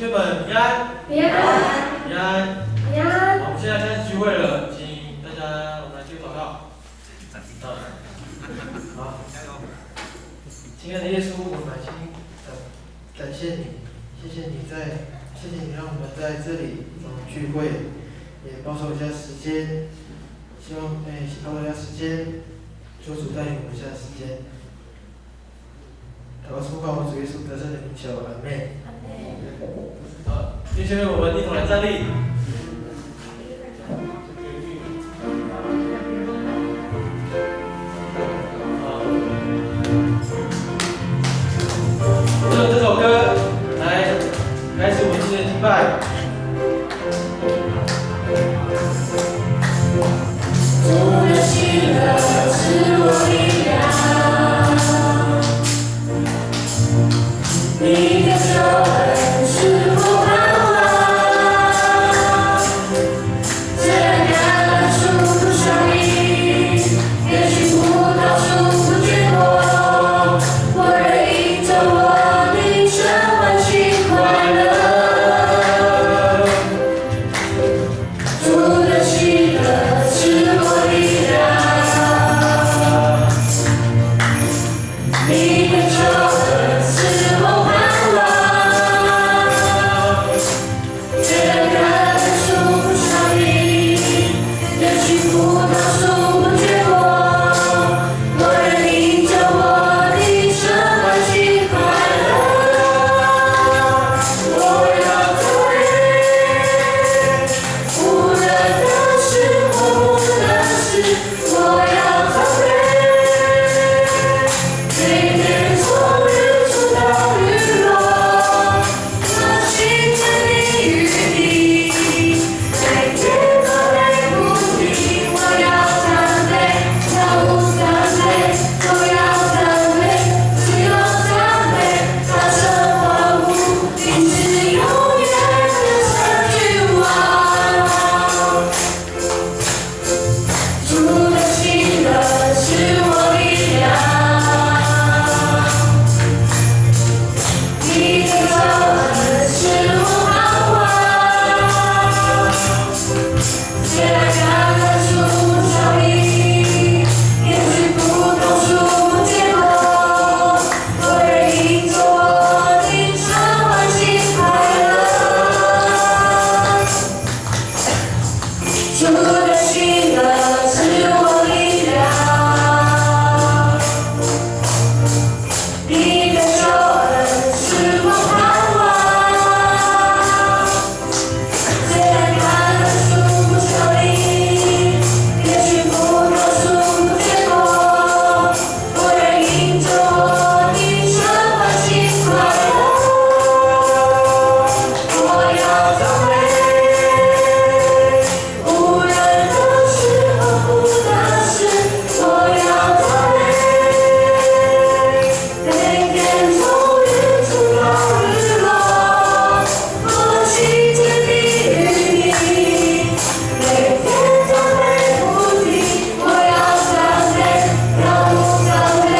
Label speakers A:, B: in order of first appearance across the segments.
A: 妹们平安，
B: 平安，
A: 平安，
B: 平安。
A: 好，我们现在开始聚会了，请大家我们来接祷告。好，亲爱的耶稣，我满心感谢你，谢谢你让我们在这里聚会，也保守一下时间，希望保守一下时间，求主带领我们一下时间。祷告奉靠我主耶稣得胜的名求，阿门。好，弟兄们，我们一同来站立。用这首歌来开始我们今天的敬拜。
B: 主的喜乐是我力量，你的救恩是我盼望，虽然橄榄树不生意，也许葡萄树不结果，我仍因着我的生欢喜快乐。主的喜乐是我力量，你的救恩是我盼望，虽然橄榄树不生意，也许葡萄树不结果，我仍因着我的生欢喜快乐。我要赞美，无论的事或不的事，我要赞美。每天从日出到日落，我心着你与你，每天赞美不停。我要赞美，跳舞赞美，都要赞美，只有赞美，大声欢呼，你是永远的神君王。主的喜乐是我力量，你的救恩是我盼望，虽然橄榄树不生意，也许葡萄树不结果，我仍因着我的生欢喜快乐。主的喜乐是我力量，你的救恩是我盼望，虽然橄榄树不生意，也许葡萄树不结果，我仍因着我的生欢喜快乐。我要赞美，无论的事和不的事，我要赞美。每天从日出到日落，我心着你与你，每天赞美不停。我要赞美，跳舞赞美，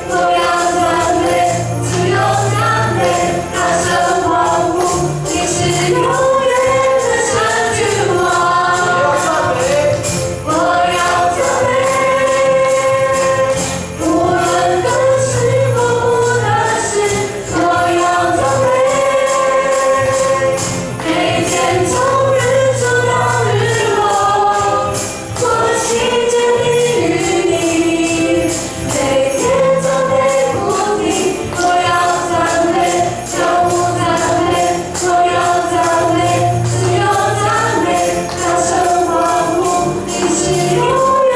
B: 都要赞美，只有赞美，大声欢呼，你是永远的神君王。我要赞美，无论的事或不的事，我要赞美。每天从日出到日落，我心着你与你，每天赞美不停。我要赞美，跳舞赞美，都要赞美，只有赞美，大声欢呼，你是永远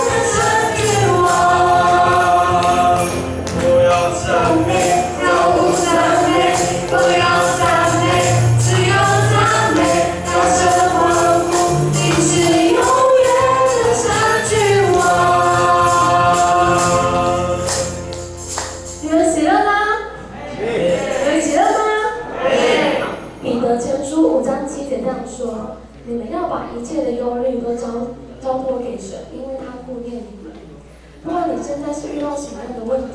B: 的神君王。
A: 我要赞美，
B: 跳舞赞美，都要赞美，只有赞美，大声欢呼，你是永远的神君王。你们喜乐吗？你们喜乐吗？彼得前书5章7节这样说：你们要把一切的忧虑都交托给神，因为他顾念你们。不管你现在是遇到什么样的问题，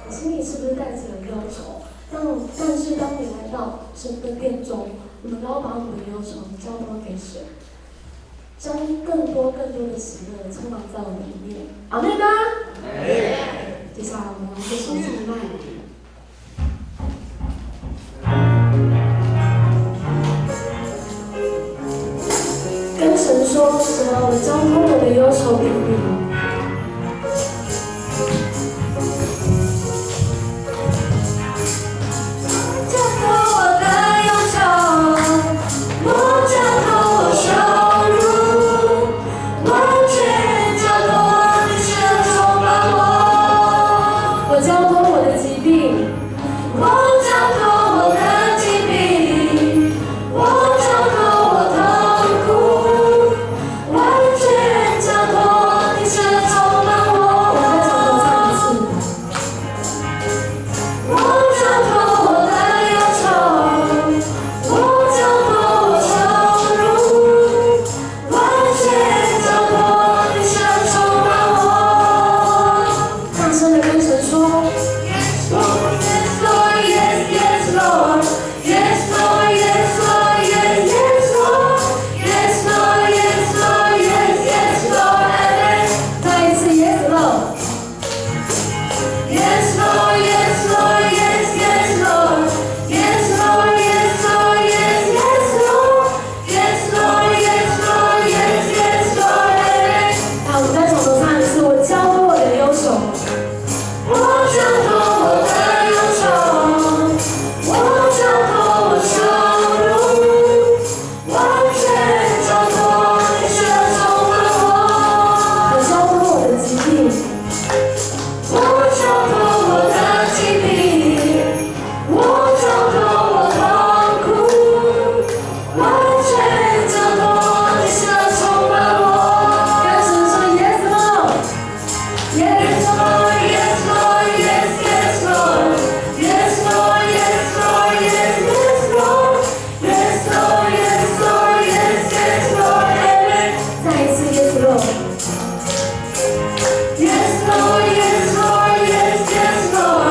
B: 你心里是不是带着忧愁？但是当你来到神的殿中，我们都要把我们的忧愁交托给神，将更多的喜乐充满在我们里面。阿们吗？接下来我们要这首敬拜。跟神说，神啊，我交托我的忧愁给你。交托我的忧愁，我交托我收入，完全交托你神充满我。我交托我的疾病，我交托我的疾病，我交托我痛苦，完全交托你神充满我。我交托我的忧愁，我交托我收入，完全交托你神充满我。大声地跟神说。Yes, Lord, yes, Lord, yes, yes, Lord. Yes, Lord, yes, Lord, yes, yes, Lord. Yes, Lord, yes, Lord, yes, yes, Lord. Amen. 再一次 Yes, Lord. Yes, Lord, yes, Lord, yes, yes, Lord. Yes, Lord, yes, Lord, yes, yes, Lord. Yes, Lord, yes, Lord, yes, yes, Lord. Amen. 好，我们再从头唱一次。我交托我的忧愁。我交托我的忧愁，我交托我收入，完全交托你神充满我。我交托我的疾病，我交托我的疾病，我交托我痛苦，完全交托你神充满我。跟神说 Yes Lord。Yes, Lord, yes, Lord, yes, yes, Lord. Yes, Lord, yes, Lord, yes, yes, Lord. Yes, Lord, yes, Lord, yes, yes, Lord. Amen. 再一次 Yes, Lord. Yes, Lord, yes, Lord, yes, yes, Lord.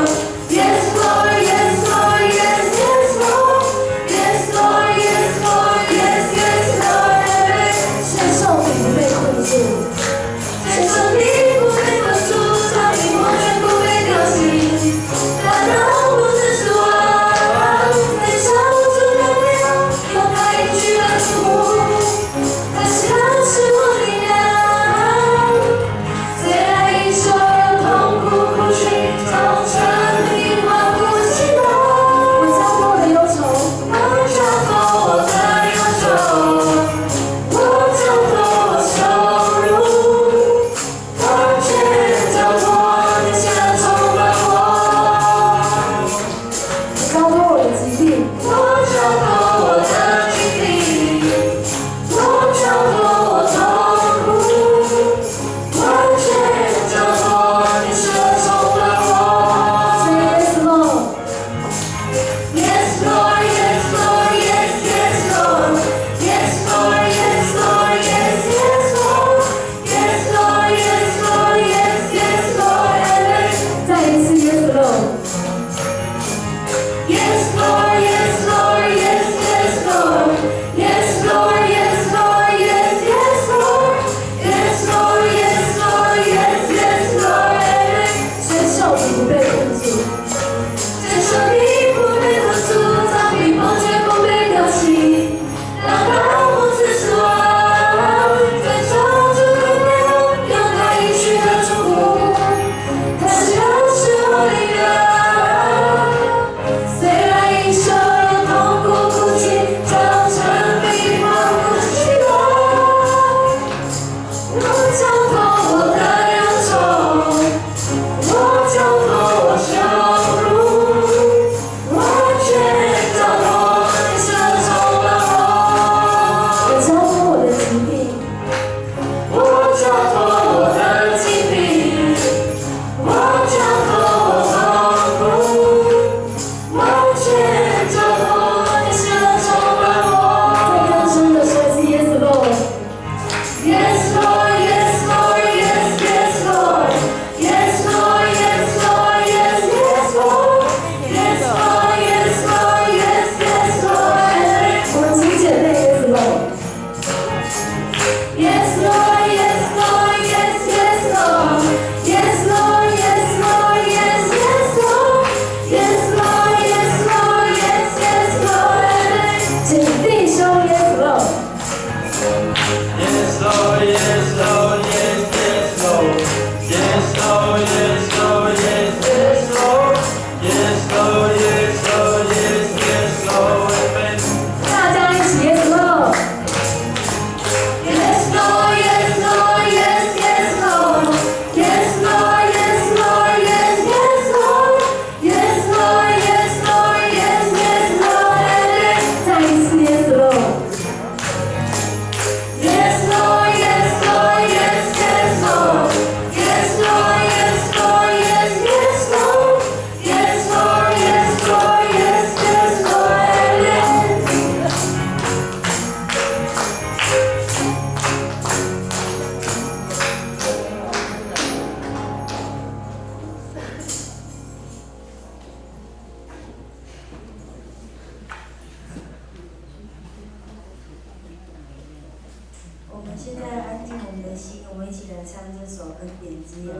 B: 起来唱这首《恩典之yar》。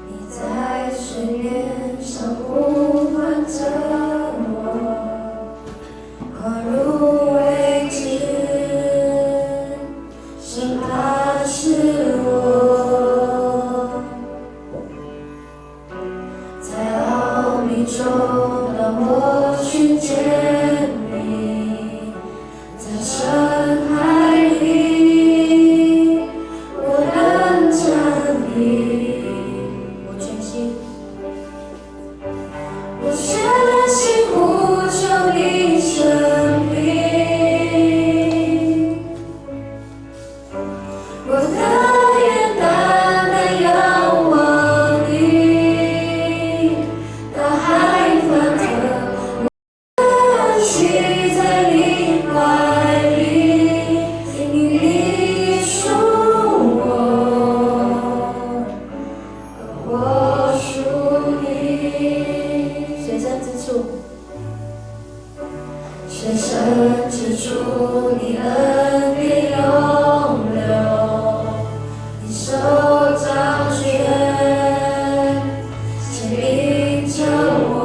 B: 你在水面上呼唤着我，跨入未知，生怕是我，在奥秘中让我寻见你，在深海里我能站立，我全心。我全心呼求你生命，我的眼单单仰望你，大海翻腾，我安息在你怀里，你理属我，我属你。随身之处，随身之处，你恩典永留，你手掌权，牵引着我，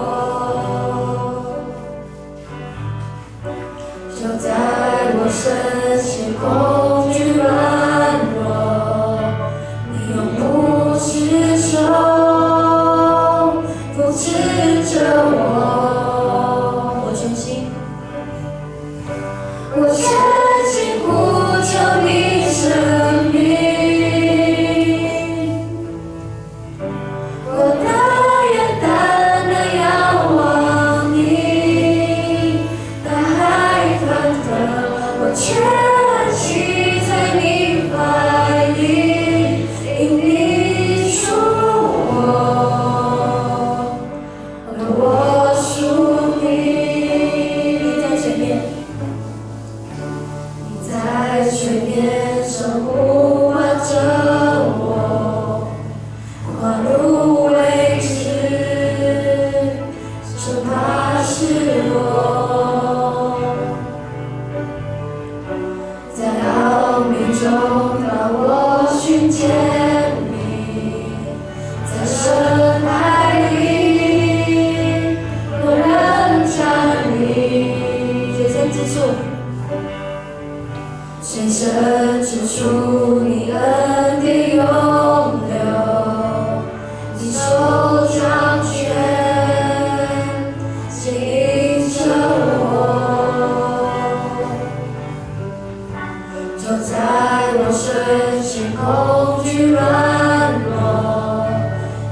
B: 就在我身心恐惧软弱，你永不失手，扶持着我，我全心。我全心呼求你生命，我的眼单单仰望你，大海翻腾，我全安息在你怀里，因你属我，我属你。你在前面。在水面上呼唤着我，跨入未知，生怕是我，在奥秘中让我寻见你，在深海里我仍站立，最深之处。随身之处，你恩典永留，你手掌权，牵引着我，就在我身心恐惧软弱，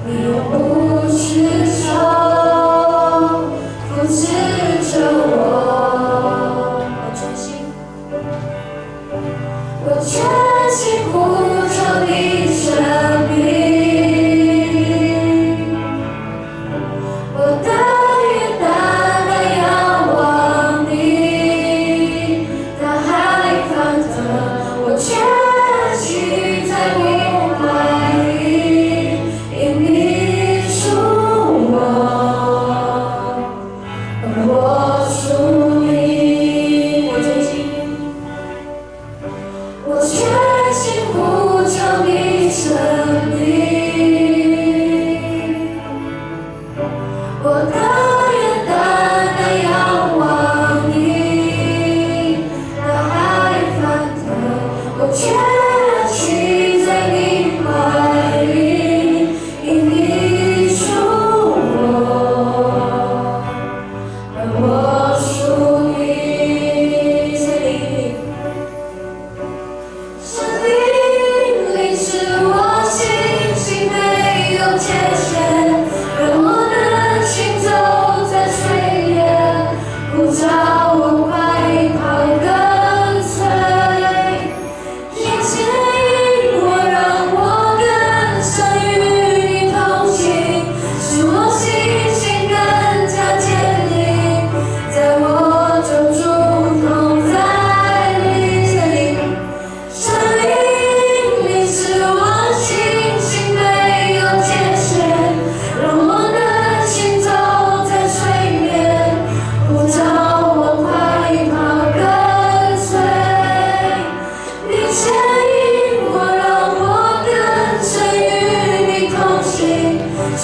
B: 你永不失手，扶持着我，我全心。我全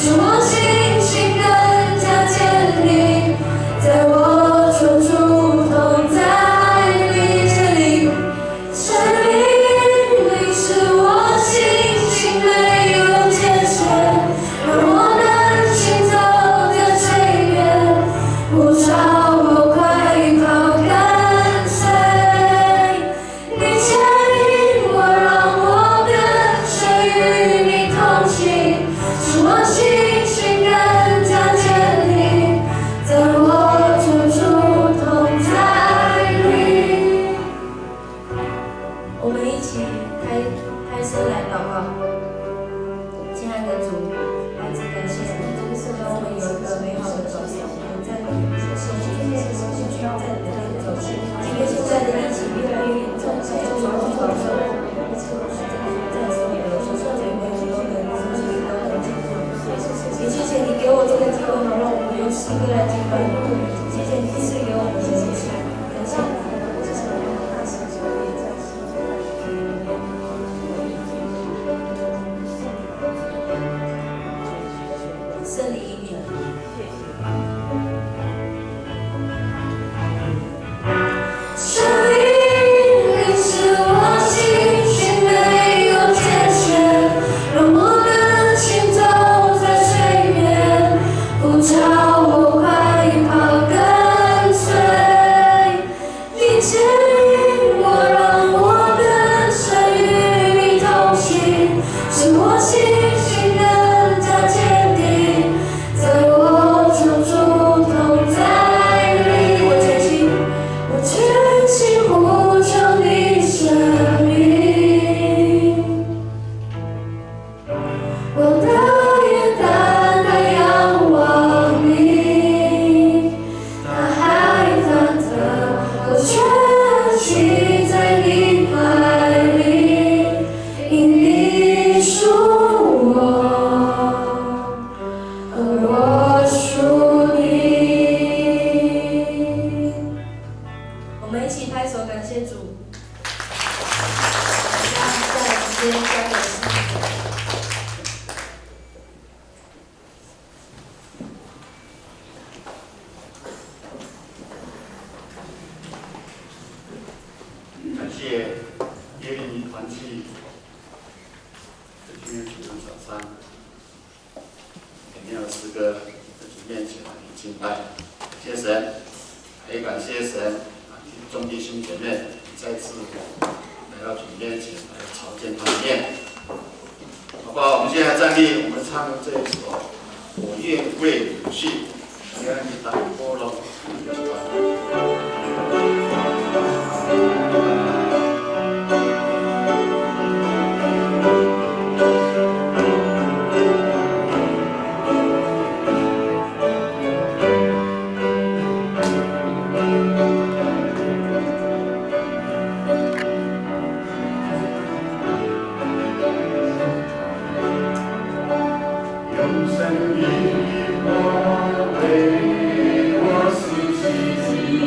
B: 使我信心更加坚定，在我处处同在你这里，生命使我信心没有界限，让我能行走在最远，不找我快跑跟随，你牵引我，让我跟随与你同行，使我信心更加坚定，在我处处同在你。我们一起开声来祷告。亲爱的主，孩子感谢你，让我们有一个美好的早上，在你手机面前，在你的面走进。因为现在的疫情越来越严重，求主保守我们，在所有的所有的每一个人都能健康。也谢谢你给我这个机会，好让我们用诗歌来敬拜你。谢谢你赐给我们这些事，感谢你。圣灵引领。生命使我信心没有界限，让我能行走在水面，不找我快跑跟随，你牵引我，让我跟随与你同行，使我信心更加坚定，在我处处同在你。我全心呼求你生命，我的眼单单仰望你，大海翻腾，我全系在你怀里，因你属我，而我属你。我们一起拍手感谢主。让下来时间交给师母。
C: 感谢耶利米团契在今天主日早上，里面有诗歌在主面前来敬拜，感谢神，也感谢神众弟兄姐妹再次来到主面前来朝见他的面。好不好？我们现在站立，我们唱这一首《我愿为你去》，让你打波了。用生命为我兴起。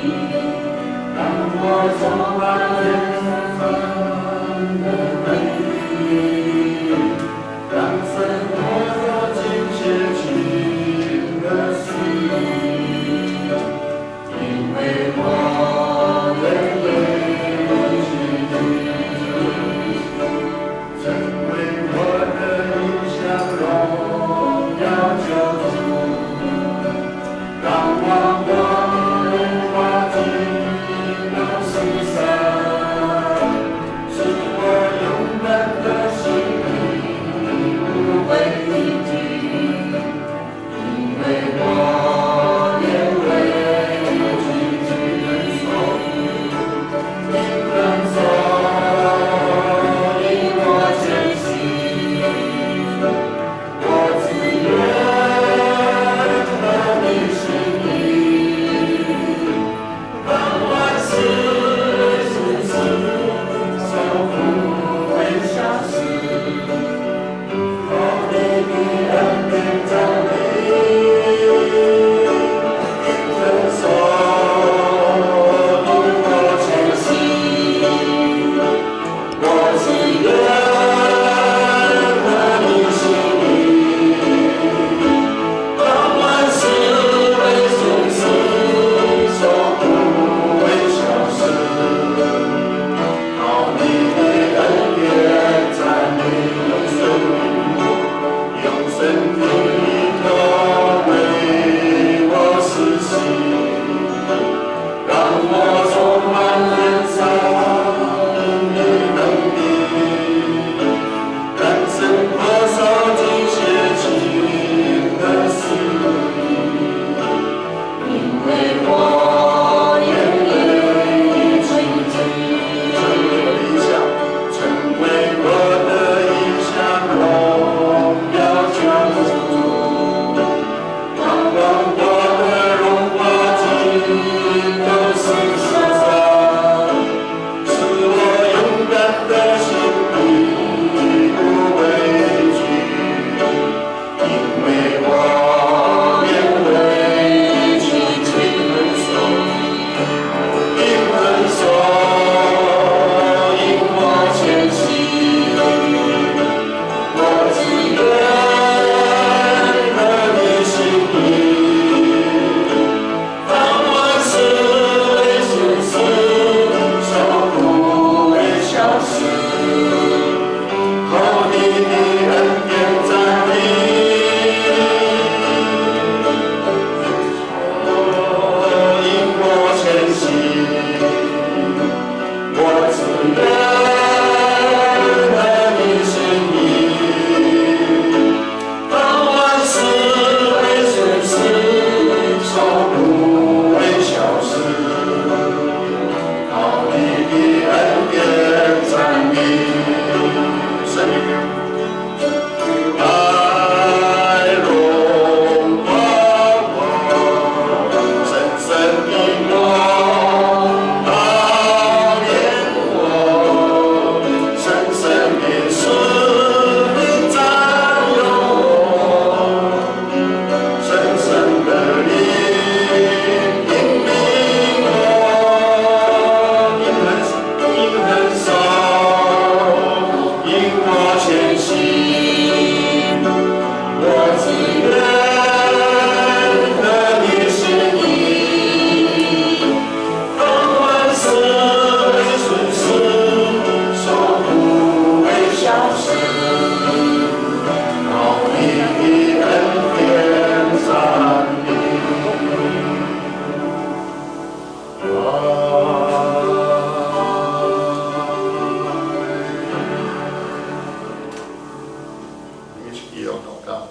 C: 一同祷告。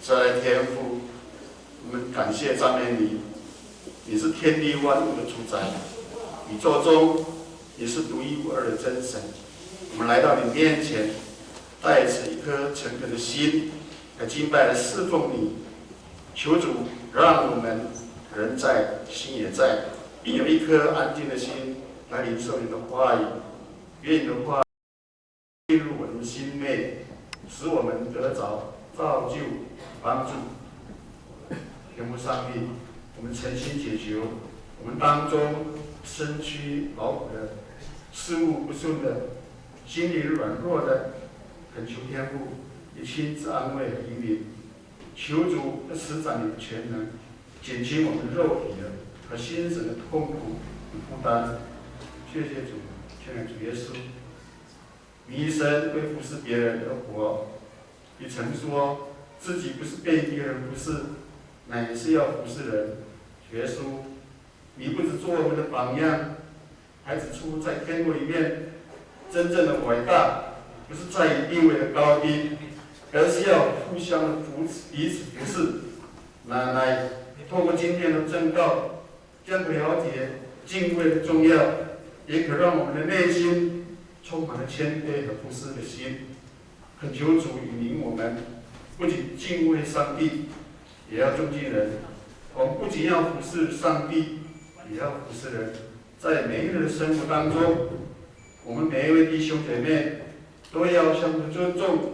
C: 再来天父，我们感谢赞美你，你是天地万物的主宰，宇宙中你是独一无二的真神。我们来到你面前，带着一颗诚恳的心来敬拜、来侍奉你。求主让我们人在，心也在，并有一颗安静的心来领受你的话语。愿你的话进入我们的心内，使我们得着造就、帮助。天父上帝，我们诚心祈求，我们当中身躯劳苦的、事务不顺的、心灵软弱的，恳求天父你亲自安慰和引领。求主施展你的全能，减轻我们肉体的和心神的痛苦与负担。谢谢主，亲爱的主耶稣，你一生为服侍别人而活，你曾说自己不是被别人服侍，乃是要服侍人。主耶稣，你不只做我们的榜样，还指出在天国里面真正的伟大，不是在于地位的高低，而是要互相的彼此服侍。乃透过今天的正道，将了解敬畏的重要，也可让我们的内心充满了谦卑和服侍的心。恳求主引领我们，不仅敬畏上帝，也要尊敬人。我们不仅要服侍上帝，也要服侍人。在每一个人的生活当中，我们每一位弟兄姐妹都要相互尊重，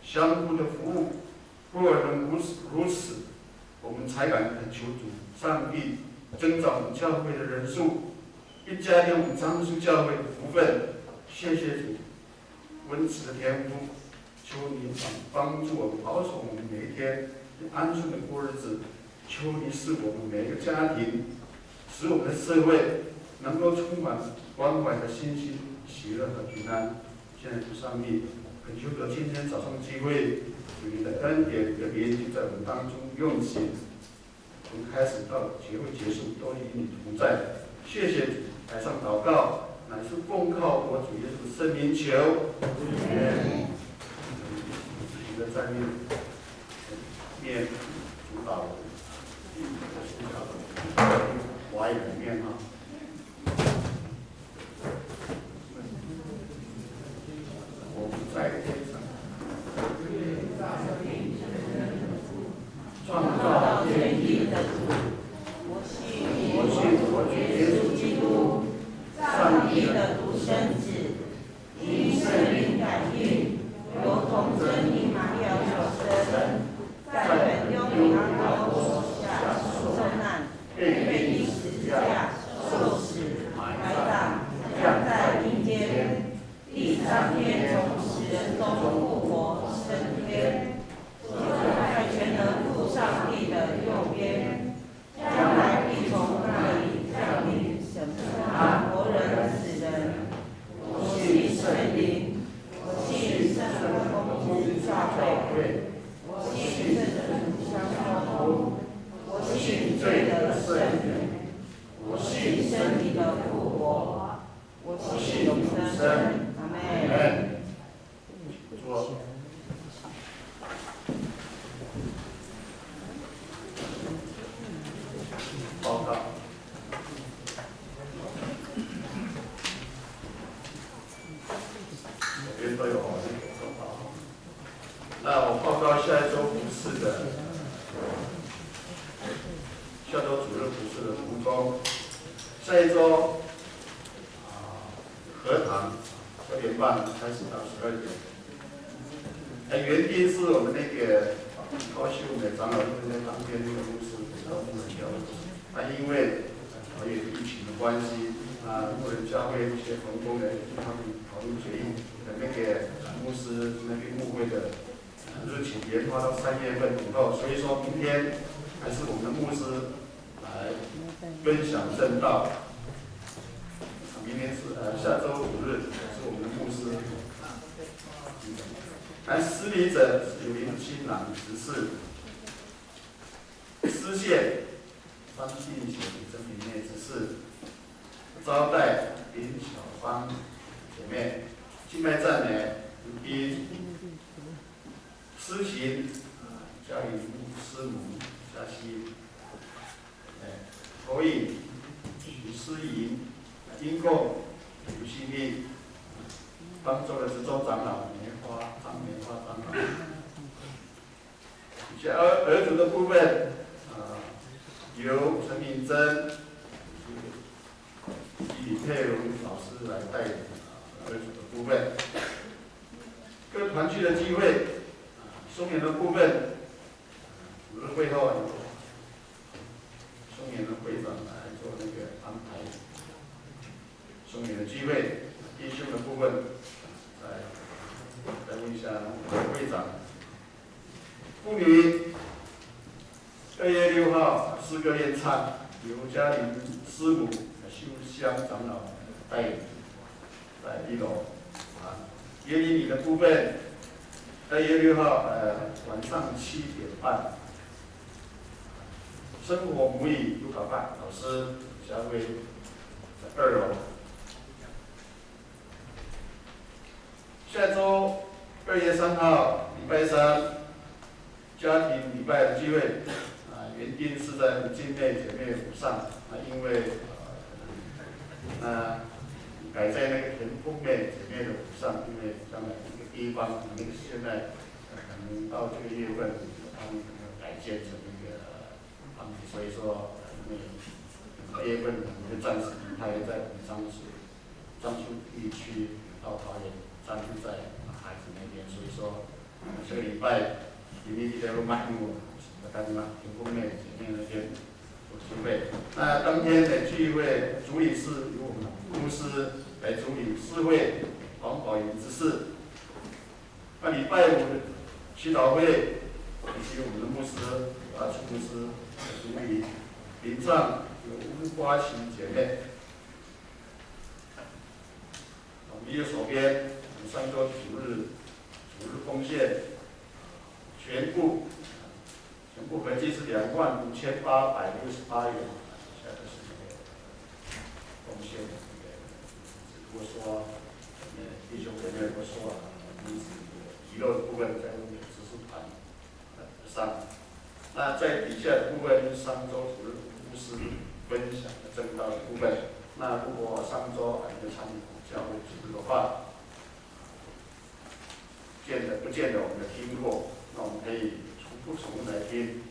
C: 相互的服务。若能如此，我们才敢恳求主上帝增长我们教会的人数，并加添我们彰述教会的福分。谢谢主，温慈的天父，求你帮助我们，保守我们每一天安顺的过日子。求你使我们每一个家庭，使我们的社会能够充满关怀的信心、喜乐和平安。现在主上帝，恳求得今天早上的机会，有你的恩典、你的怜悯在我们当中用行，从开始到结会结束都与你同在。谢谢主，台上祷告乃是奉靠我主耶稣的圣名求。你的在面主导华语里面啊。我们在天上创造天地的主，我信我主耶稣基督，上帝的独生子，因圣灵感孕，由童贞女玛利亚所生，在本丢彼拉多手下受难，被钉十字架，受死，埋葬，降在阴间，第三天从死人中复活升天，坐在全能父上帝的右边，将来必从那里降临审判活人死人。我信圣灵，我信圣公之教会，我信圣徒相通，我信罪得赦免，我信身体的复活，我信永生。阿门。坐。报告。每边都有报告。那我报告下一周服事的，下周主任服事的同工。下一周和堂9点半开始到12点。原定是我们那个高秀美长老院在当天那个牧师到我们教，因为有疫情的关系，牧人教会一些同工人他们讨论决议，那个牧师那个牧会的日期延发到3月份以后，所以说明天还是我们的牧师来分享正道。明天是下周5日是我们的牧师。司礼者是由林新郎执事，司宪张信贤曾平内执事，招待林小芳姐妹，敬拜赞美如宾施行嘉颖师母嘉熙，投影许思莹，因供刘希密，帮助的执州长老张棉花长老。一些儿组的部分，由陈明珍、李佩荣老师来带领儿组的部分。各团聚的机会，松原的部分，主日会后由松原的会长来做那个安排。松原的聚会，弟兄的部分，再问一下会长。妇女2月6号诗歌演唱，由嘉玲师母、秀香长老带领，在1楼。耶利米的部分，2月6号晚上7点半，生活母语督导办老师嘉威在2楼。下周2月3号礼拜3，家庭礼拜的聚会，原定是在境内姐妹府上，因为改在那个田丰妹姐妹的府上，因为将来那个地方那个现在可能到这个月份，他们可能改建成那个房子，所以说2月份我们就暂时离开在我们樟树地区到桃园暂住在孩子那边，所以说这个礼拜因为在罗马我看嘛田丰妹姐妹那边有聚会，那当天的聚会主理是由我们牧师来主理诗会黄宝云之事。那礼拜5的祈祷会以及我们的牧师牧师主理灵唱有乌花旗姐妹。我们右手边上周主日奉献全部合计是25868元，现在是那个奉献的那个，如果说弟兄姐妹如果说遗漏的部分在我们的知识团上，那在底下的部分是上周主日牧师分享的正道的部分。那如果上周还没有参与教会主日的话，不见得我们听过，那我们可以重复来听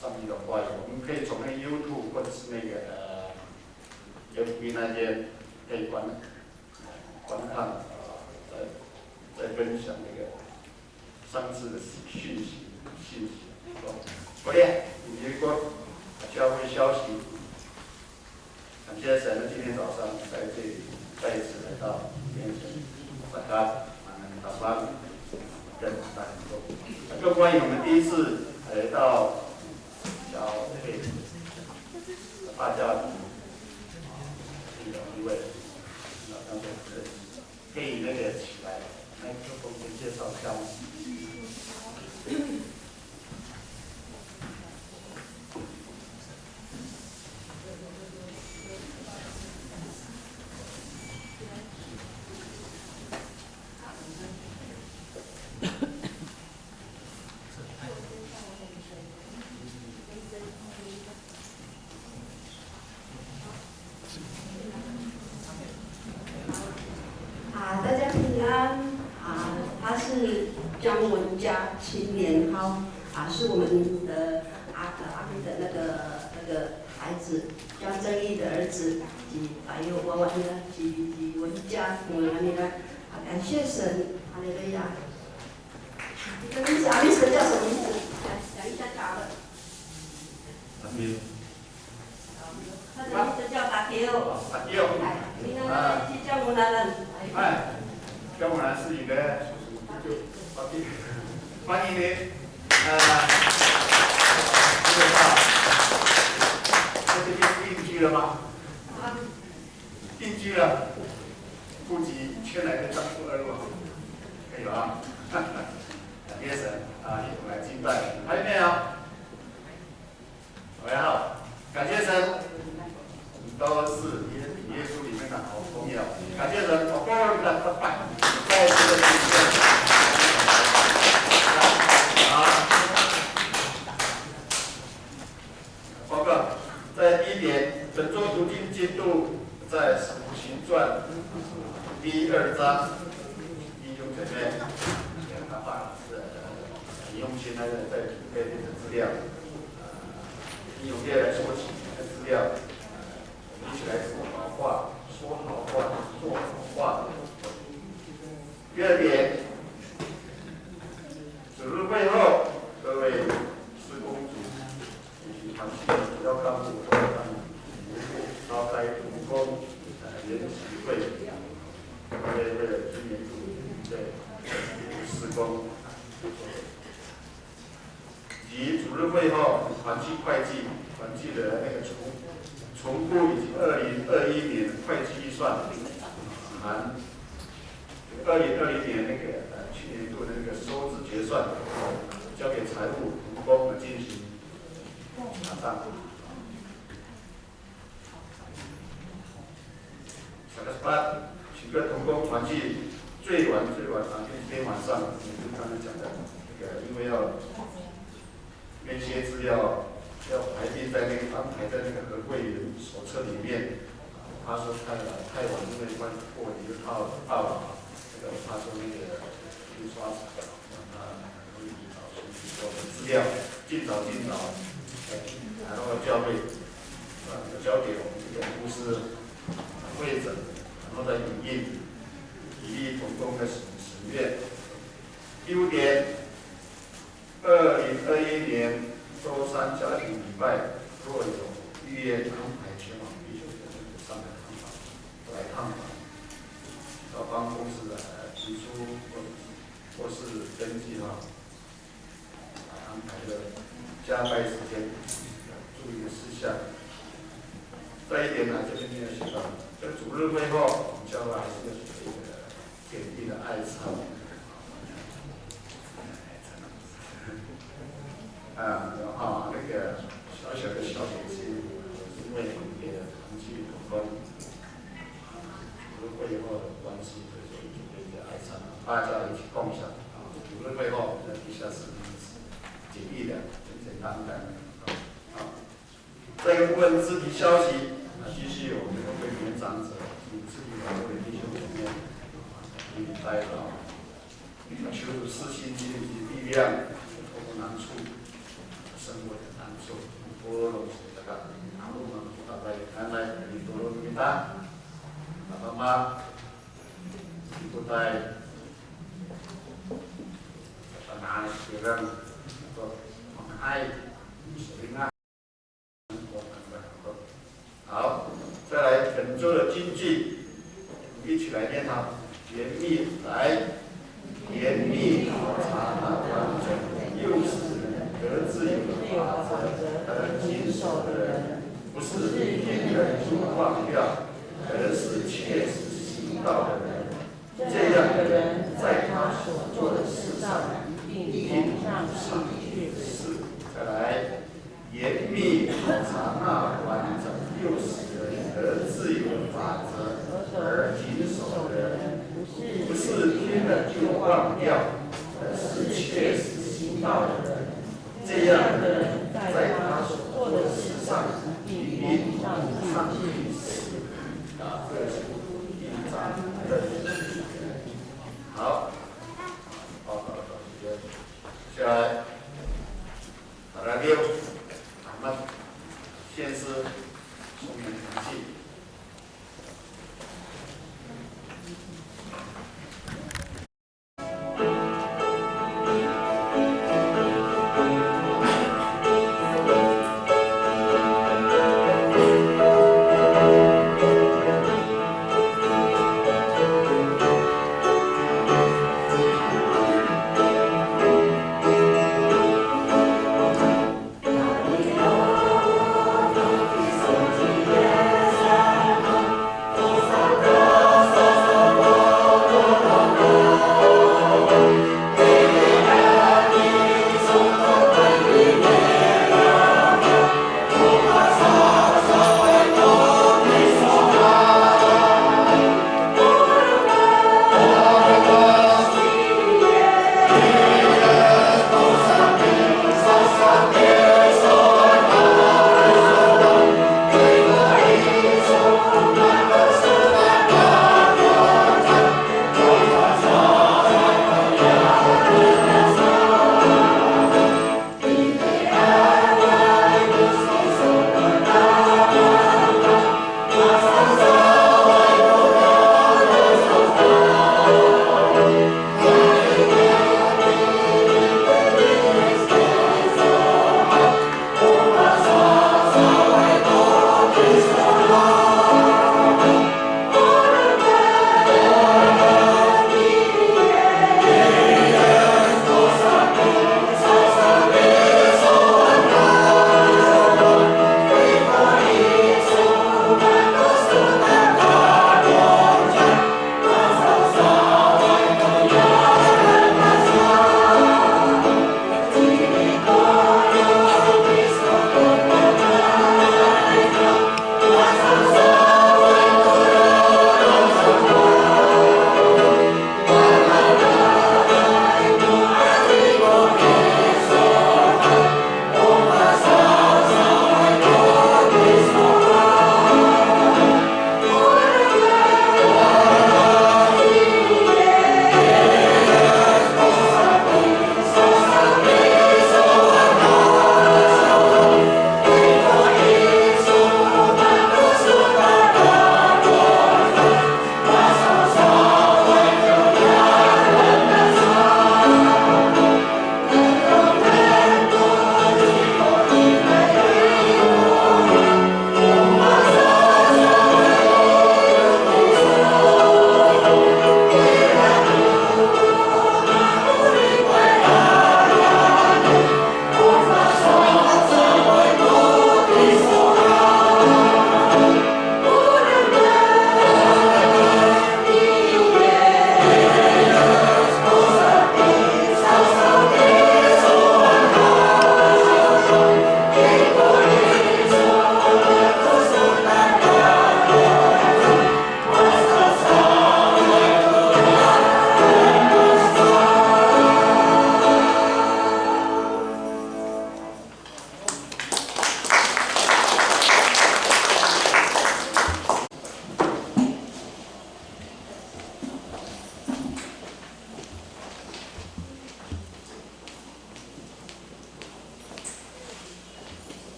C: 上帝的话语。我们可以从那个 YouTube 或者是那个FB 那边可以观看，在分享那个上次的信息。好的，以及教会消息，感谢神的今天早上在这里再一次来到面前，大家祷告跟大家说，更欢迎我们第一次来到教会大家有一位刚才可以那个起来，麦克风先介绍一下吗？
B: 大家平安他是姜文佳青年号是我们的阿妹的那个孩子，姜正义的儿子，还有娃娃的及文佳，我们感谢神，哈利路亚。你的名字阿妹神叫什么名字？讲一下答了。
C: 阿妹。
B: 他的名字叫达迪欧。
C: 达迪欧。
B: 是姜文男人。
C: 姜文男是一个欢迎您。在这边定居了吗？定居了，户籍迁来的丈夫儿吗？可以吧？感谢神一同来敬拜。还有没有？喂，好，感谢神，都是耶稣里面的好朋友。感谢神，我个人的拜，在这个时间。现在在准备这个资料，利用列来收集的资料，我们一起来说好话，说好话，做好话。第二点，主日会后，各位施工组以及团体主要干部都召开同工研习会，为了今年度对施工。及主日会后，团契会计的那个重估以及2021年会计预算，含2020年那个去年度的那个收支决算，交给财务同工进行查账。8请各同工团契最晚今天晚上，就是刚才讲的那个，因为要那些资料要排列在安排在那个合会员手册里面。他说太晚，因为过年就到了，这个他说那个印刷厂让他可以找出所有的资料，尽早，然后交给我们这个公司会诊，然后再影印，以利同工的审阅。第5点，2021年周3家庭礼拜，若有预约安排前往必修的上的来探访，要帮公司提出或是登记安排的加班时间，注意的事项。再一点呢，这边没有写到，在主日会后，我们将来还是要写一个简历的爱餐。那个小的小点心，因为我们也长期同工，主日会后的关系，所以准备一个爱餐，大家一起共享。主日会后，在地下室简易的、简单的。这个部分肢体消息，继续我们会年长者以肢体保护的弟兄姐妹，给你带到，求主施心机以及力量，透过难处。生活的难处，多罗是这个，我们大概看来可以多罗给他，爸妈，不带，拿别人做爱，水啊，好，再来本周的金句，一起来念它，严密来，严密考察那完整又是。得自由的法则而谨守的人，不是听人就忘掉，而是切实行道的人。这样的人，在他所做的事上必蒙上帝的事。再来，严密考察那完整又使人得自由的法则而谨守的人，不是听了就忘掉，而是切实行道的人。这样的人，在他所做的事上必蒙上帝的事。这是1章的。好，下来，把它溜，咱们先是从名团契。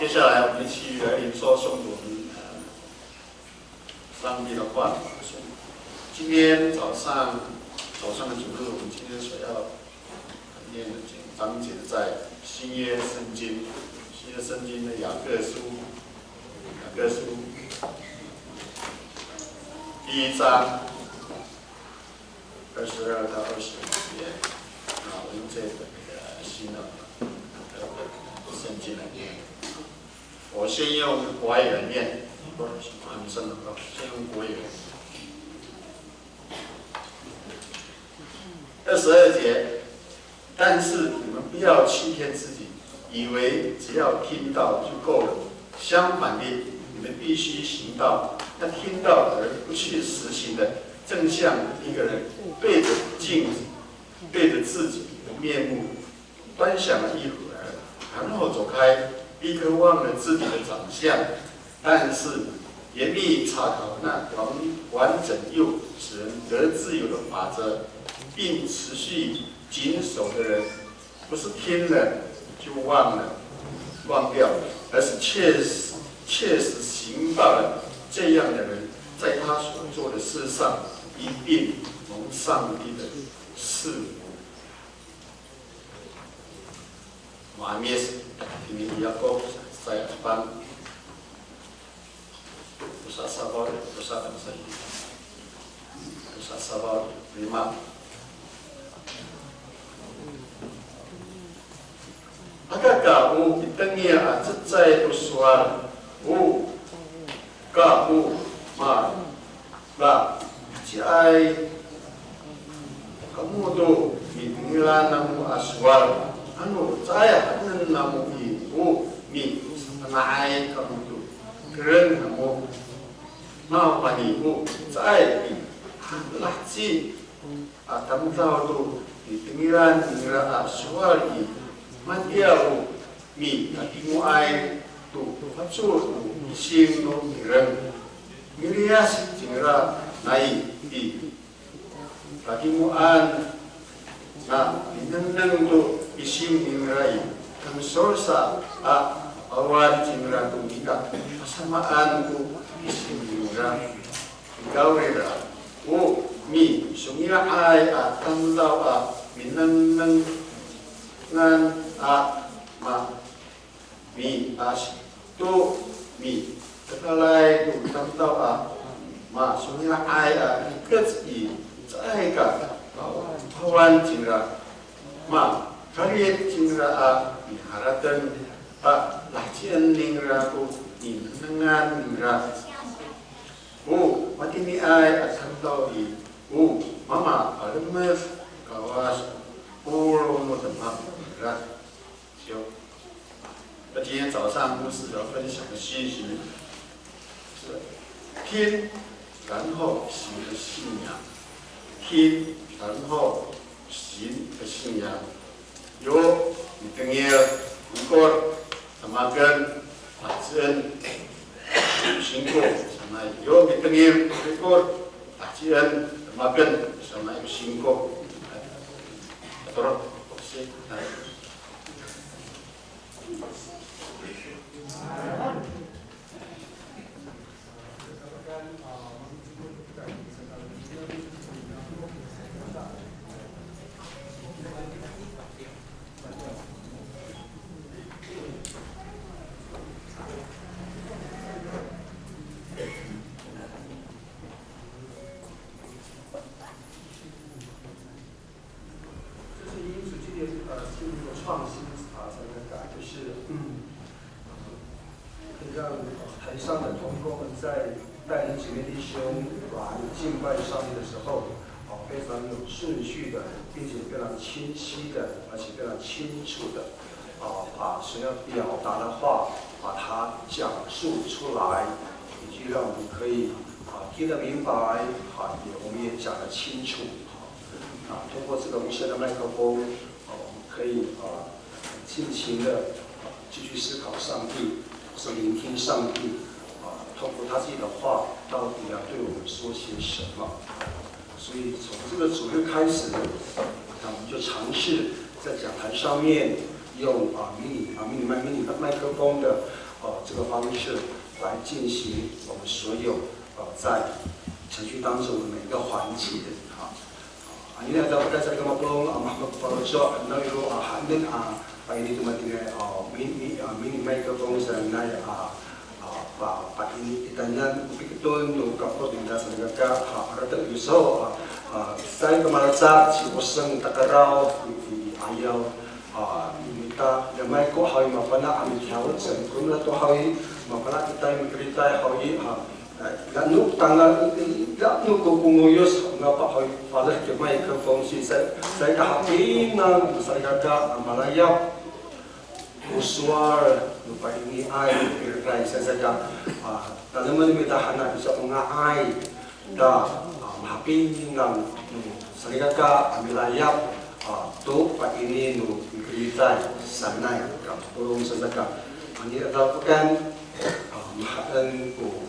C: 接下来我们一起来领受诵读上帝的话。今天早上的主日，我们今天所要念的章节在新约圣经的雅各书第1章22到25节。我用这个新的圣经来念。我先用国语来念，先用国语。22节，但是你们不要欺骗自己，以为只要听到就够了。相反的，你们必须行道。那听到而不去实行的，正像一个人对着镜子，对着自己的面目，端详了一会儿，然后走开，立刻忘了自己的长相。但是严密查考那完整又使人得自由的法则，并持续谨守的人，不是听了就忘掉，而是切实行到了。这样的人，在他所做的事上，一定蒙上帝的赐福。马面ini Yakub saya Jepang pusat sabar pusat bangsa ini pusat sabar 5。Agak u itangnya acai uswar u kamu ma la cai kamu tu mitngilan namu aswar anu saya anan namu ibu mi naik kamu tu keren namu mau panibu saya lah si kamu tahu tu mitngilan aswar i matiau mi kakimu ai tu patsu ising no mireng mirias jingra nai di kakimu an na binang tu ising ningrai kang sorsa awan jingra tu ika pasamaan tu ising ningra gaurera o mi sumira ai kang tau minang ngan ma mi tu mi ketalai tu tam tau ma sumira ai ikut i zai ka pawan jingra ma kalian jingra mi haratan lacian ningra tu ni menengan ningra mati ni ai tam tau i mama alemes kawas pulau no tempat berat。那今天早上牧师要分享的信息是听，然后行的信仰。听，然后行的信仰。有你等于ikut semakin ajian singkong sama yo kita ngir ikut ajian semakin sama singkong terus sih
D: 创新才能改，就是让台上的同工们在带领姐妹弟兄来敬拜上帝的时候，非常有顺序的，并且非常清晰的，而且非常清楚的，把神要表达的话，把它讲述出来，以及让我们可以听得明白，我们也讲得清楚，通过这个无线的麦克风。可以尽情的继续思考上帝，是聆听上帝，透过他自己的话，到底要对我们说些什么？所以从这个主日开始，那我们就尝试在讲台上面用迷你麦克风的这个方式来进行我们所有在程序当中的每一个环节啊。ini ada berkaitan dengan pelong pengurus nalu handin ini cuma dengan mini microphone sebenarnya pak ini kitanya begitu untuk kapal tinggal sebagai ada usaha saya kemarin si bosan takarau di ayau minta damai ko hawi mapana ami jauh sebelum itu hawi mapana kita mencerita hawi Ganuk tanggal ganuk kunguyus ngapa hoy pada ke microphone si saya kahapin saya kata Malaya usual lupa ini ai berkait saya tanaman kita hana bisa mengai da mahapin nang saya kata Malaya tu pak ini nu cerita sana ya tolong saya kata ini ada bukan mahan ko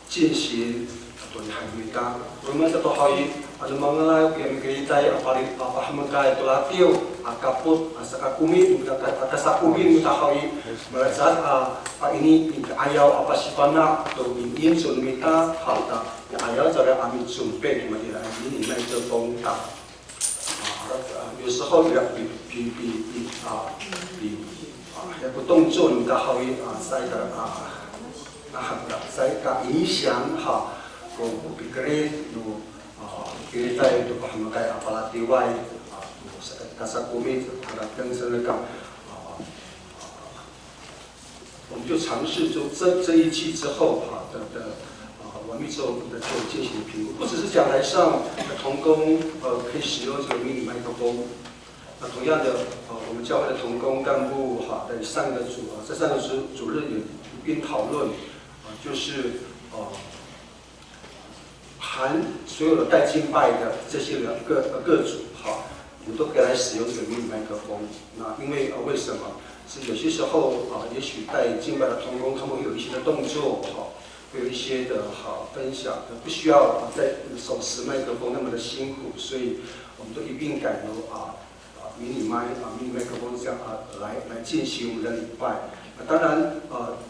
D: 进行对hành vi ta, rồi mới cho hỏi, ada mengenai yang kita apa mengenai itu latih, akaput, asakakumi, akasakumi kita hỏi, merasa apa ini ayau apa sifana atau ingin sunmita halta, ayau cara ambil sumpe kemudian ini naik ke bongkar, 有时候也也不动作，你的好意在的saya ka影响哈，我pikir nu kita itu pahamkai apalagi wai kasa kumi harapkan mereka， 我们就尝试就这一季之后完毕之后就进行评估，不只是讲台上的同工可以使用这个迷你麦克风。 那同样的，我们教会的同工干部在上个主任也一并讨论，就是含所有的带敬拜的这些人各组我们都可以来使用这个迷你麦克风。那因为为什么？是有些时候也许带敬拜的同工他们有一些的动作会有一些的分享，不需要在手持麦克风那么的辛苦，所以我们都一并改由迷你麦克风这样来进行我们的礼拜。当然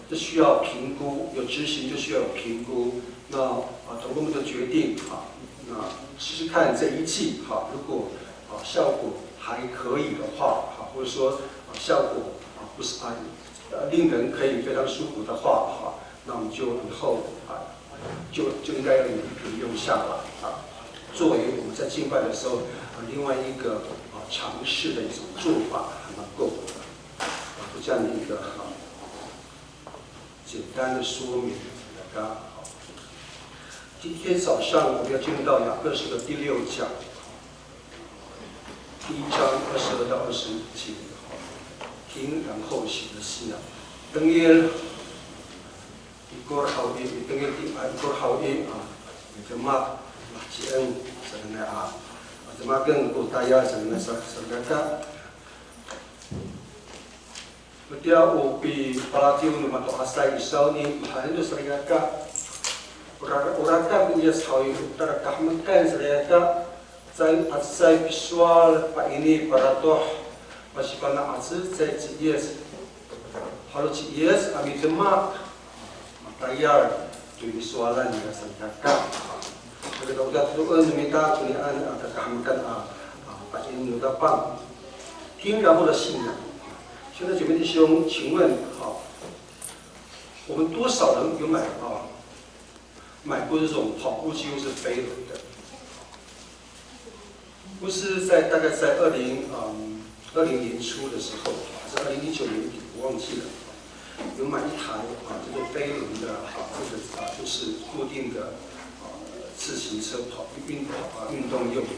D: 这需要评估，有执行就需要有评估。那同工们的决定那试试看这一季如果效果还可以的话或者说效果不是令人可以非常舒服的话那我们就以后就应该要用下来作为我们在敬拜的时候另外一个尝试的一种做法还蛮够的，这样的一个简单的说明。今天早上我们要进入到雅各书的第6讲，第1章22到20节，听然后行的信仰。等于ikor hawi tengil ikor hawi jemaat macam sebenarnya jemaat kotaya sebenarnya sergaka betia upi palati untuk atau asai isau ni hari itu sergaka orang punya sawi utara kahmakan sergaka asai visual pak ini para toh masih pana asal saya yes kalau yes kami jemaat tayar tu visualan yang sergaka Kita udah turun minta tulisan ada kahamakan把经流到棒，听然后的信仰。现在姐妹弟兄，请问我们多少人有买过这种跑步机又是飞轮的？不是大概在20年初的时候，还是2019年底，我忘记了。有买一台这个飞轮的这个就是固定的自行车运动用的。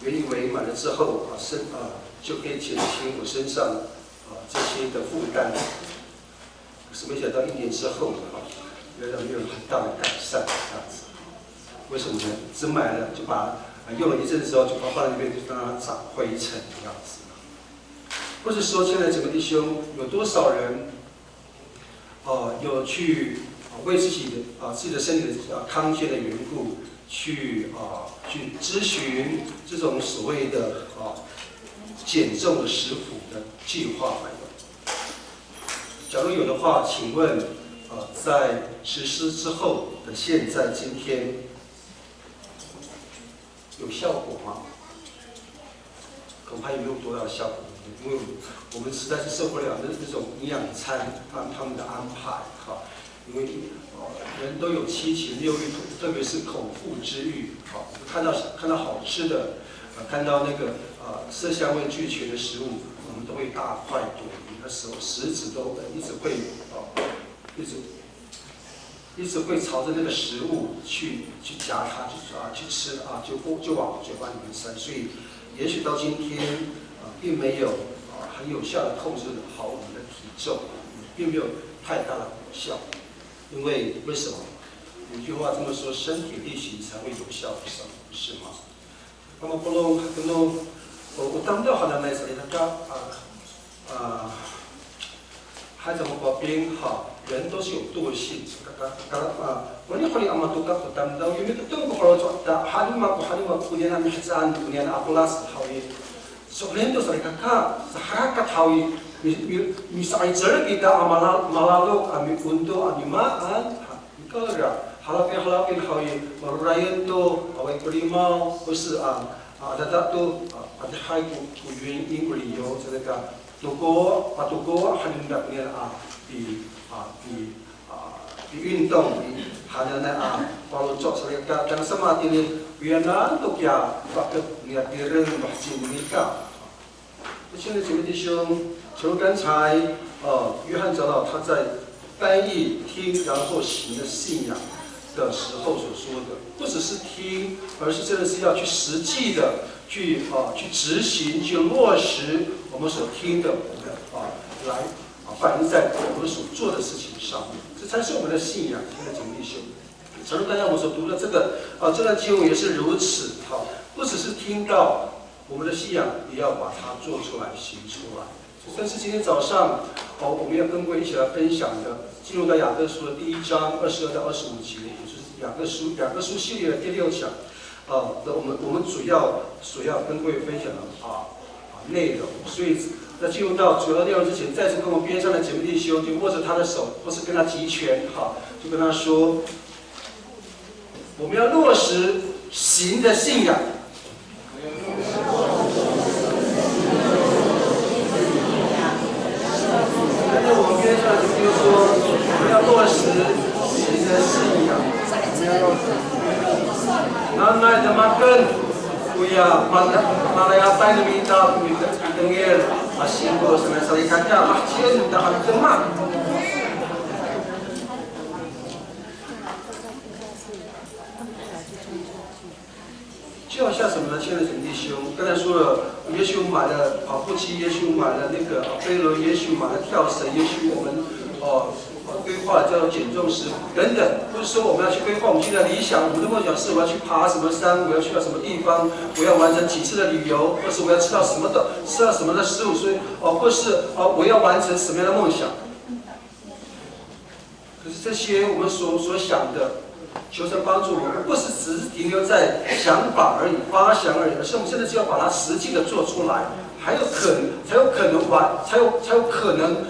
D: 原以为买了之后就可以减轻我身上这些的负担，可是没想到1年之后原来没有很大的改善这样子。为什么呢？只买了就把用了一阵子之后就把放在那边就让它长灰尘这样子。或者说，现在姐妹弟兄有多少人有去为自己的身体的康健的缘故去咨询这种所谓的减重的食谱的计划没有？假如有的话，请问，在实施之后的现在今天，有效果吗？恐怕也没有多大的效果，因为我们实在是受不了那种营养餐他们的安排哈，因为人都有七情六欲，特别是口腹之欲，好，看到好吃的，看到那个色香味俱全的食物，我们都会大快朵颐，那时候食指都一直会朝着那个食物去夹它，去吃就往嘴巴里面塞，所以也许到今天并没有很有效的控制好我们的体重，并没有太大的果效，因为什么？有句话这么说，身体力行才会有效，不是吗？那么不弄我当掉好的那时候还怎么把边好？人都是有惰性，我你可以阿玛杜卡不当到，因为都不好做的，哈尼玛古年那米吃安，古年阿布拉斯好伊，所以都是那个哈卡好伊，你sai jerk kita malalok ami untuk animaan, kalau halapin好伊，马来人都阿维格里猫不是ada tu ada hai ku原因ku理由，这个如果hendak punya di运动hanya kalau cok mereka dan seperti ini biarlah untuk ya pakai niat diri bahasa mereka。亲爱的姐妹弟兄，除了刚才约翰长老他在翻译听然后行的信仰的时候所说的，不只是听，而是真的是要去实际的去执行、去落实我们所听的来反映在我们所做的事情上面，这才是我们的信仰。亲爱的姐妹弟兄，诚如刚才我们所读的这段经文也是如此。不只是听到我们的信仰，也要把它做出来、行出来。但是今天早上我们要跟各位一起来分享的，进入到雅各书的第1章22到25节，也就是雅各书系列的第6讲。我们主要所要跟各位分享的内容。所以在进入到主要内容之前，再次跟我们边上的姐妹弟兄就握着他的手，或是跟他集拳，就跟他说，我们要落实行的信仰。跟着我们边上的姐妹弟兄说，我们要落实行的信仰。我们要落实。Nanay damakan, kuya malayapay na mitengir asyimbo sa nasalikanya mahcien dahan demak。就好像什么呢？亲爱的姐妹弟兄，刚才说了，也许我们买了跑步机，也许我们买了那个飞轮，也许我们买了跳绳，也许我们规划叫做减重食谱等等，不是说我们要去规划我们现在理想，我们的梦想是我要去爬什么山，我要去到什么地方，我要完成几次的旅游，或是我要吃到什么的食物，所以或是我要完成什么样的梦想。可是这些我们所想的，求神帮助我们，不是只是停留在想法而已、发想而已，而是我们现在就要把它实际的做出来，才有可能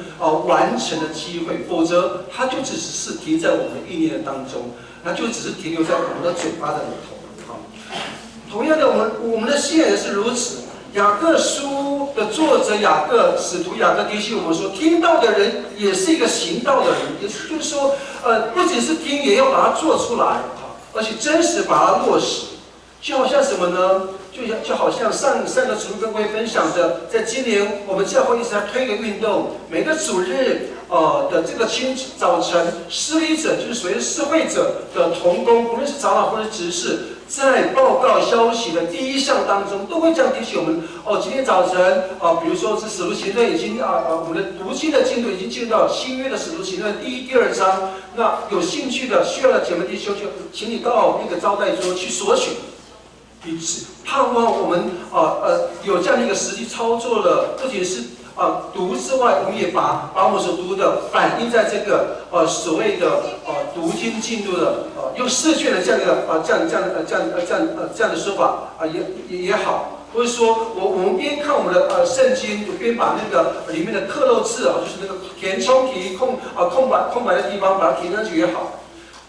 D: 完成的机会，否则它就只是停在我们的意念当中，它就只是停留在我们的嘴巴的里头。同样的，我们的信仰也是如此。雅各书的作者使徒雅各提醒我们说，听到的人也是一个行道的人，也就是说，不仅是听，也要把它做出来，而且真实把它落实。就好像什么呢？就好像上个主日跟各位分享的，在今年我们教会一直在推一个运动，每个主日的这个早晨，施礼者就是所谓的施会者的同工，不论是长老或者执事，在报告消息的第1项当中，都会这样提醒我们：今天早晨比如说是使徒行传已经我们的读经的进度已经进入到新约的使徒行传第1、第2章。那有兴趣的、需要的姐妹弟兄，就请你到那个招待桌去索取。盼望我们有这样的一个实际操作了，不仅是读之外，我们也把我们所读的反映在这个所谓的读经进度的用试卷的这样的说法也好，或者说我们边看我们的圣经，边把那个里面的刻漏字啊，就是那个填充题空白的地方，把它填上去也好。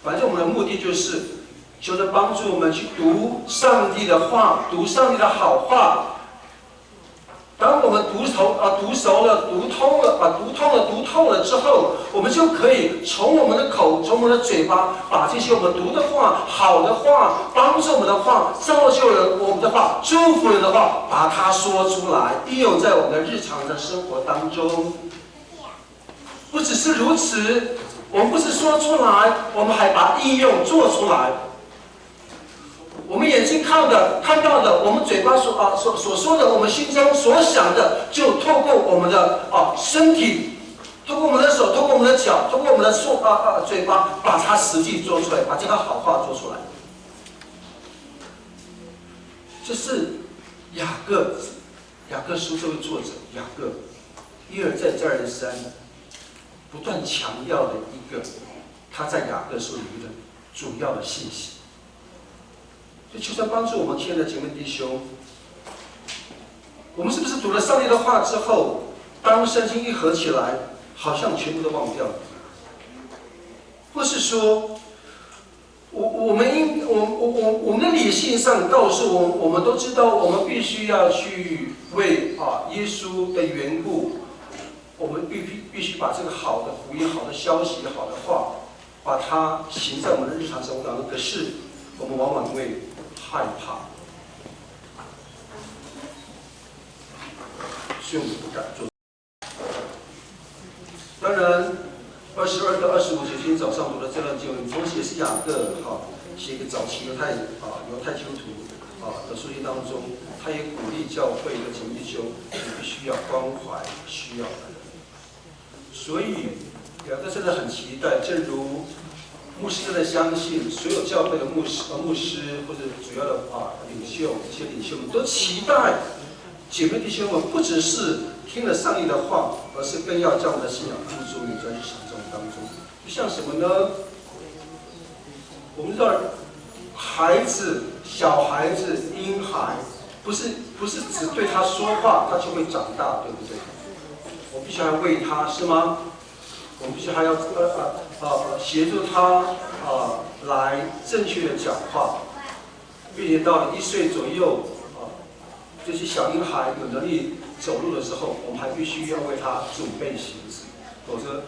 D: 反正我们的目的就是求着帮助我们去读上帝的话，读上帝的好话。当我们读熟了、读通了之后，我们就可以从我们的口、从我们的嘴巴，把这些我们读的话、好的话、帮助我们的话、造就了我们的话、祝福人的话，把它说出来，应用在我们的日常的生活当中。不只是如此，我们不是说出来，我们还把应用做出来。我们眼睛看到的，我们嘴巴所说的，我们心中所想的，就透过我们的身体，透过我们的手，透过我们的脚，透过我们的嘴巴，把它实际做出来，把这个好话做出来。这是雅各书这位作者雅各一而再再而三不断强调的一个他在雅各书里面的主要的信息。所以求神帮助我们亲爱的姐妹弟兄，我们是不是读了上帝的话之后，当圣经一合起来，好像全部都忘掉了？或是说，我们的理性上告诉我们都知道，我们必须要去为耶稣的缘故，我们必须把这个好的福音、好的消息、好的话，把它行在我们的日常生活当中。可是我们往往因为害怕，所以我们不敢做。当然，22到25节今天早上读的这段经文，同时也是雅各写给早期犹太基督徒的书信当中，他也鼓励教会的姐妹弟兄，你必须要关怀需要的人。所以雅各真的很期待，正如牧师真的相信，所有教会的牧师或者主要的领袖，这些领袖们都期待姐妹弟兄们不只是听了上帝的话，而是更要将我们的信仰付诸于在日常生活当中。就像什么呢？我们知道，小孩子、婴孩，不是只对他说话，他就会长大，对不对？我必须还喂他，是吗？我们必须还要协助他来正确的讲话，并且到了1岁左右这些小婴孩有能力走路的时候，我们还必须要为他准备鞋子，否则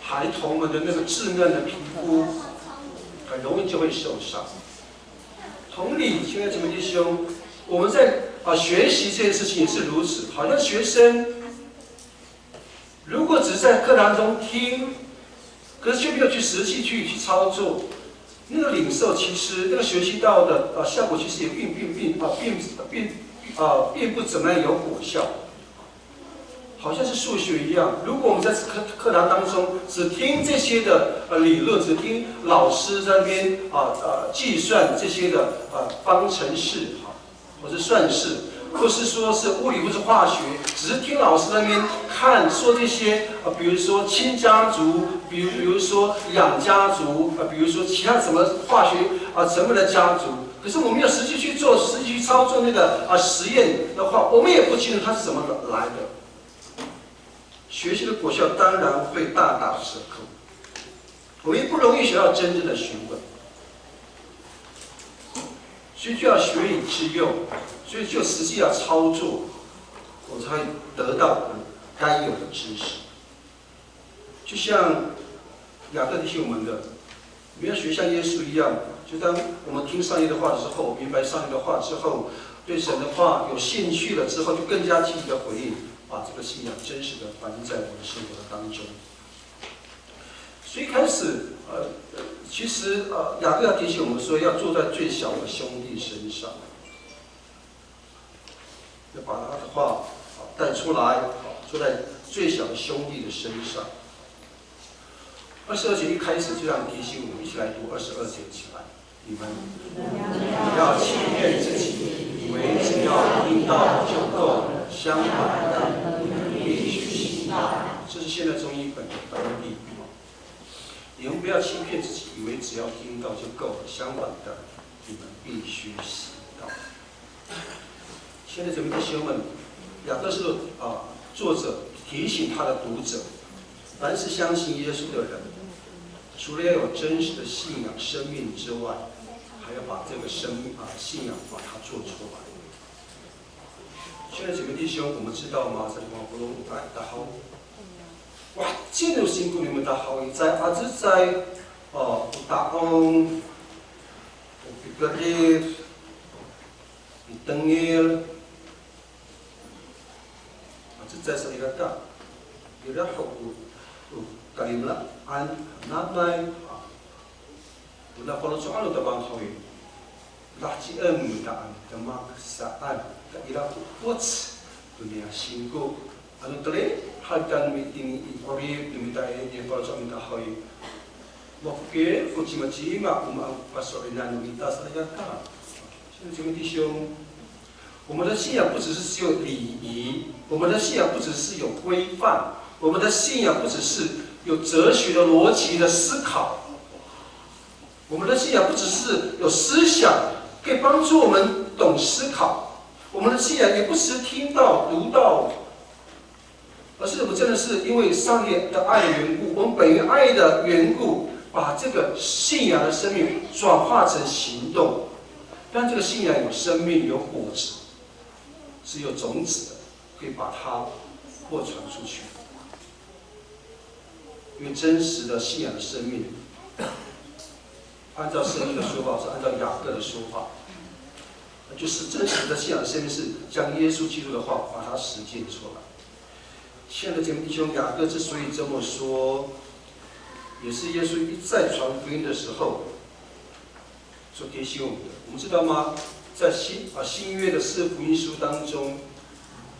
D: 孩童们的那个稚嫩的皮肤很容易就会受伤。同理，亲爱的姐妹弟兄，我们在学习这件事情也是如此。好像学生如果只是在课堂中听，可是却没有去实际去操作，那个领受其实那个学习到的效果其实也并不怎么样有果效。好像是数学一样，如果我们在课堂当中只听这些的理论，只听老师在那边计算这些的方程式或是算式，或是说是物理或是化学，只是听老师在那边说这些比如说亲家族，比如说养家族，比如说其他什么化学什么的家族。可是我们要实际去做、实际去操作那个实验的话，我们也不清楚它是怎么来的。学习的果效当然会大打折扣，我们也不容易学到真正的学问，所以就要学以致用，所以就实际要操作，我才会得到该有的知识。就像雅各提醒我们的，我们要学像耶稣一样，就当我们听上帝的话的时候，明白上帝的话之后，对神的话有兴趣了之后，就更加积极的回应，把这个信仰真实的反映在我们的生活的当中。所以开始，其实雅各要提醒我们说，要坐在最小的兄弟身上，要把他的话带出来，坐在最小的兄弟的身上。22节一开始就这样提醒我们，一起来读22节起来。你们不要欺骗自己，以为只要听到就够了，相反的，你们必须行道。这是现在中译本的翻译。你们不要欺骗自己，以为只要听到就够了，相反的，你们必须行道。亲爱的姊妹弟兄们，雅各书的作者提醒他的读者，凡是相信耶稣的人，除了要有真实的信仰生命之外，还要把这个信仰把它做出来。亲爱的姊妹弟兄，我们知道吗？在网络中大好，哇，这种辛苦你们大好，在大红，个日，等日，在这里个大，有点好kalimla an natnai na kalau soal udah bang hawi dah ciem dah kemaksaan dah ira puts dunia singgu anu tele halkan meeting ikori diminta ini kalau soal minta hawi waktu kucima pasokan minta saja kan现在这个弟兄，我们的信仰不只是有礼仪，我们的信仰不只是有规范，我们的信仰不只是有哲学的逻辑的思考，我们的信仰不只是有思想，可以帮助我们懂思考。我们的信仰也不是听到、读到，而是我们真的是因为上帝的爱的缘故，我们本于爱的缘故，把这个信仰的生命转化成行动，让这个信仰有生命、有果子，是有种子的，可以把它扩传出去。因为真实的信仰的生命，按照圣经的说法，是按照雅各的说法，就是真实的信仰的生命是将耶稣基督的话把它实践出来。亲爱的姐妹弟兄，雅各之所以这么说，也是耶稣一再传福音的时候所提醒我们的。我们知道吗？在新约的4福音书当中，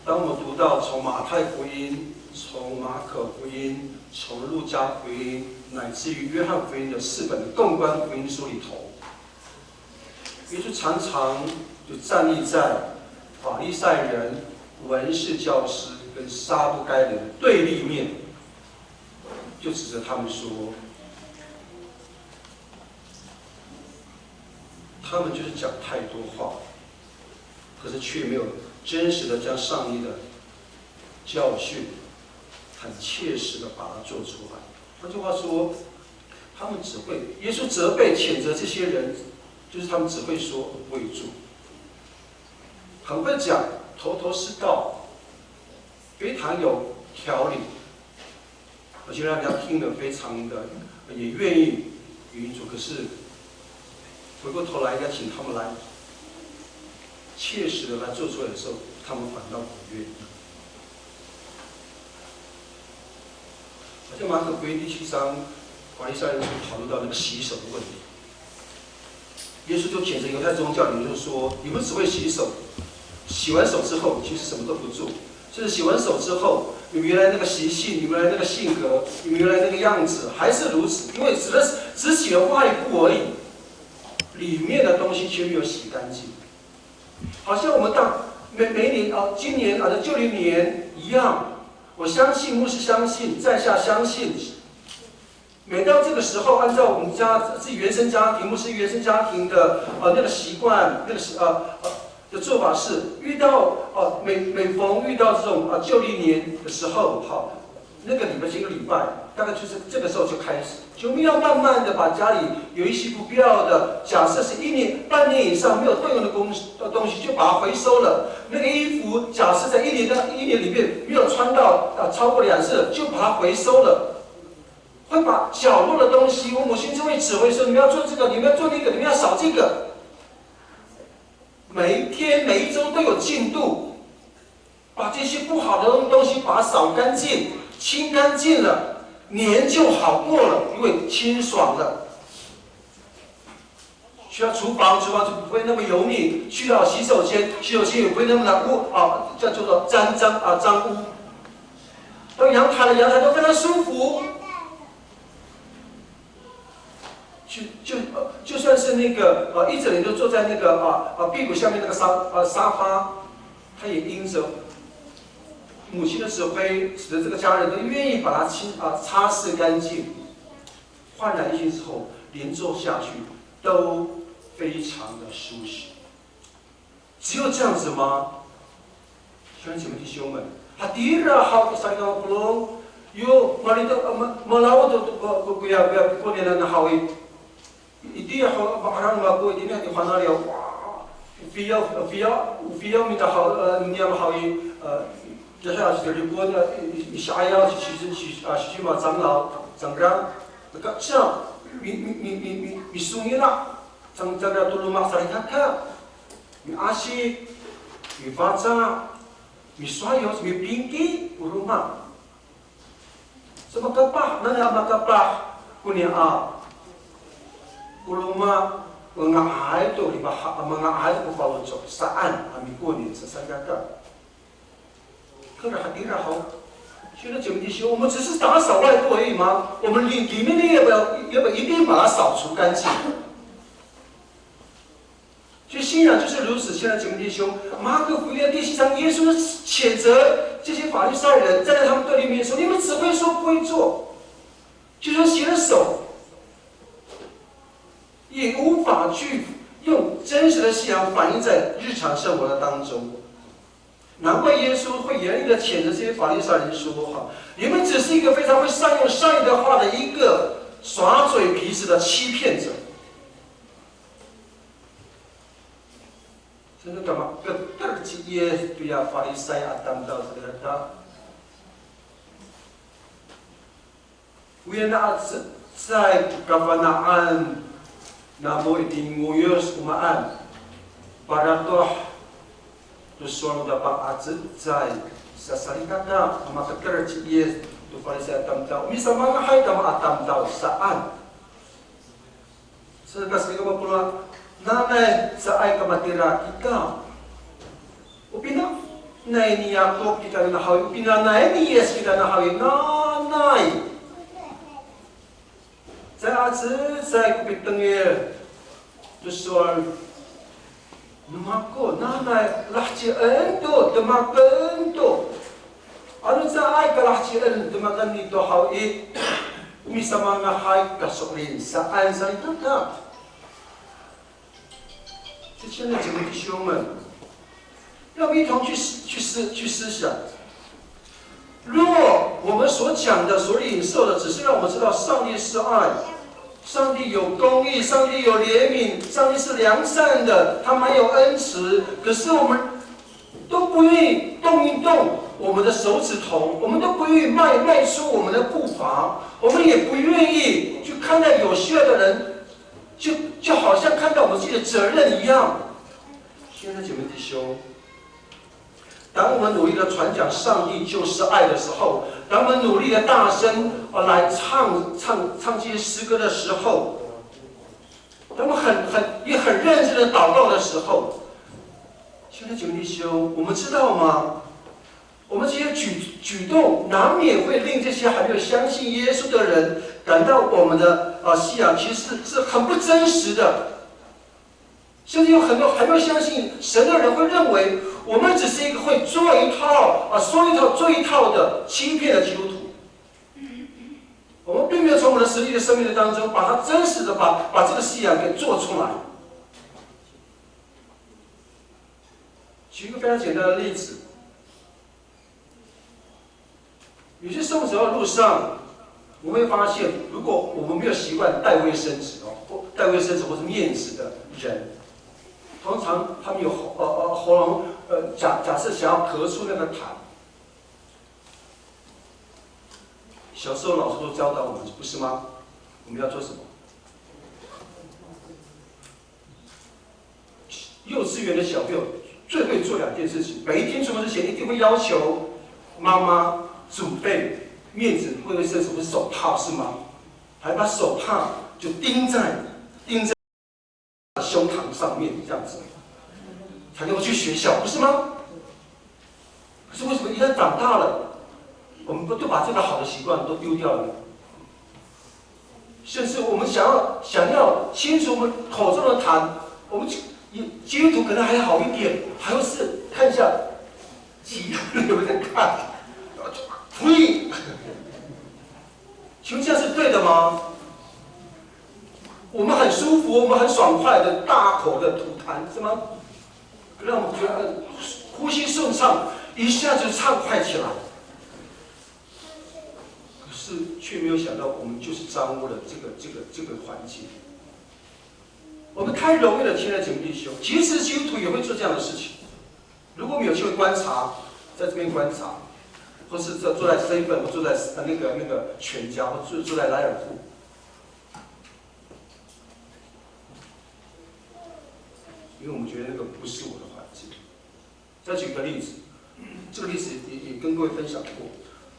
D: 当我们读到从马太福音、从马可福音、从路加福音，乃至于约翰福音的4本共观福音书里头，耶稣常常就站立在法利赛人、文士教师跟撒都该人的对立面，就指着他们说，他们就是讲太多话，可是却没有真实的将上帝的教训很切实的把它做出来。换句话说，他们只会耶稣责备谴责这些人，就是他们只会说不会做，很会讲，头头是道，非常有条理，而且让人家听得非常的也愿意做。可是回过头来要请他们来切实的来做出来的时候，他们反倒不愿意。而且马可福音第7章，法利赛人就讨论到那个洗手的问题。耶稣就谴责犹太宗教，就说：你们只会洗手，洗完手之后其实什么都不做。甚至洗完手之后，你们原来那个习性，你们原来那个性格，你们原来那个样子还是如此，因为只洗了外部而已，里面的东西却没有洗干净。好像我们到每年今年旧历年一样。我相信，牧师相信，在下相信。每到这个时候，按照我们自己原生家庭、牧师原生家庭的那个习惯，那个的做法是，遇到每逢遇到这种旧历年的时候，那个几个礼拜，大概就是这个时候就开始，就要慢慢的把家里有一些不必要的，假设是半年以上没有动用的东西，就把它回收了。那个衣服，假设在一年里面没有穿到超过2次，就把它回收了。会把角落的东西，我母亲就会指挥说：你们要做这个，你们要做那个，你们要扫这个。每一天、每一周都有进度，把这些不好的东西把它扫干净、清干净了，年就好过了，因为清爽了。去到厨房就不会那么油腻；去到洗手间也不会那么的叫做脏污。到阳台都非常舒服。就算是那个一整年都坐在那个屁股下面那个沙发，他也因着母亲的指挥，使得这个家人都愿意把它擦拭干净。焕然一新之后，连坐下去都非常的舒适。只有这样子吗？兄弟兄们，hadira hau sarga pulong, yo malito malaw to kuya ko nila na hawi. Iti ako makarang mako iti na ihana liao. Via minta niya hawi. 接下来就是过呢，Isaiah 去嘛长老长官，这个像你送你啦，长官都路马上看看，你阿西，你发展，你刷油，你冰机，不路马，什么个巴，那样那个巴，过年啊，不路马，mengaai tu mengaai tu kalau saan kami过年是三个。 可是hadira好，现在姐妹弟兄，我们只是打扫外部而已吗？我们里面的要不要一定把它扫除干净？所以信仰就是如此。现在姐妹弟兄，马可福音第7章，耶稣谴责这些法利赛人，站在他们对立面说：“你们只会说不会做，就算写了手，也无法去用真实的信仰反映在日常生活的当中。” 难怪耶稣会严厉的谴责这些法利赛人说：“哈，你们只是一个非常会善用善意的话的一个耍嘴皮子的欺骗者。”这个干嘛？个耶对呀，法利赛啊，当到这个他，原来在加法那安，那么一定我有什么安，把它都。 Terus dapat azai sasari kata maka kerja ia tu Farisi atam tahu. Misal mana hai kamu atam tahu saan. Sekas kita pula nana saai kamatira kita. Upina nai ni Yakob kita na hawi. Upina nai ni Yes kita na hawi. Nai. Saya azai kupitengir. Terus soal Numako, nanai lahci ento, demakan ento. Anu saya ke lahci ento, demakan itu hawi. Misal mana hai kasurin, saan saya tak. 这现在姐妹弟兄们，要一同去思想。若我们所讲的、所领受的，只是让我们知道上帝是爱。 上帝有公义，上帝有怜悯，上帝是良善的，他蛮有恩慈。可是我们都不愿意动一动我们的手指头，我们都不愿意迈出我们的步伐，我们也不愿意去看待有需要的人，就好像看到我们自己的责任一样。现在姐妹弟兄，当我们努力的传讲上帝就是爱的时候，当我们努力的大声来唱这些诗歌的时候，当我们很认真的祷告的时候，现在姐妹弟兄，我们知道吗？我们这些举动难免会令这些还没有相信耶稣的人感到我们的信仰其实是很不真实的。 甚至有很多还没有相信神的人会认为我们只是一个会做一套说一套做一套的欺骗的基督徒。我们并没有从我们的实际的生命的当中把它真实的把这个信仰给做出来。举一个非常简单的例子，有些时候走到路上，我们会发现，如果我们没有习惯带卫生纸带卫生纸或是面纸的人。 通常他们有喉咙假设想要咳出那个痰，小时候老师都教导我们，不是吗？我们要做什么？幼稚园的小朋友最会做2件事情，每一天出门之前一定会要求妈妈准备面纸、卫生纸或手套，是吗？还把手套就钉在胸膛上面这样子，才能够去学校，不是吗？可是为什么一旦长大了，我们就把这个好的习惯都丢掉了呢？甚至我们想要清除我们口中的痰，我们基督徒可能还好一点，还会是看一下鸡有没有在看，呸！请问这样是对的吗？ 我们很舒服，我们很爽快的大口的吐痰，是吗？让我们觉得呼吸顺畅。一下就畅快起来。可是却没有想到，我们就是掌握了这个环境。我们太容易了，亲爱的姐妹弟兄，其实基督徒也会做这样的事情。如果我们有机会观察，在这边观察，或是坐在 7， 或坐在那个全家，或坐在莱尔富。因为我们觉得那个不是我的环境。再举个例子，这个例子也跟各位分享过。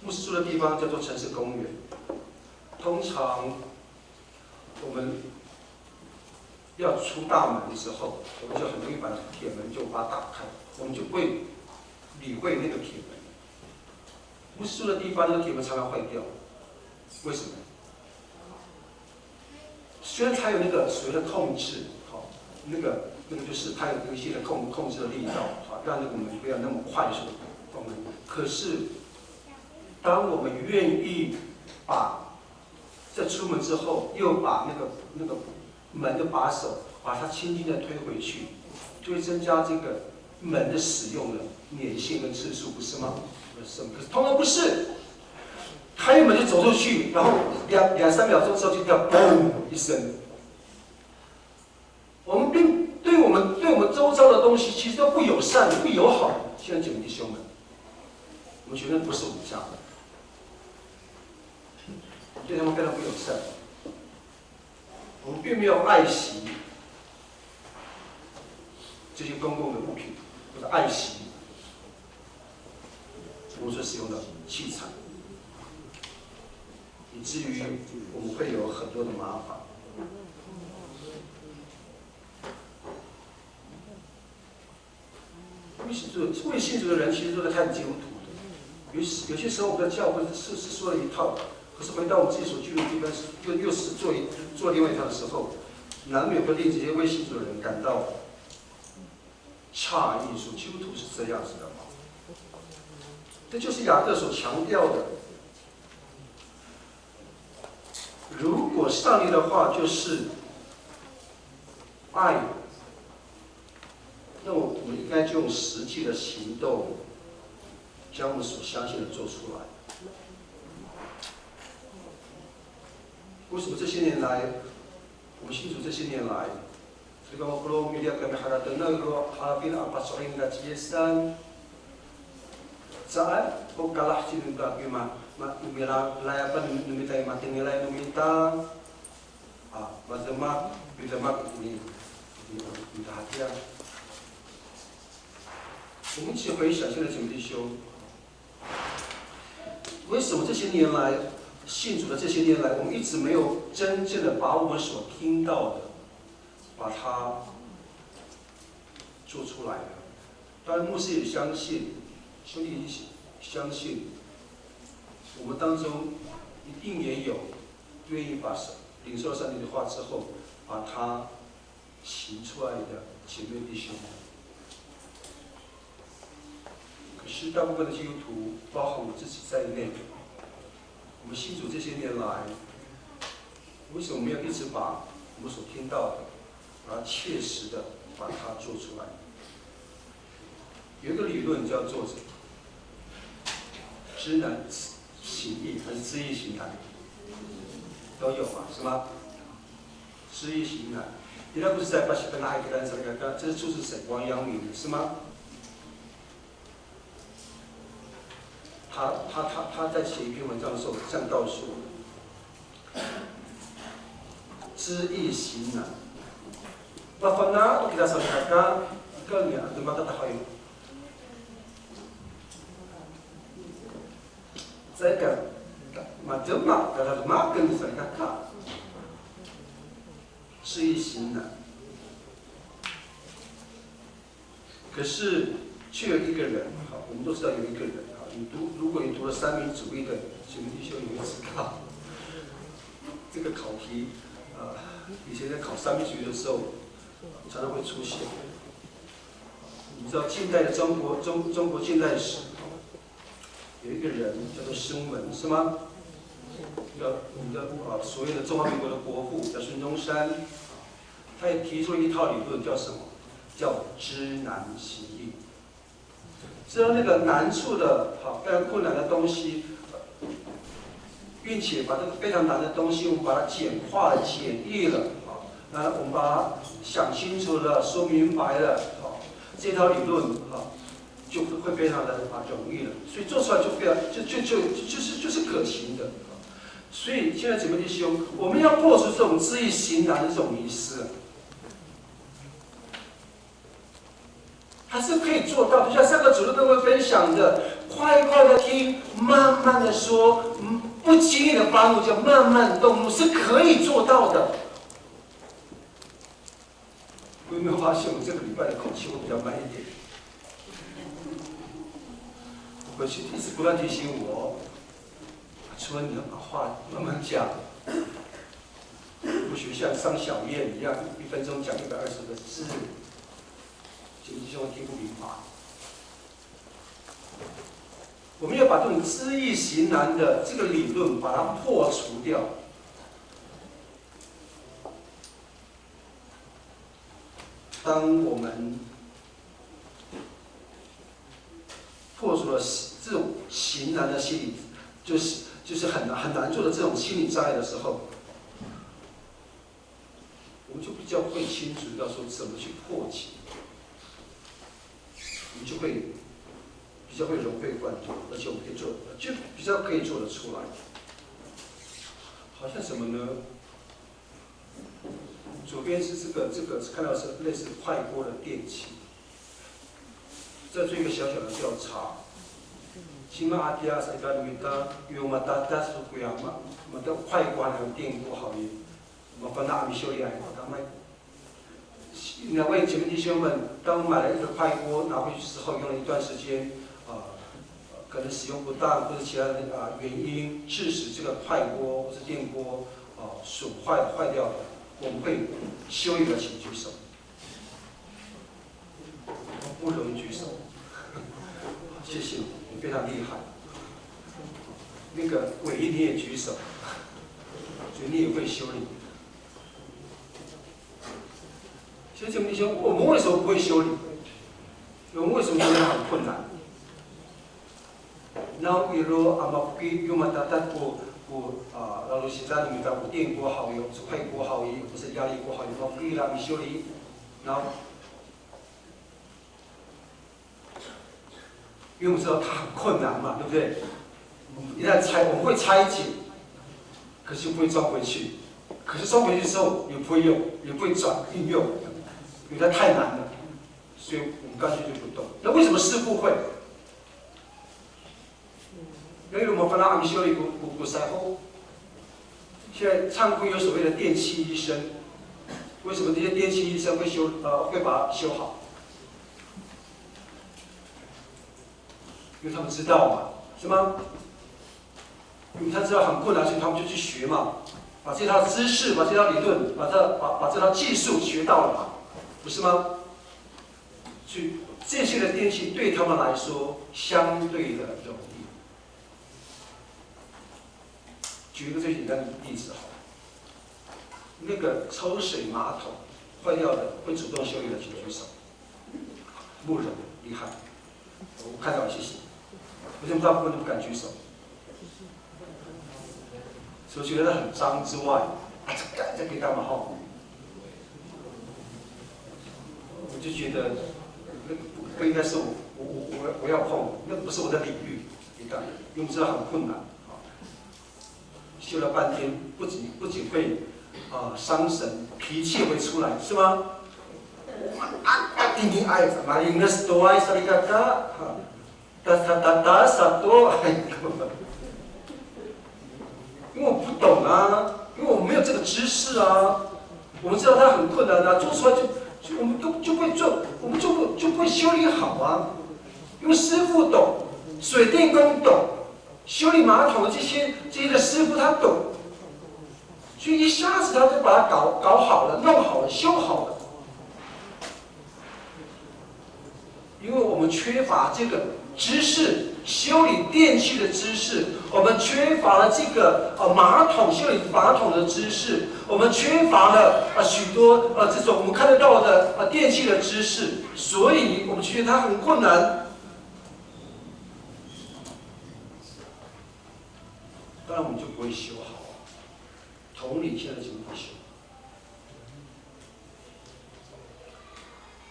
D: 牧师住的地方叫做城市公园。通常我们要出大门的时候，我们就很容易把铁门就把它打开，我们就不会理会那个铁门。牧师住的地方，那个铁门常常坏掉，为什么？虽然它有那个所谓的控制，那个就是它有一些的控制的力道，让我们不要那么快速的动力。可是，当我们愿意在出门之后，又把那个门的把手，把它轻轻的推回去，就会增加这个门的使用的粘性跟次数，不是吗？可是通常不是，开门就走出去，然后两3秒钟之后就掉嘣一声。我们对我们周遭的东西其实都不友善、不友好。现在姐妹弟兄们，我们觉得不是我们家的，对他们非常不友善。我们并没有爱惜这些公共的物品，或者爱惜我们所使用的器材，以至于我们会有很多的麻烦。未信主的人其实都在看基督徒的，有些时候我们在教会是说了一套，可是回到我们自己所居住的地方，又是做另外一套的时候，难免会令这些未信主的人感到诧异，说基督徒是这样子的吗？这就是雅各所强调的。如果上帝的话就是爱，那我们应该就用实际的行动，将我们所相信的做出来。为什么这些年来，我们信主这些年来，这个我们media kami harapkan negro harapin apa soal yang gajisan saat kau kalah cinta kima mira layapan numita mati nilai numita mazemak bilemak ini hati。我们一起回想，现在姐妹弟兄，为什么这些年来信主的这些年来，我们一直没有真正的把我们所听到的，把它做出来呢？当然，牧师也相信，兄弟也相信，我们当中一定也有愿意把领受上帝的话之后，把它行出来的姐妹弟兄。可是大部分的基督徒，包含我自己在内，我们信主这些年来，为什么没有一直把我们所听到的，把它切实的把它做出来？有一个理论叫做知难行易，还是知易行难？都有嘛，是吗？知易行难。你那不是在巴西跟那一个单词那个，这是出自谁？王阳明是吗？他在写一篇文章的时候这样告诉我：知易行难。Bagaimana untuk kita sampaikan ikalnya di mata tahayu? Saya kan macam kalau makan di sana kan， 知易行难。可是却有一个人，好，我们都知道有一个人。如果你读了三民主义的姐妹弟兄，你会知道这个考题，以前在考三民主义的时候，常常会出现。你知道近代的中国近代史，有一个人叫做孙文，是吗？我们的所谓的中华民国的国父叫孙中山，他也提出了一套理论，叫什么？叫知难行易。知道那个难处的，非常困难的东西，并且把这个非常难的东西，我们把它简化了、简易了，我们把它想清楚了、说明白了，这套理论就会非常的容易了，所以做出来就非常就是可行的。所以现在姐妹弟兄，我们要破除这种知易行难的这种迷失，还是可以做到。就像上个主日都会分享的，快快的听，慢慢的说，不经意的发怒，叫慢慢动怒，是可以做到的。有没有发现我这个礼拜的口气会比较慢一点？回去一直不断提醒我。除了你要把话慢慢讲，不学像上小宴一样，1分钟讲120个字，姐妹弟兄听不明白。我们要把这种知易行难的这个理论把它破除掉。当我们破除了这种行难的心理，就是很难做的这种心理障碍的时候，我们就比较会清楚要说怎么去破解，我们就会比较会融会贯通，而且我们可以做，就比较可以做得出来。好像什么呢？左边是这个看到是类似快锅的电器，再做一个小小的调查。起码阿爹是讲你的用嘛，大是贵啊嘛，嘛的快锅还有电锅好一，嘛反正阿米修理来，他卖。两位姐妹弟兄们，当买了一个快锅拿回去之后，用了一段时间，可能使用不当或者其他的原因，致使这个快锅或是电锅损坏坏掉了，我们会修理的，请举手。不容易举手，谢谢你。非常厉害，那个伟一你也举手，所以你也会修理。所以姐妹弟兄，我们为什么不会修理？我们为什么觉得很困难？然后比如阿妈给用嘛，他不然后现在你们讲电锅好用，是快锅好用，不是压力锅好用，我给了你修理，然后。因为我们知道它很困难嘛，对不对？一旦我们会拆解，可是不会装回去。可是装回去之后也不会用，也不会运用，因为它太难了，所以我们干脆就不动。那为什么师傅会？因为我们帮他修理古塞后，现在唱会有所谓的电器医生，为什么这些电器医生会把它修好？因为他们知道嘛，是吗？因为他知道很困难，所以他们就去学嘛，把这套知识、把这套理论、把这套技术学到了嘛，不是吗？所以这些的电器对他们来说相对的容易。举一个最简单的例子好了，那个抽水马桶坏掉的会主动修理的，请举手。木人厉害，我看到了，谢谢。为什么大部分都不敢举手？除了觉得很脏之外，这可以干嘛哈？我就觉得那不应该是我要碰，那不是我的领域，你看，因为我们知道很困难啊。修了半天，不仅会伤神，脾气会出来，是吗？ini air, maringas doai sarikaka, satu， 因为我不懂啊，因为我没有这个知识啊。我们知道它很困难啊，做出来我们就会做，我们就不会修理好啊。因为师傅懂，水电工懂，修理马桶的这些的师傅他懂，所以一下子他就把它搞好了，弄好了，修好了。因为我们缺乏这个知识，修理电器的知识，我们缺乏了这个修理马桶的知识，我们缺乏了许多这种我们看得到的电器的知识，所以我们觉得它很困难。然我们就不会修好啊。同理，现在怎么不修？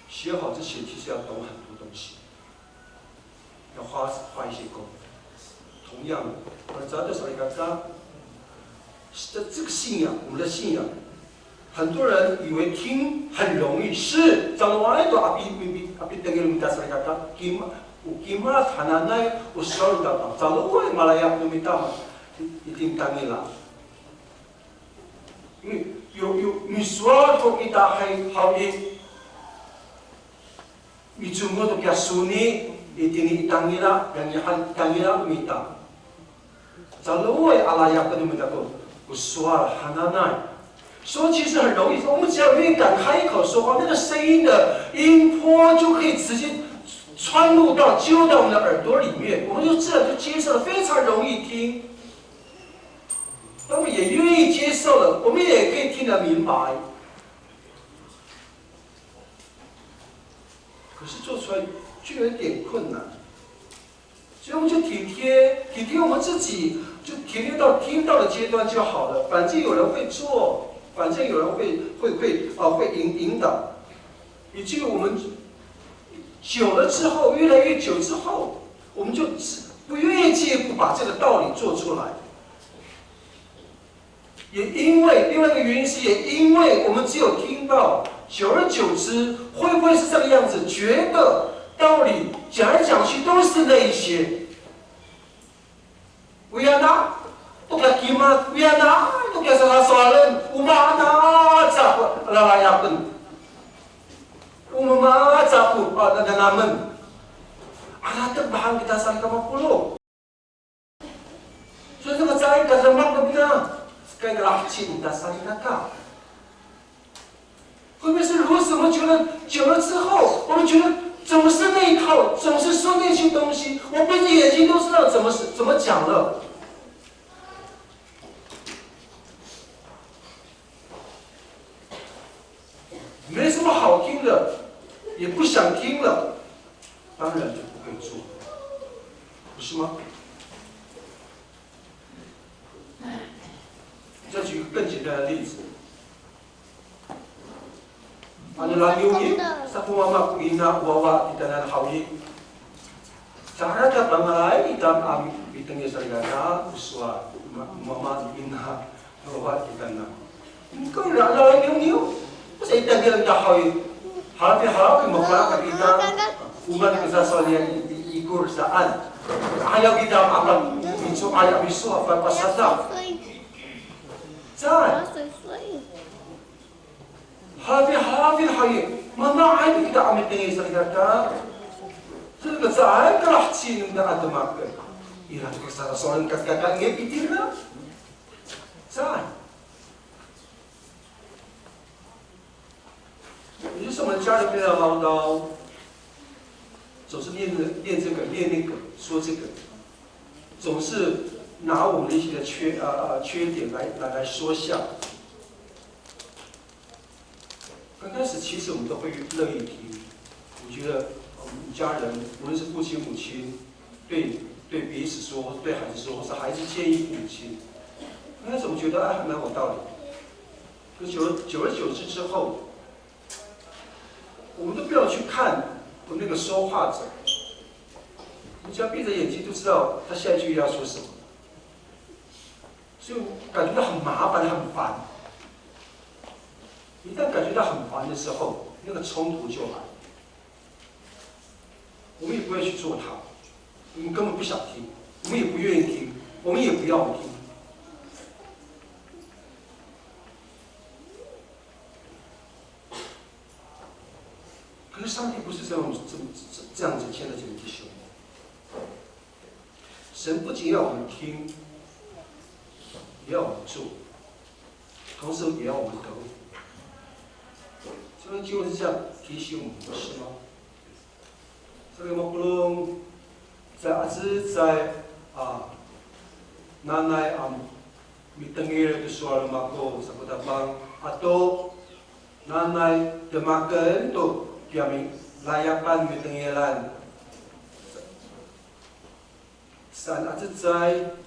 D: 修好之前，其实要懂很多东西，要花一些功夫。同样的，我们早就说一个这个信仰，我们的信仰，很多人以为听很容易，是，咱们爱多阿比等于米达说一个Gimana hananay usul datang. Selalu Malaya meminta itim tangila. Misual ko kita hay hawi micungo to kya suni itini tangila yang yahan tangila minta. Selalu alaya ko meminta ko usul hananay. 说其实很容易，我们只要愿意敢开口说话，那个声音的音波就可以直接穿入到揪到我们的耳朵里面，我们就自然就接受了，非常容易听。那么也愿意接受了，我们也可以听得明白。可是做出来就有点困难，所以我们就体贴我们自己，就体贴到听到的阶段就好了。反正有人会做，反正有人会引导，以至于我们。久了之后，越来越久之后，我们就不愿意进一步把这个道理做出来。也因为另外一个原因是，也因为我们只有听到，久而久之，会不会是这个样子？觉得道理讲来讲去都是那一些。Wiana, tu kaya kimat, Wiana, tu kaya salah-salah, umana, cak lalayakan. Umamaca po na naman. Alatag bahang kita sa ikaw所以这个在一个人忙的呢，该个拉近的sa ka。会不会是如此？我们觉得久了之后，我们觉得总是那一套，总是说那些东西，我闭着眼睛都知道怎么讲了。没什么好听的。也不想听了，当然就不会做，不是吗？再举个更简单的例子，adalah yungi satu mama ina wawa kita nan hawi. Cara ka pangalay itam ami bitengnya sarigana uswa mama ina wawa kita nan. Kau adalah yungi, pasal itang kita dah hawi. Harap ke masyarakat kita umat kita soalnya ikut saan ayaw kita akan bisu ayaw bisu apa pasada Zai harap hayi mana ay kita amit tinggi sarigata sila Zai kalah chin na adamak ira tu kesana soalan kakak ngepitir na Zai也就是我们家人非常唠叨，总是练这个练那个，说这个，总是拿我们的一些缺点来说笑。刚开始其实我们都会乐意听，我觉得我们家人无论是父亲母亲，对彼此说，对孩子说，或是孩子建议父母亲，刚开始我们觉得还蛮有道理。可久而久之之后。我们都不要去看那个说话者，你只要闭着眼睛就知道他下一句要说什么，所以感觉到很麻烦、很烦。一旦感觉到很烦的时候，那个冲突就来，我们也不会去做它，我们根本不想听，我们也不愿意听，我们也不要听。可是上帝不是这样子牵着这只手。神不仅要我们听，也要我们做，同时也要我们得福。这边经文是这样提醒我们，不是吗？所以我们不能在阿兹在nanay mitangir itu soal mako sa kutabang atau nanay demakan tu kami layakan mitangiran saan atzay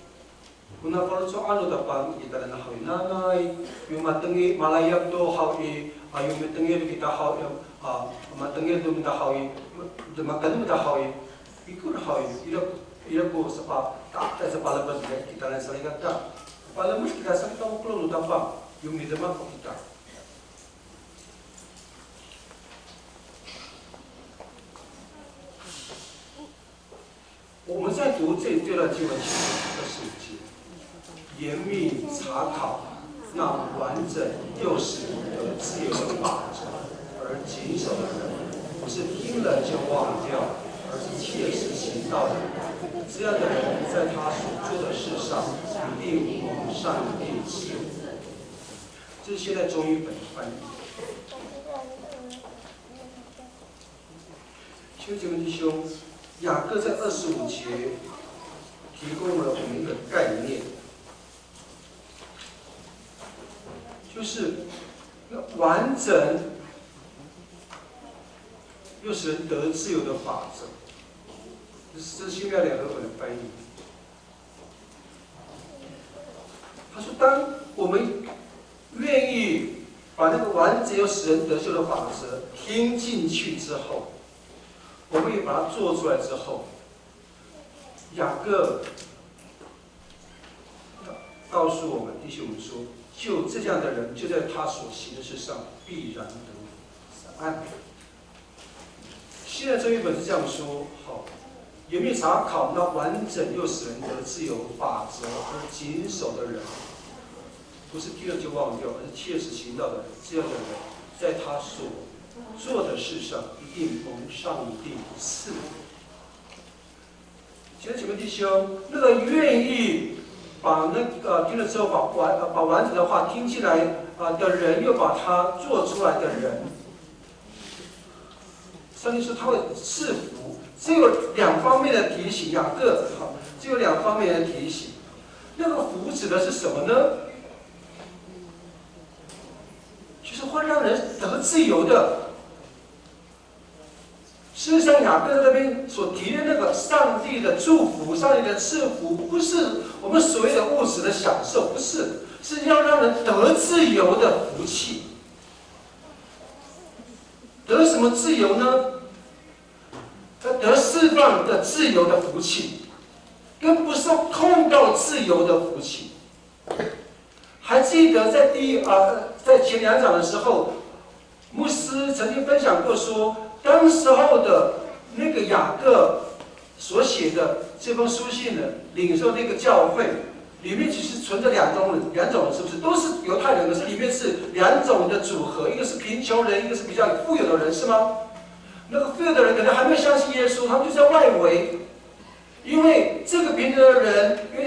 D: Una palsu anu tapang kita na hawi nanay, yung matangi malayap do hawi, yung matangi do kita hawi, matangi do kita hawi, magkano kita hawi, ikut hawi, ila ko sa pa sa palabas kita na sa ligat ta. Palabas kita sa kita mo tapang yung nidama ko kita. 我们在读这段经文20节，严密查考那完整又使得自由的法则，而谨守的人，不是听了就忘掉，而是切实行道的人。这样的人，在他所做的事上一定蒙上帝赐福。这是现在中译本翻译。兄弟们弟兄。 雅各在25节提供了我们一个概念，就是完整又使人得自由的法则。这是新约联合本的翻译。他说，当我们愿意把那个完整又使人得救的法则听进去之后， 我们也把它做出来之后，雅各告诉我们弟兄们说，就这样的人，就在他所行的事上必然得安。现在这一本是这样说：好，严密查考那完整又使人得自由法则而谨守的人，不是听了就忘掉，而是切实行道的人。这样的人，在他所做的事上一定蒙上帝赐福。亲爱的弟兄，那个愿意把听了之后把完整的话听进来的人，又把它做出来的人，上帝说他会赐福。这有两方面的提醒，雅各这有两方面的提醒。那个福指的是什么呢？ 就是会让人得自由的。事实上，雅各在那边所提的那个上帝的祝福、上帝的赐福，不是我们所谓的物质的享受，不是，是要让人得自由的福气。得什么自由呢？得释放的自由的福气，跟不受控告自由的福气。 还记得在前2讲的时候，牧师曾经分享过说，当时候的那个雅各所写的这封书信呢，领受那个教会里面其实存着两种人，是不是都是犹太人？可是里面是2种的组合，一个是贫穷人，一个是比较富有的人，是吗？那个富有的人可能还没有相信耶稣，他们就在外围。 因为这个贫穷的人，因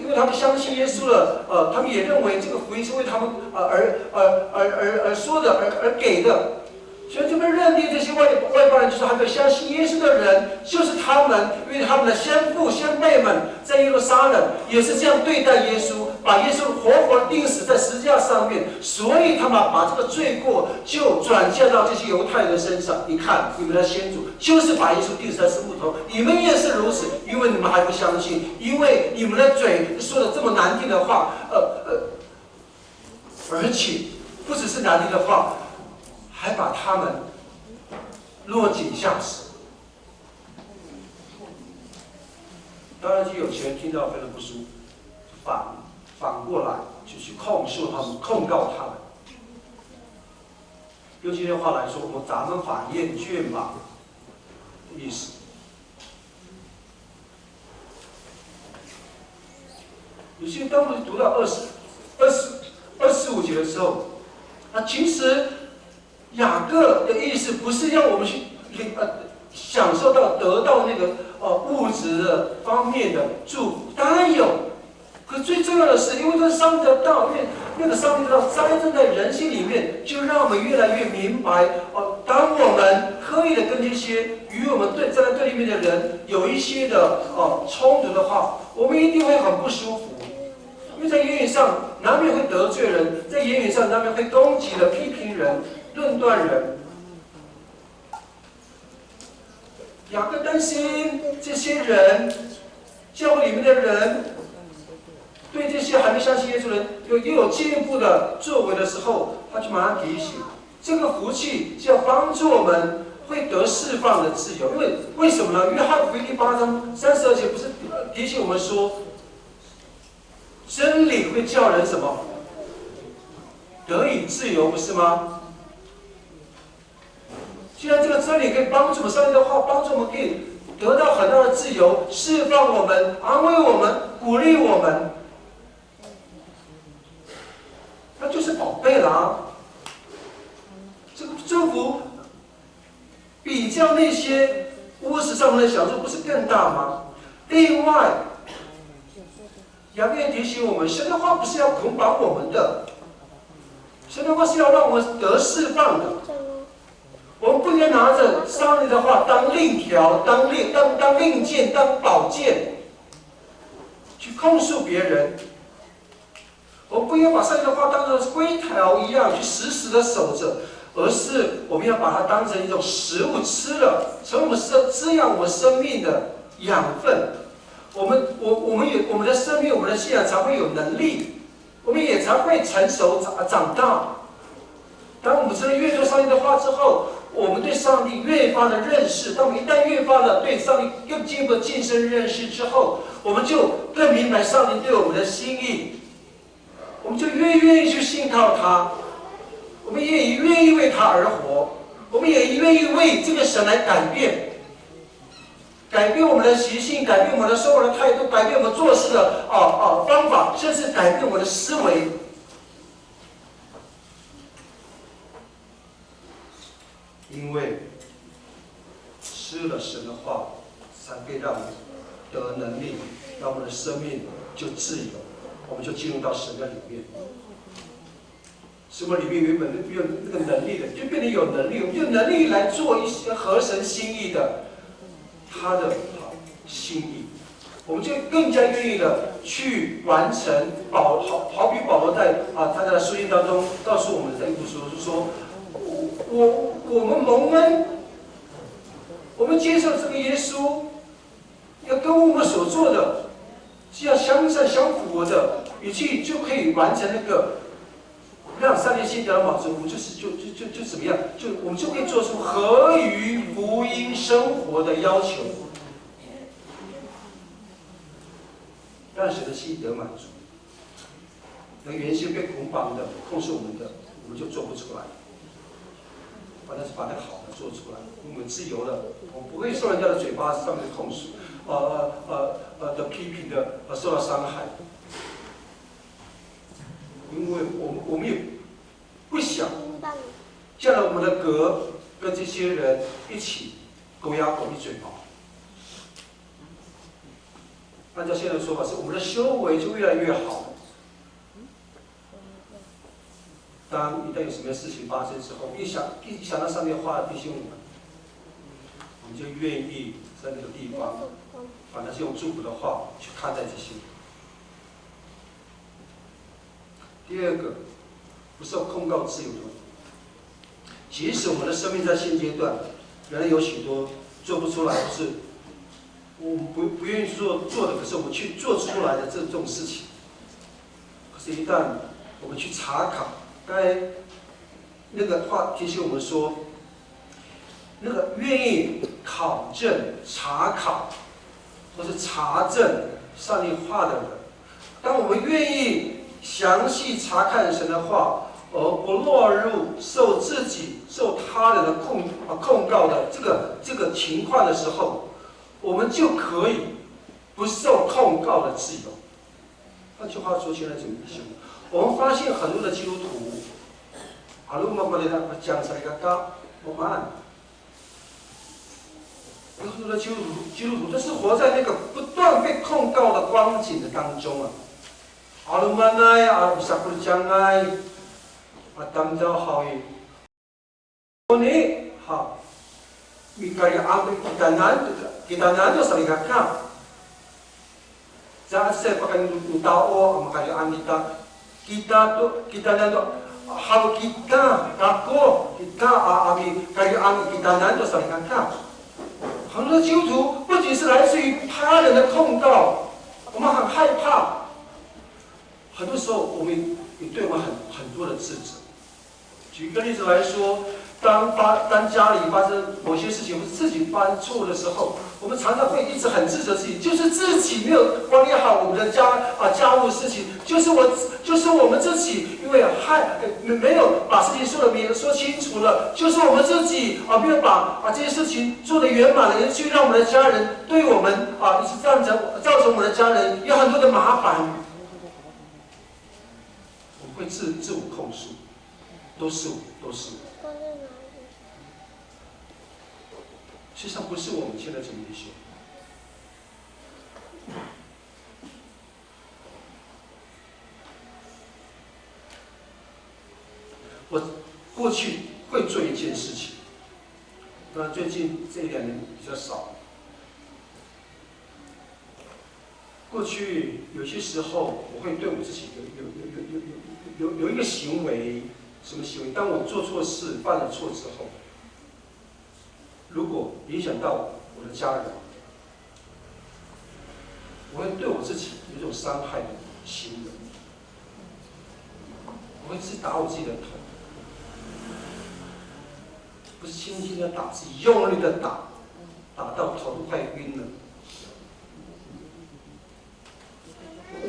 D: 为他们相信耶稣了，他们也认为这个福音是为他们而说的，而给的，所以就被认定这些外邦人就是还没有相信耶稣的人，就是他们，因为他们的先父先辈们在耶路撒冷也是这样对待耶稣，把耶稣活活钉死在十字架上面，所以他们把这个罪过就转嫁到这些犹太人身上。你看，你们的先祖就是把耶稣钉死在石木头，你们也是如此，因为你们还不相信，因为你们的嘴说的这么难听的话，而且不只是难听的话，还把他们落井下石。当然，这些有钱人听到非常不舒服，反过来就去控诉他们、控告他们。用今天话来说，咱们反厌倦吧，意思。有些当我们读到25节的时候，其实雅各的意思不是让我们去享受到得到那个物质的方面的祝福，当然有。可最重要的是，因为这是上帝的道，因为那个上帝的道栽种在人心里面，就让我们越来越明白当我们刻意的跟这些与我们站在对立面的人有一些的冲突的话，我们一定会很不舒服。因为在言语上难免会得罪人，在言语上难免会攻击人、批评人、论断人。雅各担心这些人，教会里面的人，对这些还没相信耶稣的人也有进一步的作为的时候，他就马上提醒，这个福气是要帮助我们会得释放的自由。因为什么呢？约翰福音第8章32节不是提醒我们说，真理会叫人什么？得以自由，不是吗？既然这个真理可以帮助我们，上帝的话帮助我们可以得到很大的自由，释放我们，安慰我们，鼓励我们，那就是宝贝了啊！这个祝福比较那些物质上面的享受，不是更大吗？另外，雅各提醒我们，神的话不是要捆绑我们的，神的话是要让我们得释放的。我们不应该拿着上帝的话当令条、当令箭、当宝剑去控诉别人。我们不应该把上帝的话当成规条一样去死死的守着，而是我们要把它当成一种食物吃了，成为我们滋养我们生命的养分。我们的生命，我们的信仰才会有能力，我们也才会成熟长大。当我们真的越多上帝的话之后，我们对上帝越发的认识。当我们一旦越发的对上帝更进一步晋升认识之后，我们就更明白上帝对我们的心意，我们就越愿意去信靠他，我们也愿意为他而活，我们也愿意为这个神来改变我们的习性，改变我们的生活的态度，改变我们做事的方法，甚至改变我们的思维。因为吃了神的话，才可以让我们得能力，让我们的生命就自由，我们就进入到神的里面。使我们里面原本没有那个能力的，就变得有能力，我们有能力来做一些合神心意的他的心意，我们就更加愿意的去完成。好比保罗在他的书信当中告诉我们的这一部书，就说我们蒙恩，我们接受这个耶稣，要跟我们所做的是要相善相符合的，语气就可以完成那个让上帝信条的保证。我们就怎么样？我们就可以做出合于福音生活的要求，让神的心得满足。那原先被捆绑的、控制我们的，我们就做不出来。反正是把那个好的做出来，我们自由了，我们不会受人家的嘴巴上面的控诉，的批评的，受到伤害。因为我们也不想将来我们的格跟这些人一起狗咬狗一嘴巴。按照现在的说法是，我们的修为就越来越好。当一旦有什么事情发生之后，一想到上帝的话提醒我们就愿意在那个地方，反正是用祝福的话去看待这些。第二个，不受控告自由的。即使我们的生命在现阶段，原来有许多做不出来，或是我们不愿意做的，可是我们去做出来的这种事情。可是，一旦我们去查考。刚才那个话提醒我们说，那个愿意考证、查考，或是查证上帝话的人，当我们愿意详细查看神的话，而不落入受自己、受他人的控告的这个情况的时候，我们就可以不受控告的自由。换句话说，现在怎么说？我们发现很多的基督徒，很多的基督徒都是活在那个不断被控告的光景的当中啊。阿鲁曼奈阿鲁萨布将奈，当着好意，你好，你可以安排kita nanti saling kakak. Jangan saya pakai tahu makanya kita nanti hal kita kaku kita kita nanti saling kakak. 很多基督徒不仅是来自于他人的控告，我们很害怕，很多时候我们也对我们很多的自责。举个例子来说，当家里发生某些事情，或是自己犯错的时候，我们常常会一直很自责自己，就是自己没有管理好我们的家务事情，就是我们自己，因为没有把事情说清楚了，就是我们自己没有把这些事情做得圆满了，去让我们的家人对我们一直造成我们的家人有很多的麻烦，我们会自我控诉，都是我。实际上不是我们现在这么优秀。我过去会做一件事情，当然最近这1-2年比较少。过去有些时候，我会对我自己有一个行为，什么行为？当我做错事、犯了错之后，如果影响到我的家人，我会对我自己有一种伤害的行为，我会自己打我自己的头，不是轻轻的打自己，用力的打到头都快晕了。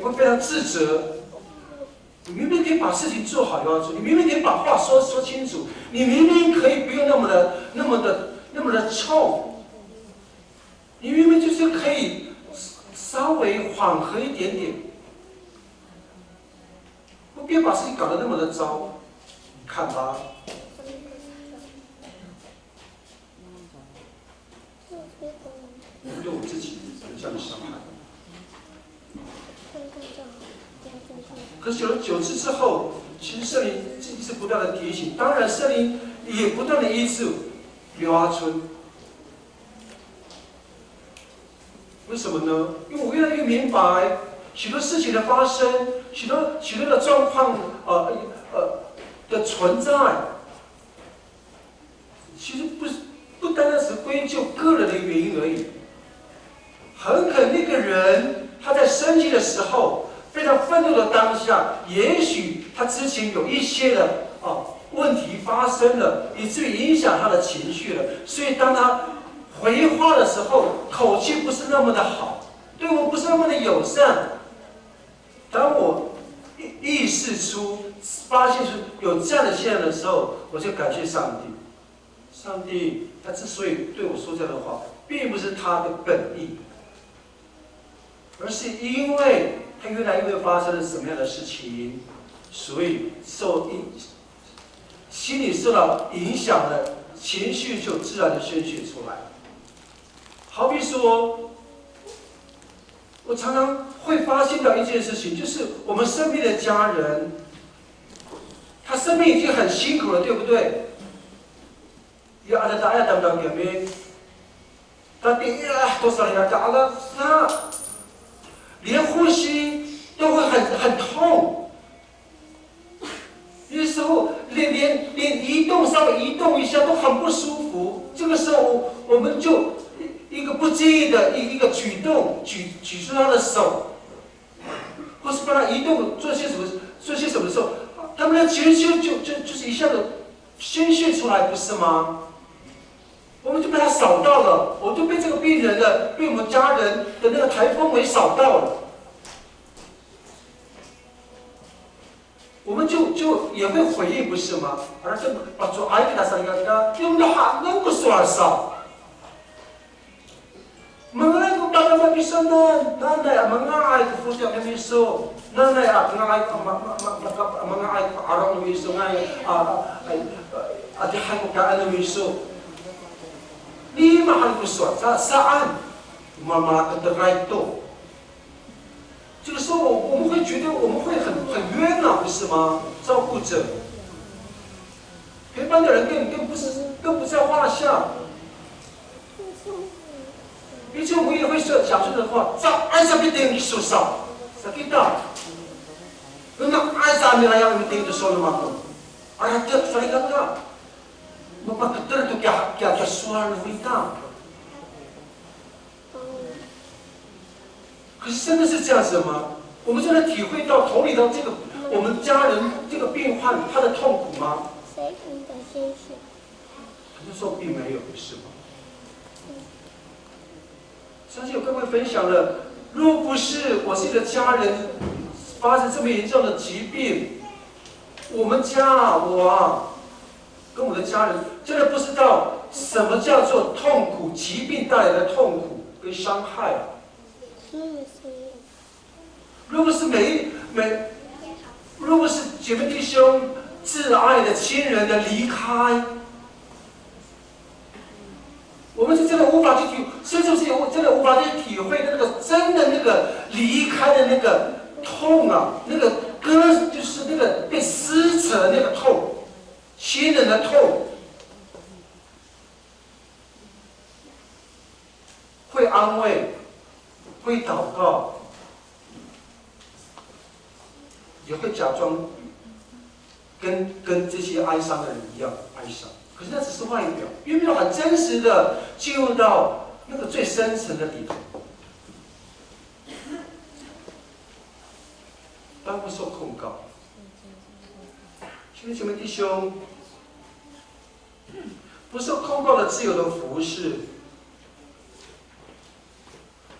D: 我会非常自责。你明明可以把事情做好，要做；你明明可以把话说清楚；你明明可以不用那么的冲；你明明就是可以稍微缓和一点点。不别把事情搞得那么的糟。你看吧，我对我自己有这样的伤害。可是久之之后，其实圣灵一直不断的提醒，当然圣灵也不断的医治刘阿春。为什么呢？因为我越来越明白，许多事情的发生，许多的状况的存在，其实不单单是归咎个人的原因而已。很可能那个人他在生气的时候，非常愤怒的当下，也许他之前有一些的问题发生了，以至于影响他的情绪了。所以当他回话的时候，口气不是那么的好，对我不是那么的友善。当我意识出、发现出有这样的现象的时候，我就感谢上帝。上帝他之所以对我说这样的话，并不是他的本意，而是因为他越来越发生了什么样的事情，所以心里受到影响了，情绪就自然的宣泄出来。好比说，我常常会发现到一件事情，就是我们身边的家人，他生命已经很辛苦了，对不对？他连呼吸都会很痛，有时候连移动稍微移动一下都很不舒服。这个时候我们就一个不经意的一个举动，举出他的手，或是帮他移动做些什么的时候，他们的情绪就是一下子宣泄出来，不是吗？我们就被他扫到了，我就被这个病人被我们家人的那个台风给扫到了。我们就也会回应，不是吗？而且把做爱给他上一个，用的还能够说少。Mengenai kepada bagi sana, nana ya mengenai kefusi yang miso, nana ya mengenai orang miso ngai, ada hal keadaan miso. Lima hal kuswa, saan mama terkait itu. 这个时候我们会觉得我们会很冤呐，不是吗？照顾者，陪伴的人更不在话下。并且我们也会讲出的话，在爱上面定说少，是给的。那爱上面来要定的说了吗？爱的所以个个，我们可得都给说了会的。可是真的是这样子吗？我们真的体会到、同理到这个我们家人这个病患他的痛苦吗？
B: 谁你的心事？
D: 他就说并没有，不是吗？相信有各位分享了，若不是我自己的家人发生这么严重的疾病，我们家我跟我的家人真的不知道什么叫做痛苦，疾病带来的痛苦跟伤害。如果是如果是姐妹弟兄挚爱的亲人的离开，我们是真的无法去体，甚至是真的无法去体会那个真的那个离开的那个痛啊，那个就是那个被撕扯的那个痛，亲人的痛。会安慰，会祷告，也会假装跟这些哀伤的人一样哀伤。可是那只是外表，因为没有很真实的进入到那个最深层的里头。当不受控告，兄弟姐妹弟兄，不受控告的自由的服事，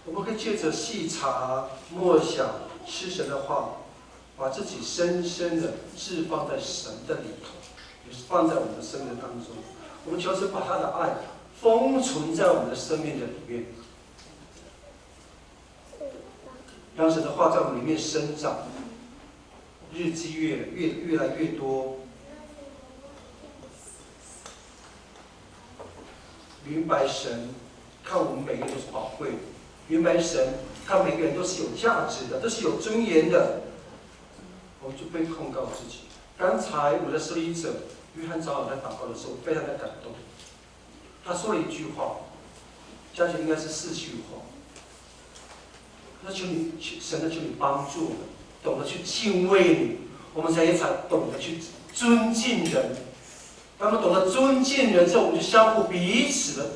D: 我们可以借着细查默想吃神的话，把自己深深的置放在神的里头，也是放在我们的生命当中。我们求神把他的爱封存在我们的生命的里面，让神的话在我们里面生长，日积越来越多，明白神看我们每个人都是宝贵的，明白神看每个人都是有价值的，都是有尊严的，我们就被控告自己。刚才我的受益者约翰长老在祷告的时候，非常的感动。他说了一句话，相信应该是4句话。他说：“求你，神的求你帮助我们，懂得去敬畏你，我们才懂得去尊敬人。当我们懂得尊敬人之后，我们就相互彼此的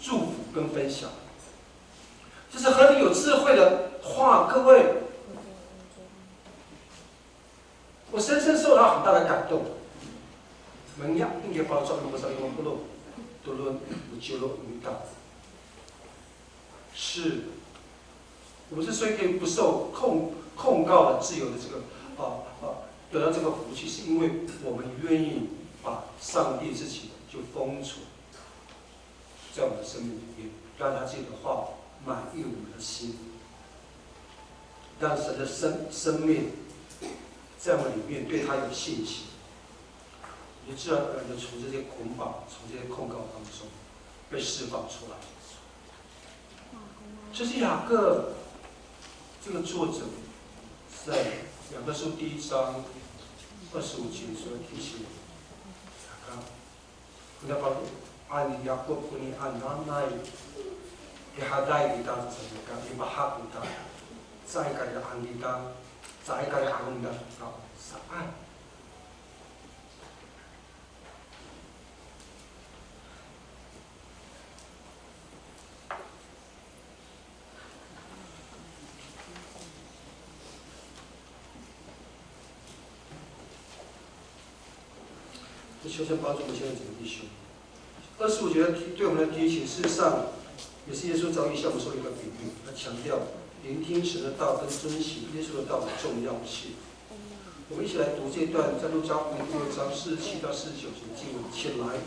D: 祝福跟分享。这是很有智慧的话，各位。”我深深受到很大的感动。门呀，应该把照片不少，因为不漏，多论不就漏无大。是，我们之所以可以不受控告的自由的这个得到这个福气，是因为我们愿意把上帝自己就封存在我们的生命里面，让他自己的话满溢我们的心，让神的生命在我们里面对他有信心，也自然而然的从这些捆绑、从这些控告当中被释放出来。这是雅各这个作者在雅各书第1章25节所提醒我们，Kenapa an Yakub kuni an nanai ihadai kita saja ibahak kita sai kaya an kita sai kaya an kita saat求神帮助我们现在整个弟兄。25节对我们的提醒，事实上也是耶稣早已向我们说了一个比喻，他强调聆听神的道跟遵行耶稣的道的重要性。我们一起来读这段，在路加福音6章47到49节经文，起来。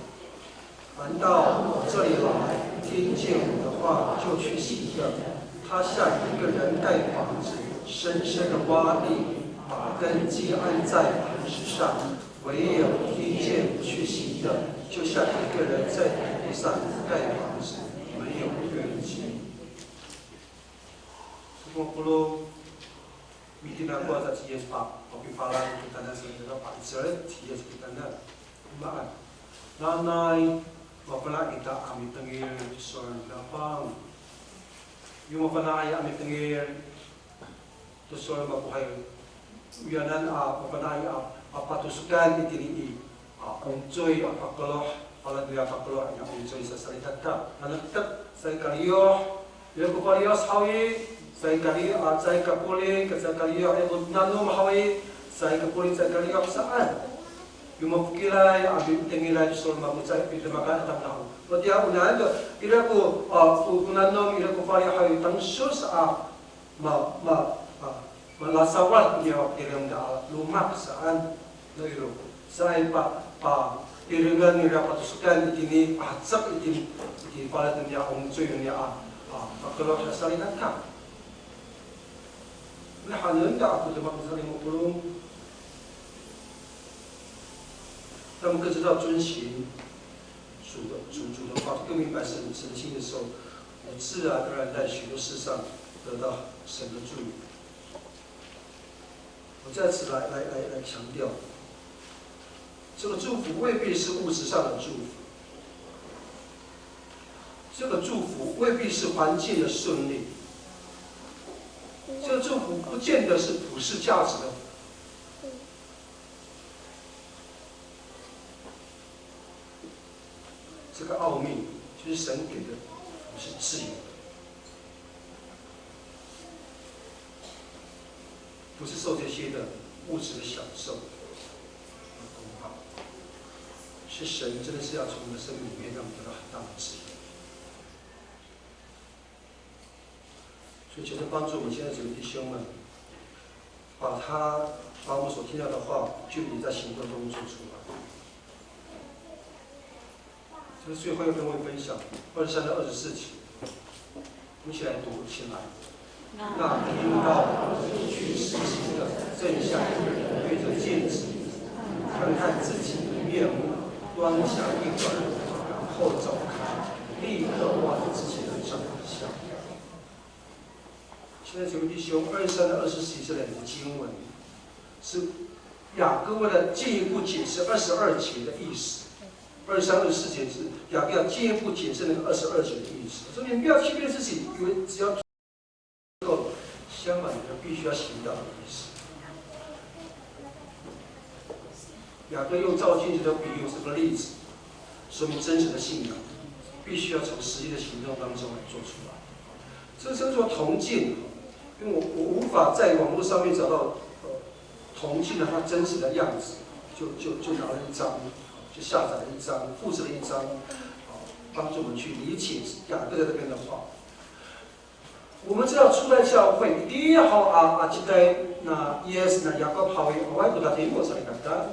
D: 凡到我这里来，听见我的话就去行的，他像一个人盖房子，深深的挖地，把根基安在磐石上。唯有听见不去行的，就像一个人在土地上盖房子，没有根基。10 bikin aku atas yes pak, kopi pala kita na sa mga pagsaret, yes kita na. Maan. Nanay, mapala kita kami tengir sorn lapang. Yung mapala ay kami tengir to sorn mabuhay. Uyanan mapala ay papatusukan itini'i ungcoy apakaloh pala dia apakaloh ang ungcoy sa salita ka nanagtag sa kaliyo Ila ko pali as hawi sai kali sai ka poli ka sai kali ya ko nanom hawi sai ka poli sai kali ya saan. Yung mapukilay abi tengilay so mamutsay pito makan tang tahu. Pati ako na ito ila ko nanom ila ko pali hawi tang sus malasawat niya ilang da lumak saan no ilo. Sai pa iringan nila patusukan itini atsak itini pala niya ang tuyo niya kalau saya saling angkat, nah hanya aku dapat saling menggulung，他们更知道遵行主的话，更明白神心的时候，你自然而然在许多事上得到神的祝福。我再次来强调，这个祝福未必是物质上的祝福。这个祝福未必是环境的顺利，这个祝福不见得是普世价值的。这个奥秘就是神给的是自由的，不是受这些的物质的享受而功耗，是神真的是要从我们的生命里面让我们得到很大的自由。所以，求神帮助我们现在这个弟兄们，把我们所听到的话，具体在行动中做出来。这是最后要跟各位分享23到24节，我们一起来读起来。那听到去实行的正向对着镜子，看看自己的面目，端详一会儿，然后走开，立刻忘了自己的长相。现在这位弟兄23到24节这两个经文，是雅各为了进一步解释22节的意思。23、24节是雅各要进一步解释那个22节的意思。所以你不要欺骗自己，以为只要够，相反的必须要行道的意思。雅各用照镜子的比喻这个例子，说明真实的信仰必须要从实际的行动当中来做出来。这称作铜镜。因为我无法在网络上面找到铜镜的它真实的样子，就拿了一张，就下载了一张，复制了一张，帮助我们去理解雅各在这边的话。我们知道初代教会第一好这个那yes那雅各跑去外国的天国上面的，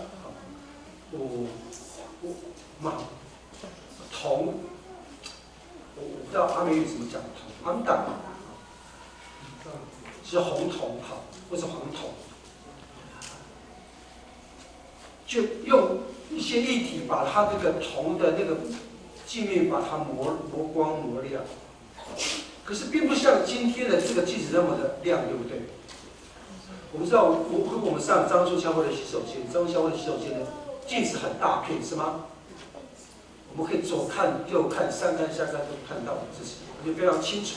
D: 铜，我不知道阿美语怎么讲铜，安达。是红铜好，或是黄铜，就用一些液体把它这个铜的那个镜面把它磨光磨亮。可是并不像今天的这个镜子那么的亮，对不对？我们知道，如果我们上樟树教会的洗手间，樟树教会的洗手间的镜子很大片，是吗？我们可以左看右看，上看下看都看到我们自己，而且非常清楚。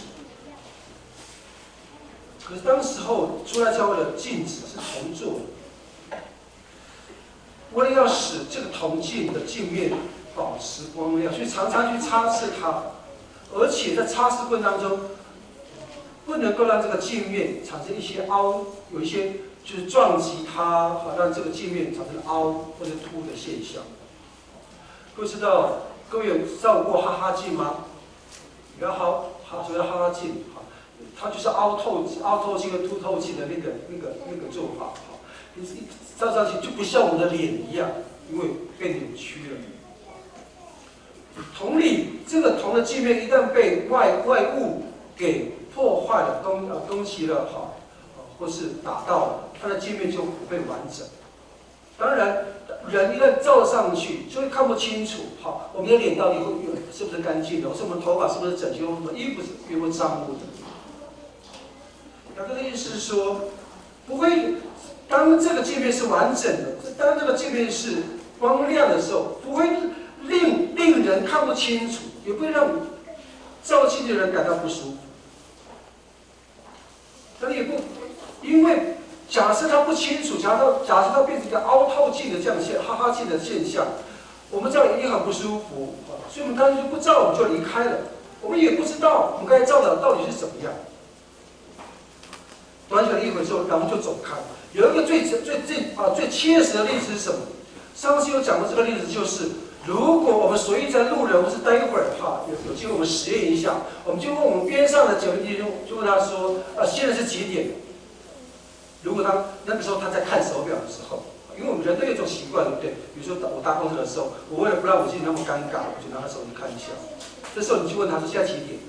D: 可是当时候初代教会的镜子是铜做的，为了要使这个铜镜的镜面保持光亮，所以常常去擦拭它，而且在擦拭过程当中，不能够让这个镜面产生一些凹，有一些就是撞击它，好让这个镜面产生凹或者凸的现象。各位知道，各位有照过哈哈镜吗？比较好，所谓的哈哈镜。它就是凹透镜和凸透镜的那个做法，你照上去就不像我们的脸一样，因为被扭曲了。同理，这个铜的镜面一旦被外物给破坏了、攻击了，或是打到了，它的镜面就不被完整。当然，人一旦照上去，就会看不清楚，我们的脸到底是不是干净的，或是我们头发是不是整齐，我们衣服有没有脏污的。雅各的意思是说，不会，当这个镜面是完整的，当这个镜面是光亮的时候，不会令人看不清楚，也不会让照镜的人感到不舒服。但也不，因为假设它不清楚，假设它变成一个凹透镜的这样哈哈镜的现象，我们这样一定很不舒服，所以我们当时就不照，我们就离开了。我们也不知道我们该照的到底是怎么样。短短的一会之后，然后就走开。有一个最切实的例子是什么？上次有讲过这个例子，就是如果我们随意在路人，或是待一会儿哈，有机会我们实验一下，我们就问我们边上的九零弟兄，就问他说，现在是几点？如果他那个时候他在看手表的时候，因为我们人都有一种习惯，对不对？比如说我搭公车的时候，我为了不让我自己那么尴尬，我就拿他手机看一下。这时候你就问他说现在几点？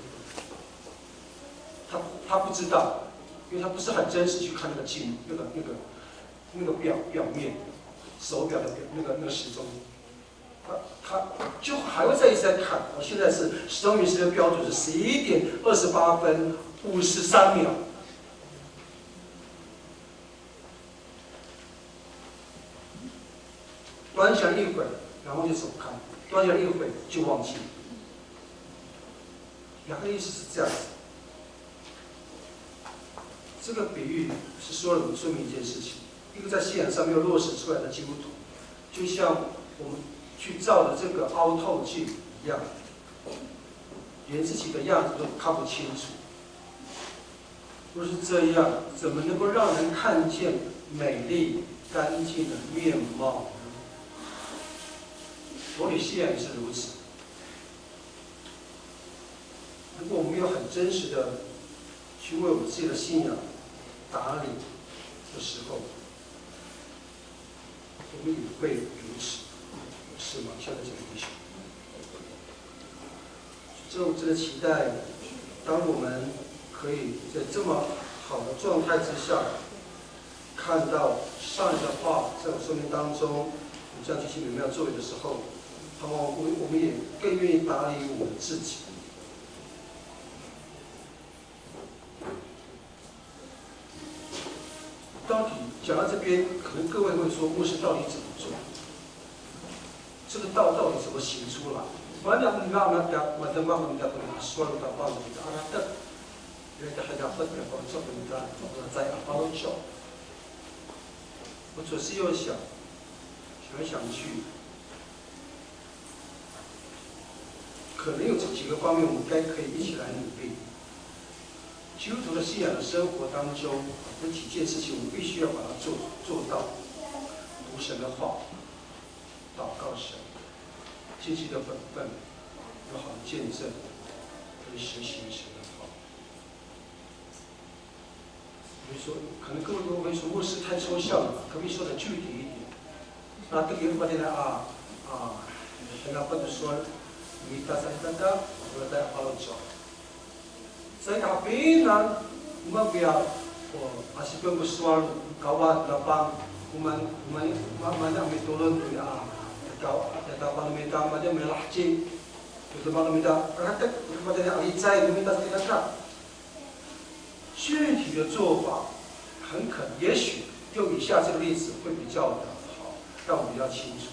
D: 他不知道，因为他不是很真实去看那个镜那个表面手表的那个时钟，他就还会再一直在看。现在是时钟仪时的标准是11点28分53秒。端详一会儿，然后就走开；端详一会儿就忘记。两个意思是这样子。这个比喻是说明一件事情：一个在信仰上没有落实出来的基督徒，就像我们去照的这个凹透镜一样，连自己的样子都看不清楚。若是这样，怎么能够让人看见美丽干净的面貌？我与信仰也是如此。如果我们没有很真实的去为我们自己的信仰打理的时候，我们也会如此，是吗？现在这个弟兄，所以我真的期待，当我们可以在这么好的状态之下，看到上帝的话在我生命当中有这样极其美妙作为的时候，盼望我们也更愿意打理我们自己。到底讲到这边，可能各位会说，牧师到底怎么做？这个道到底怎么行出来？我讲你妈妈的，我的妈妈的，我说了的话，我的阿拉德，人家还讲分别工作，人家我在阿包教。我左思右想，想来想去，可能有这几个方面，我们该可以一起来努力。基督徒的信仰的生活当中，有几件事情我们必须要把它做到：读神的话，祷告神，积极的本分，有好的见证，跟实行神的话。比如说，可能各位会说牧师太抽象了，可不可以说的具体一点？那对于我们来人家不能说你大三大家，我在好好教。Saya kapinan, umabia, asipun bersuara kawat lapang, mana mitulun tu kau apa minta mana melahci, itu mana minta rakyat kepada yang ahli minta tidak。具体的做法，也许用以下这个例子会比较的好，让我们比较清楚。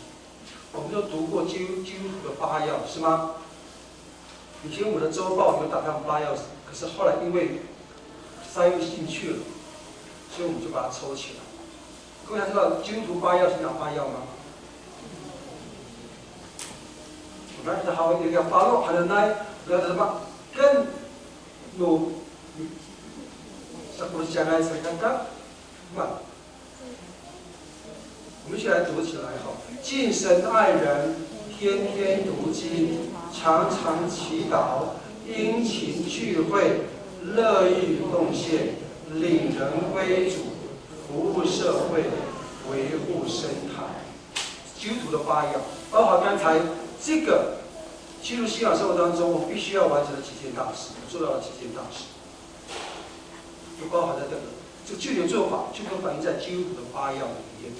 D: 我们都读过基督徒的8要，是吗？以前我的周报有打上8要。可是后来因为塞入进去了，所以我们就把它抽起来。各位还知道基督徒8要是哪8要吗？我们是好一个巴洛还能来，要什么？跟努，10将来才看看，嘛。我们一起来读起来哈，敬神爱人，天天读经，常常祈祷。殷勤聚会，乐意贡献，领人归主，服务社会，维护生态。基督徒的8要，包括刚才这个基督信仰生活当中，我们必须要完成的几件大事，做到了几件大事，就包含在这个具体的做法，就会反映在基督徒的8要里面。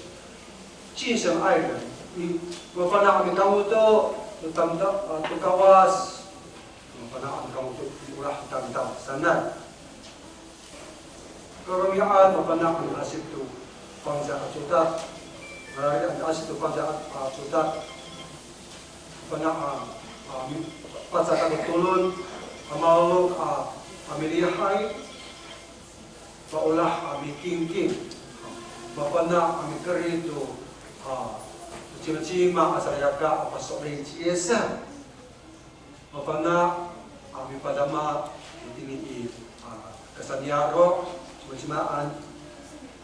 D: 敬神爱人，我放到我们刚我都当到都高啊。pada angkau untuk diulah tanda sana. Kalau mian pada ang asid tu pangsa ajuta, ang asid tu pangsa ajuta, pada pada kami turun, amalu amilihai, paulah amiking, pada amikeri tu cima-cima asal jaga apa soal biasa, pada Ami padama itini kasaniaro majimaan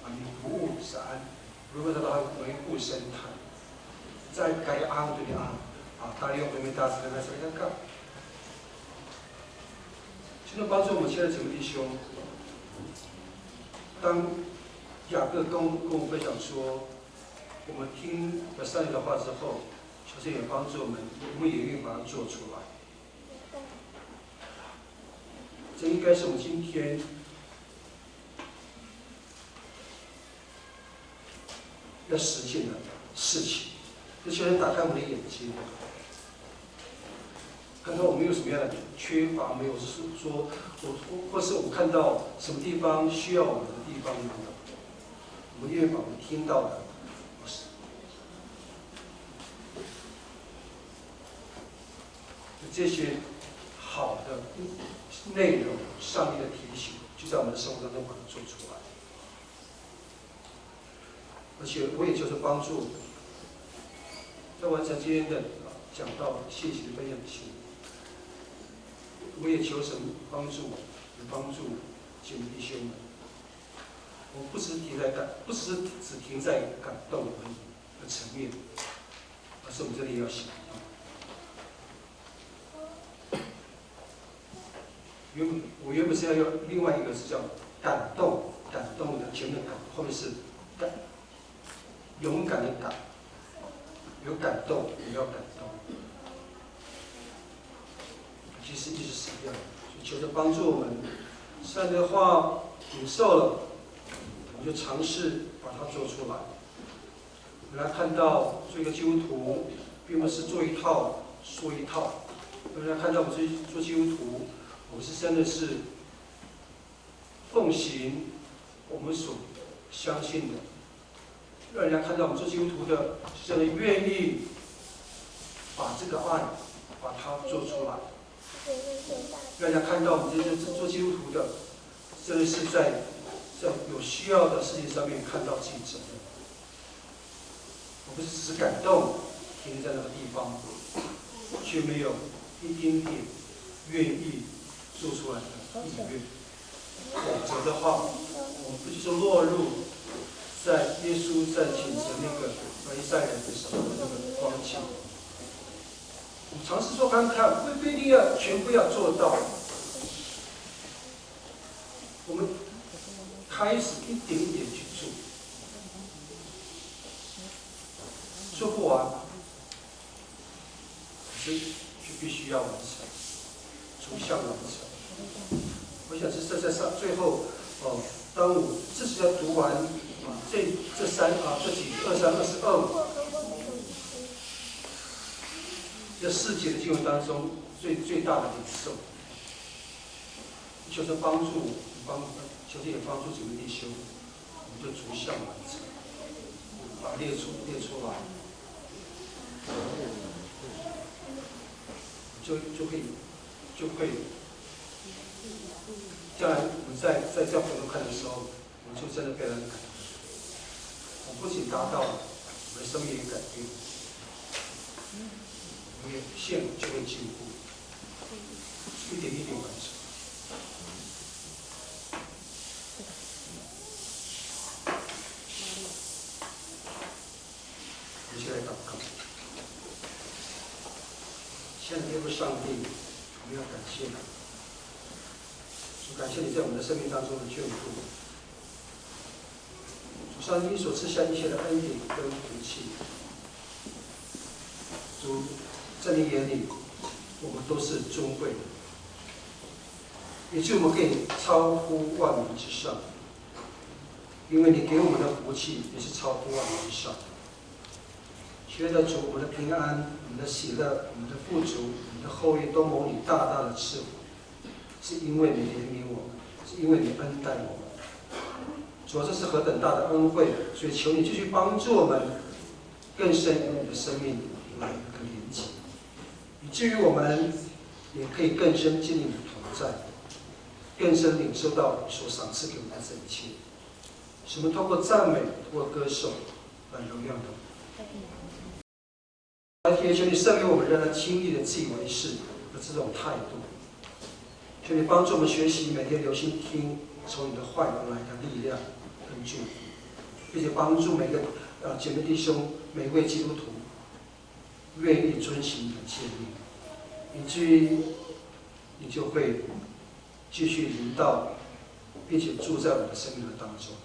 D: ami buo saan rumah tahu mai usen tan在该安对的安大利用没大事的谁看看？现在帮助我们亲爱的姐妹弟兄，当雅各跟我分享说，我们听了上帝的话之后，求神也帮助我们，我们也愿意把它做出来。这应该是我们今天要实现的事情。就求神打开我们的眼睛，看看我们有什么样的缺乏，没有说或是我们看到什么地方需要我们的地方，我们愿意把我们听到的，这些好的内容，上帝的提醒，就在我们的生活当中把它做出来。而且我也就是帮助，在完成今天的讲道信息的分享前，我也求神帮助我，也帮助姐妹弟兄们。我不只停在感动而已的层面，而是我们这里要行动。我原本是要用另外一个是叫感动的前面的感，后面是勇敢的感，有感动也要感动。其实意思是一样的，求着帮助我们，上帝的话领受了，我们就尝试把它做出来。让他看到做一个基督徒，并不是做一套说一套，让人家看到我们做基督徒，我们是真的是奉行我们所相信的，让人家看到我们做基督徒的，是真的愿意把这个爱把它做出来。让人家看到我们这些做基督徒的，真的是在有需要的事情上面看到自己责任，我不是只是感动停在那个地方，却没有一丁点愿意做出来的意愿。否则的话，我们不就是落入在耶稣在谴责那个法利赛人的时候的那个光景？我们尝试做看看，不一定要全部要做到。我们开始一点一点去做，做不完，可是就必须要完成，逐项完成。我想是在最后，当我自己要读完这几23、22。这4节的经文当中，最大的领受，求神帮助求神也帮助姐妹弟兄，我们就逐项完成，把它列出来，就会，将来我们在这样回头看的时候，我们就真的非常感动。我们不仅达到了我们的生命也改变。我们线就会进步，一点一点完成。我们先来祷告。亲爱的天父上帝，我们要感谢你，主感谢你在我们的生命当中的眷顾。主上帝所赐下一切的恩典跟福气，主。在你眼里，我们都是尊贵的，以致我们可以超乎万民之上，因为你给我们的福气也是超乎万民之上。亲爱的主，我们的平安、我们的喜乐、我们的富足、我们的后裔都蒙你大大的赐福，是因为你怜悯我们，是因为你恩待我们。主啊，这是何等大的恩惠！所以求你继续帮助我们，更深与你的生命来一个连结。以至于我们也可以更深经历你的同在，更深领受到所赏赐给我们的这一切。使我们透过赞美，透过歌颂，来荣耀你。也求你赦免我们仍然轻易的自以为是的这种态度。求你帮助我们学习，每天留心听从你的话语而来的力量跟祝福，并且帮助每个姐妹弟兄、每位基督徒愿意遵行你的诫命，以至于你就会继续领导，并且住在我们的生命的当中。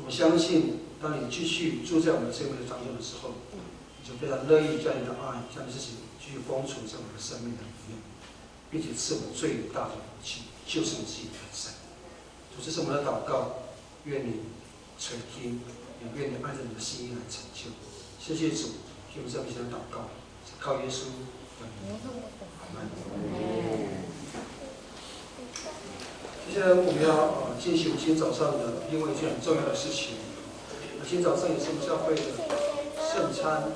D: 我相信，当你继续住在我们的生命的当中的时候，你就非常乐意将你的爱、将你自己继续封存在我们的生命的里面，并且赐我们最大的福气，就是你自己本身。主，这是我们的祷告，愿你垂听，也愿你按照你的心意来成就。谢谢主，听我们这样的祷告，是靠耶稣。阿门。接下来我们要进行今天早上的另外一件很重要的事情。今天早上也是我们教会的圣餐。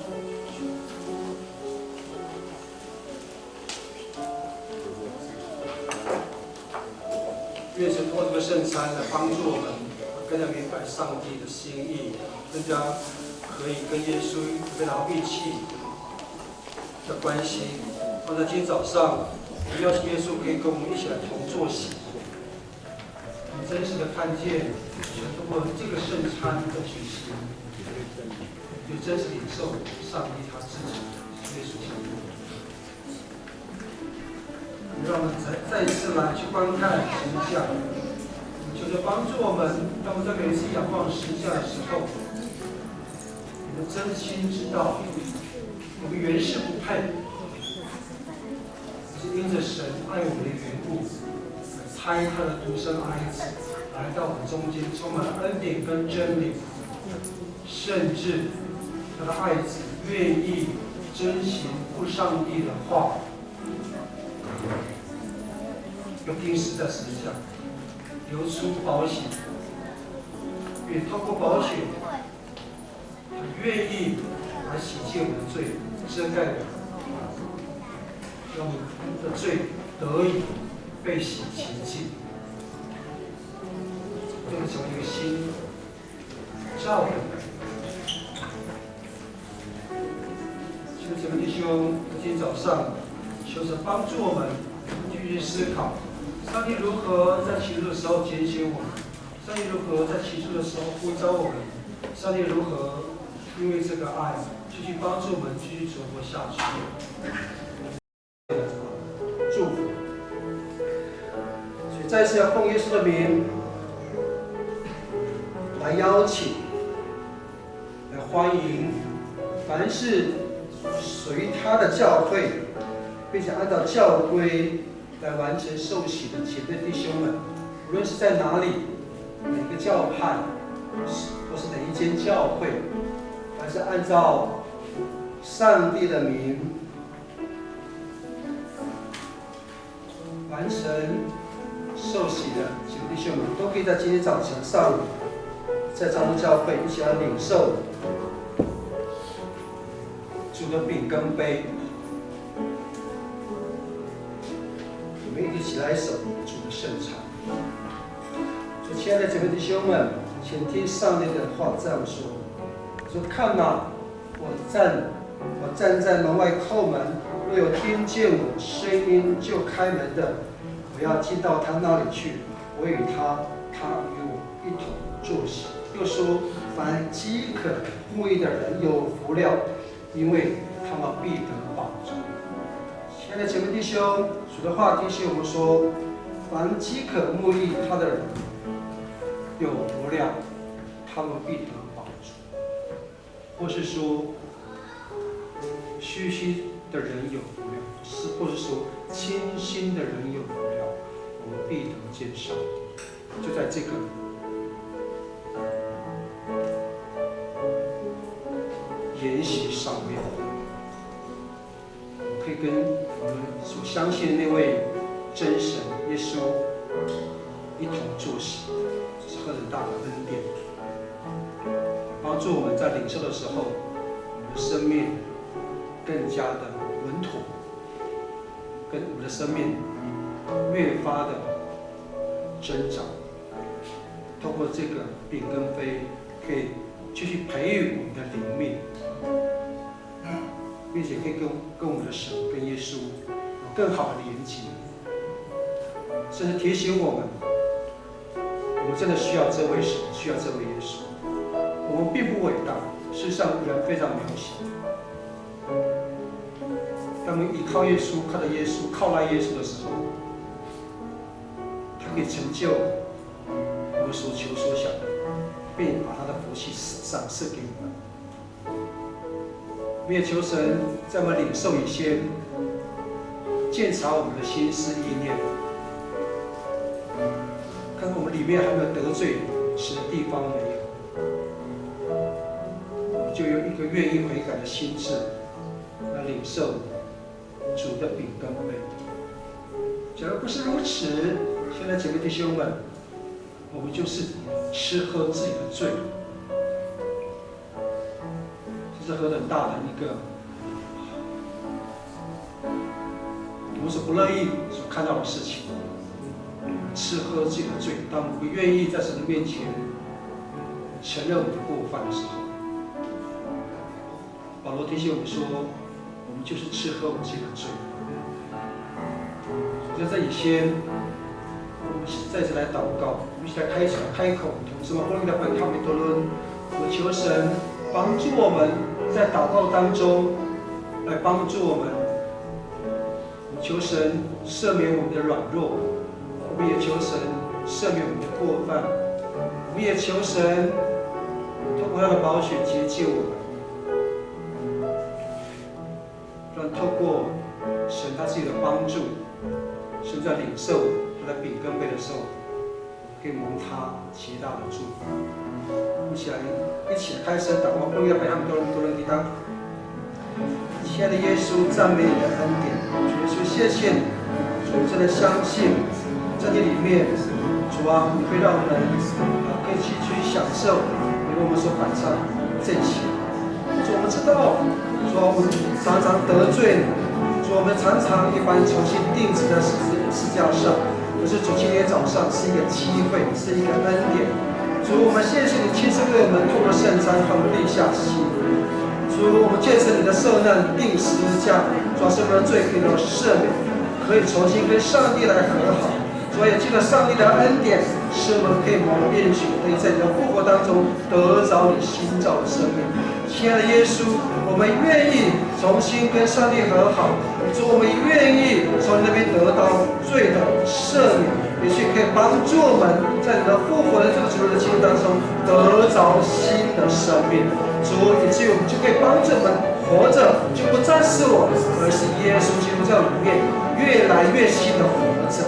D: 愿神通过这个圣餐来帮助我们更加明白上帝的心意，更加可以跟耶稣非常密切的关系。放在今天早上，我邀请耶稣可以跟我们一起来同坐席。真实的看见，通过这个圣餐的举行，就真实领受上帝他自己耶稣基督。让我们再一次来去观看十字架，求着帮助我们，当我们在每一次仰望十字架的时候，我们真心知道，我们原是不配，是因着神爱我们的缘故。差他的独生爱子来到我们中间，充满了恩典跟真理，甚至他的爱子愿意遵行父上帝的话，用钉死在十字架，流出宝血，也透过宝血，他愿意来洗净我们的罪，遮盖我们，让我们的罪得以被洗洁净，就会成为一个新造的人。求姐妹弟兄，今天早上求神帮助我们继续思考，上帝如何在起初的时候拣选我们，上帝如何在起初的时候呼召我们，上帝如何因为这个爱继续帮助我们继续存活下去。祝福。再次要奉耶稣的名来邀请、来欢迎，凡是属于他的教会，并且按照教规来完成受洗的姐妹弟兄们，无论是在哪里、哪个教派，或是哪一间教会，还是按照上帝的名完成受洗的姐妹弟兄们，都可以在今天早晨上，在彰化教会一起来领受主的饼跟杯。我们一起来守主的圣餐。所以，亲爱的姐妹弟兄们，请听上帝的话这样说：说看哪，我站在门外叩门，若有听见我声音就开门的，我要进到他那里去，我与他，他与我一同坐席。又说，凡饥渴慕义的人有福了，因为他们必得饱足。亲爱的姐妹弟兄，主的话提醒我们说，凡饥渴慕义他的人有福了，他们必得饱足。或是说，虚心的人有福了，或是说清心的人有福了，我们必得见上帝。就在这个筵席上面，我们可以跟我们所相信的那位真神耶稣一同坐席，这是何等大的恩典，帮助我们在领受的时候，我们的生命更加的稳妥，跟我们的生命越发的增长。透过这个饼跟杯，可以继续培育我们的灵命，并且可以跟我们的神、跟耶稣有更好的连接。甚至提醒我们，我们真的需要这位神，需要这位耶稣。我们并不伟大，事实上人非常渺小。当我们依靠耶稣、靠着耶稣、靠赖耶稣的时候，他可以成就我们所求所想的，并把他的福气赏赐给我们。我们也求神在我们领受以前，鉴察我们的心思意念，看看我们里面还没有得罪神的地方没有，我们就有一个愿意悔改的心智来领受主的饼跟杯。假如不是如此，现在姐妹弟兄们，我们就是吃喝自己的罪。这是何等大的一个我们所不乐意所看到的事情。吃喝自己的罪，当我们不愿意在神的面前承认我们的过犯的时候，保罗提醒我们说，我们就是吃喝我们自己的罪。所以在以前，我们再次来祷告，我们一起来开口，同志们，欢迎来回靠美多伦，我们求神帮助我们在祷告当中来帮助我们。我们求神赦免我们的软弱，我们也求神赦免我们的过犯，我们也求神透过他的宝血洁净我们，让透过神他自己的帮助，神在领受他的饼跟杯的时候，可以蒙他极大的祝福。一起来开声祷告，不要把他们多人抵挡。亲爱的耶稣，赞美你的恩典，主耶稣，谢谢你，主真的相信，在你里面，主啊，你会让我们可以去享受你为我们所摆上这些。主，我们知道，主啊，我们常常得罪你，主，我们常常也把你重新钉死在十字架上。可是主，今天早上是一个机会，是一个恩典。主，我们谢谢你亲自为我们透过圣餐和我们立下誓。主，我们借着你的受难钉十字架，主，使我们的罪可以得到赦免，可以重新跟上帝来和好。主，也记得上帝的恩典，使我们可以蒙应许，可以在你的复活当中得着你新造的生命。亲爱的耶稣，我们愿意重新跟上帝和好。主，我们愿意从你那边得到罪的赦免，也许可以帮助我们在你的复活的这个主的经历当中得着新的生命。主，以至于我们就可以帮助我们活着，就不再是我，而是耶稣基督在里面越来越新的活着。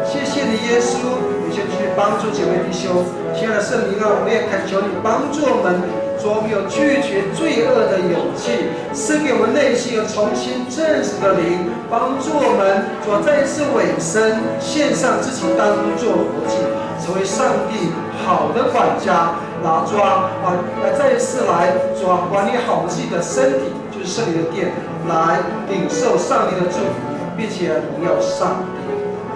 D: 谢谢你，耶稣，你先去帮助姐妹弟兄。亲爱的圣灵啊，我们也恳求你帮助我们。主，我们有拒绝罪恶的勇气，赐给我们内心有重新正直的灵，帮助我们主再一次委身，献上自己当作活祭，成为上帝好的管家，来再一次来管理好自己的身体，就是圣灵的殿，来领受上帝的祝福，并且荣耀上帝。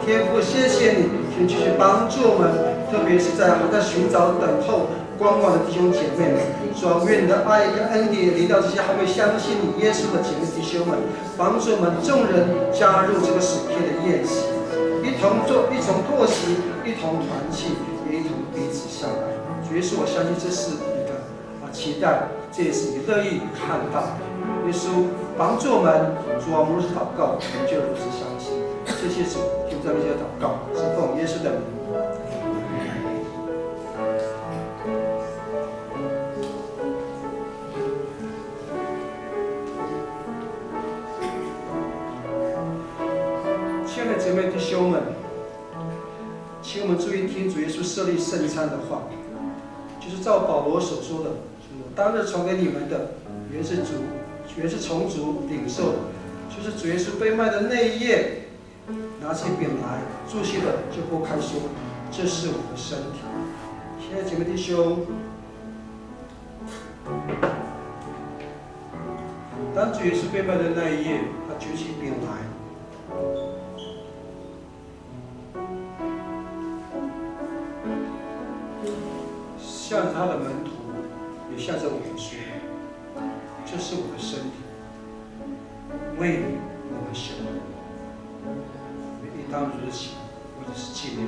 D: 天父，谢谢你，请继续帮助我们，特别是还在寻找等候观望的弟兄姐妹们，主啊，愿你的爱跟恩典临到这些还没相信你耶稣的姐妹弟兄们，帮助我们众人加入这个属天的宴席，一同坐席，一同团契，也一同彼此相爱。主耶稣，我相信这是你的期待，这也是你乐意看到。耶稣帮助我们，主啊，我们如此祷告，我们就如此相信。谢谢主，听我们这些祷告，是奉耶稣的名。亲爱的姐妹弟兄们，请我们注意听主耶稣设立圣餐的话，就是照保罗所说的，当日传给你们的，原是从主领受的，就是主耶稣被卖的那一夜，拿起饼来，祝谢的就拨开说，这是我的身体。亲爱的姐妹弟兄，当主耶稣被卖的那一夜，他举起饼来，向着他的门徒，也向着我们说：“这是我的身体，为你我们舍。你们应当如此为或者是纪念。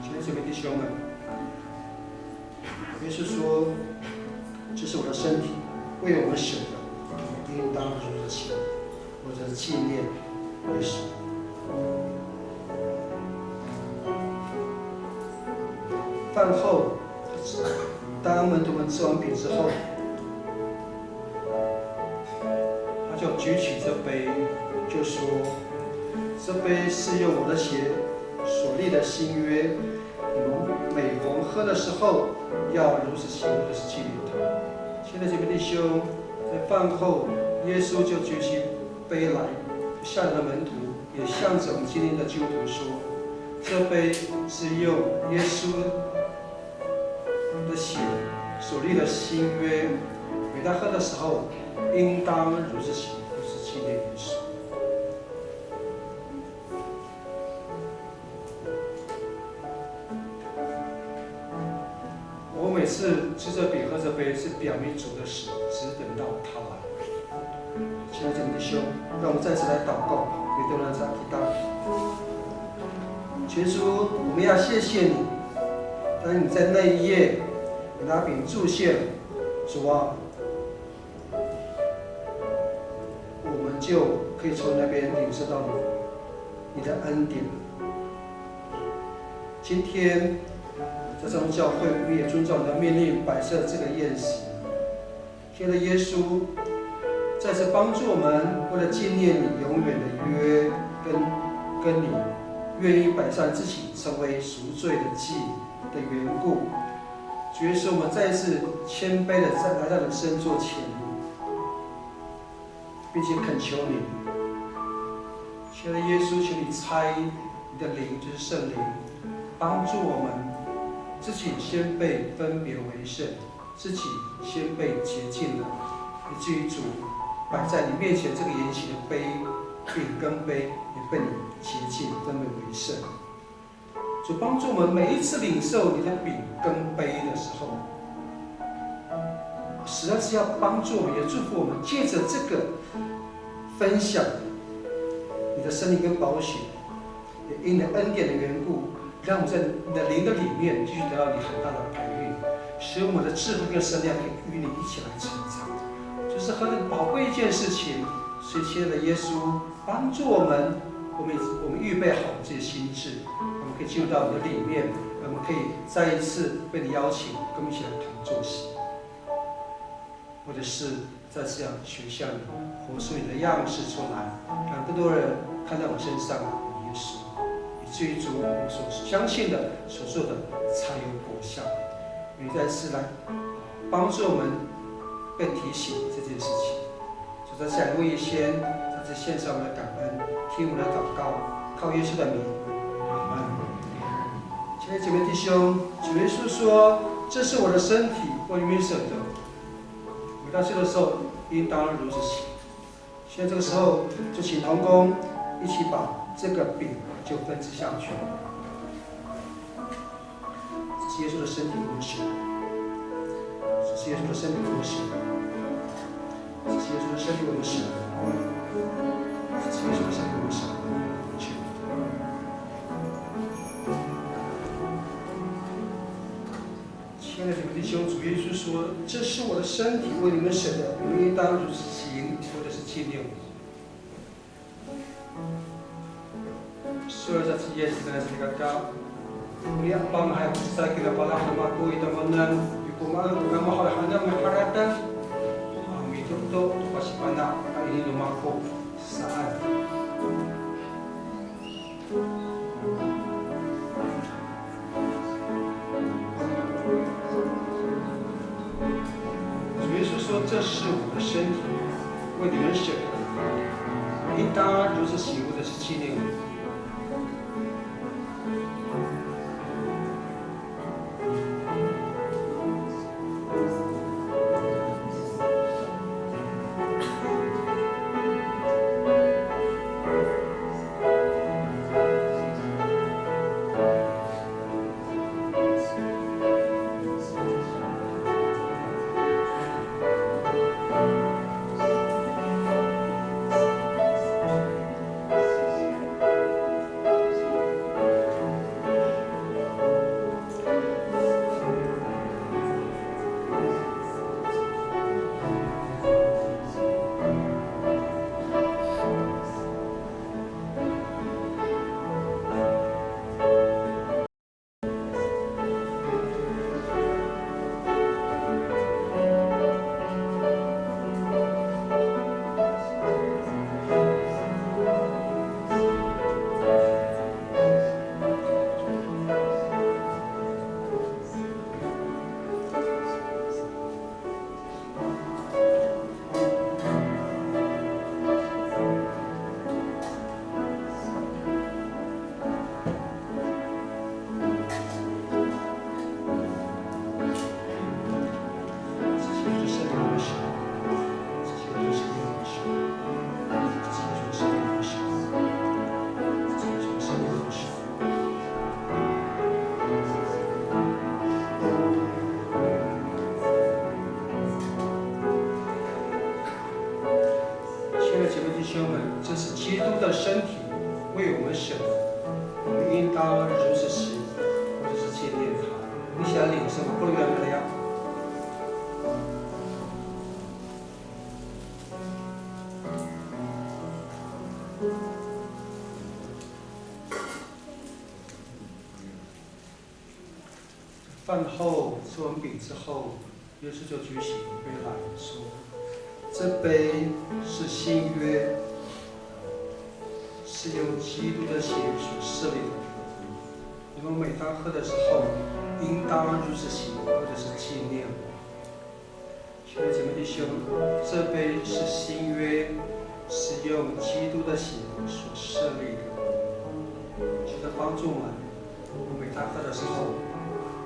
D: 亲爱的姐妹弟兄们，耶稣说：“这是我的身体，为我们舍的，应当如此，或者是纪念为始。”饭后，当门徒们吃完饼之后，他就举起这杯，就说：“这杯是用我的血所立的新约，你们每逢喝的时候，要如此行，或者是纪念他。”亲爱的姐妹弟兄，在饭后，耶稣就举起杯来，向着门徒，也向着我们今天的基督徒说：“这杯是用耶稣的血所立的新约，每当喝的时候，应当如此行，如此纪念耶稣。”我每次吃这饼喝这杯，是表明主的死，只等到他来。亲爱的姐妹弟兄，让我们再次来祷告，给都让他提到。耶稣，我们要谢谢你，当你在那一夜。拿饼祝谢了，主啊，我们就可以从那边领受到你的恩典。今天在上教会，我们也遵照你的命令摆设这个宴席。亲爱的耶稣，再次帮助我们，为了纪念你永远的约，跟你愿意摆上自己成为赎罪的祭的缘故。主耶稣，我们再一次谦卑的来到你圣座前，并且恳求你，亲爱的耶稣，求你差你的灵，就是圣灵，帮助我们自己先被分别为圣，自己先被洁净了，以至于主摆在你面前这个筵席的杯、饼跟杯也被你洁净、分别为圣。主帮助我们每一次领受你的饼跟杯的时候，实在是要帮助我们，也祝福我们，借着这个分享你的生命跟宝血，也因你恩典的缘故，让我们在你的灵的里面继续得到你很大的培育，使我们的智慧跟身量可以与你一起来成长，就是何等宝贵一件事情。所以，亲爱的耶稣，帮助我们，我们预备好这些心智。可以进入到你的里面，我们可以再一次被你邀请，跟我们一起来同坐席，或者是再次要学像你，活出你的样式出来，让更多人看到我身上的耶稣，以至于主我们所相信的、所做的才有果效。你再次来帮助我们被提醒这件事情。就在下一位先，在这献上我们的感恩，听我们的祷告，靠耶稣的名。亲爱的姐妹弟兄，主耶稣说：“这是我的身体，为你们舍的。每当吃的时候，应当如此行。”现在这个时候，就请同工一起把这个饼就分支下去。这是耶稣的身体为我们舍的，这是耶稣的身体为我们舍的，这是耶稣的身体为我们舍的，这是耶稣的身体为我们舍的。亲爱的弟兄，主耶稣说：“这是我的身体，为你们舍的，你们应当如此行，或者是纪念我。”所以在这件事情上，大家不要帮还不是在给他把他什么故意的问呢？如果我们好了，好像没发展的，米多多把西班牙ini rumahku saat说：“这是我的身体，为你们舍的，应当如此行，或者是纪念我。” 亲
E: 兄们，这是基督的身体，为我们舍的，我们应当如此行，或者是纪念他。你想领受吗？不能原来呀。饭后吃完饼之后，耶稣就举起杯来说：“这杯是新约，是由基督的血所设立的。你们每当喝的时候，应当如此行，或者是纪念我。”亲爱的姐妹弟兄，这杯是新约，是用基督的血所设立的。求他帮助我们，每当喝的时候，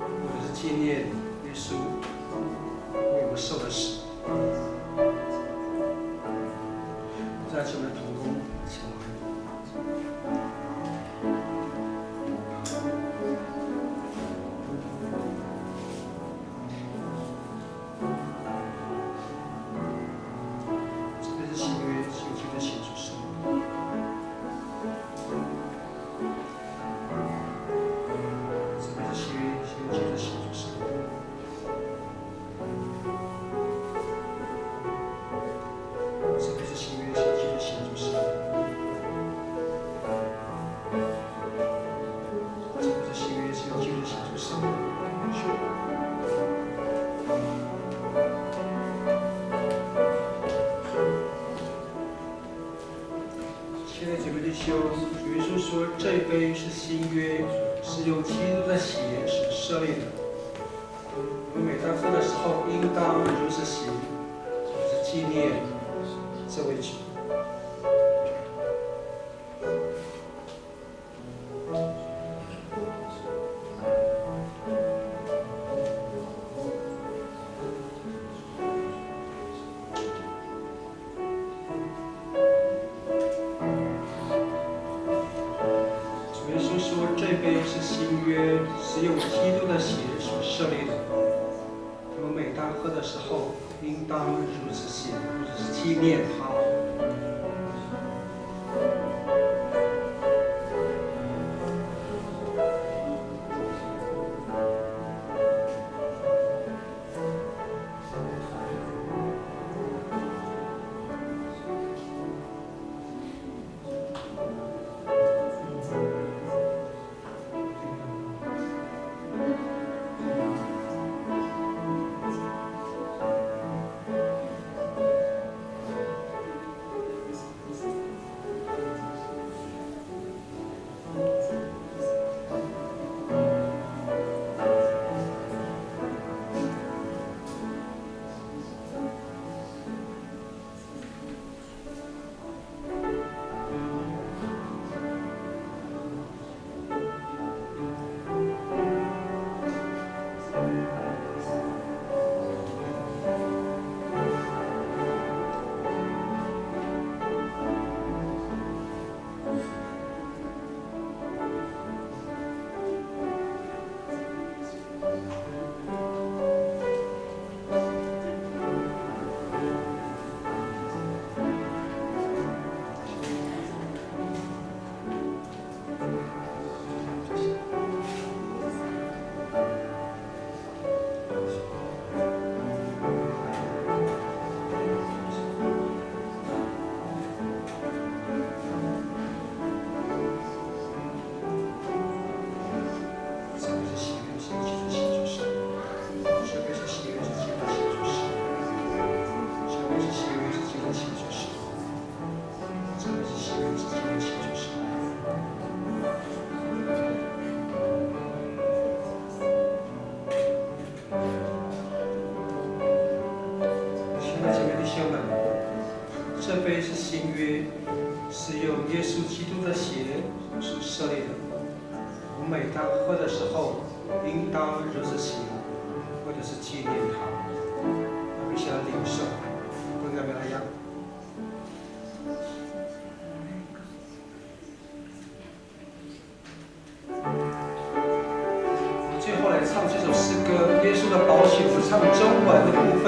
E: 或者是纪念耶稣为我们受的死。在这边同工起来。这边是新约，是由基督的血所设立的。这边是新约，是由基督的血所设立的。这边是新约，是由基督的血所设立的。这边是新约，是由基督的血所设立的。亲爱的姐妹弟兄，主耶稣说，这杯是新约，是用基督的血所设立的。我们每当喝的时候，应当如此行，就是纪念这位主。主耶稣说，这杯是新约，是用基督的血所设立的。我们每当喝的时候，应当如此行，或者是纪念他。这杯是新约，是用耶稣基督的血所设立的。我们每当喝的时候，应当如此行，或者是纪念他。我们想领受，跟咱们一样。最后来唱这首诗歌《耶稣的宝血》，我唱中文的部分。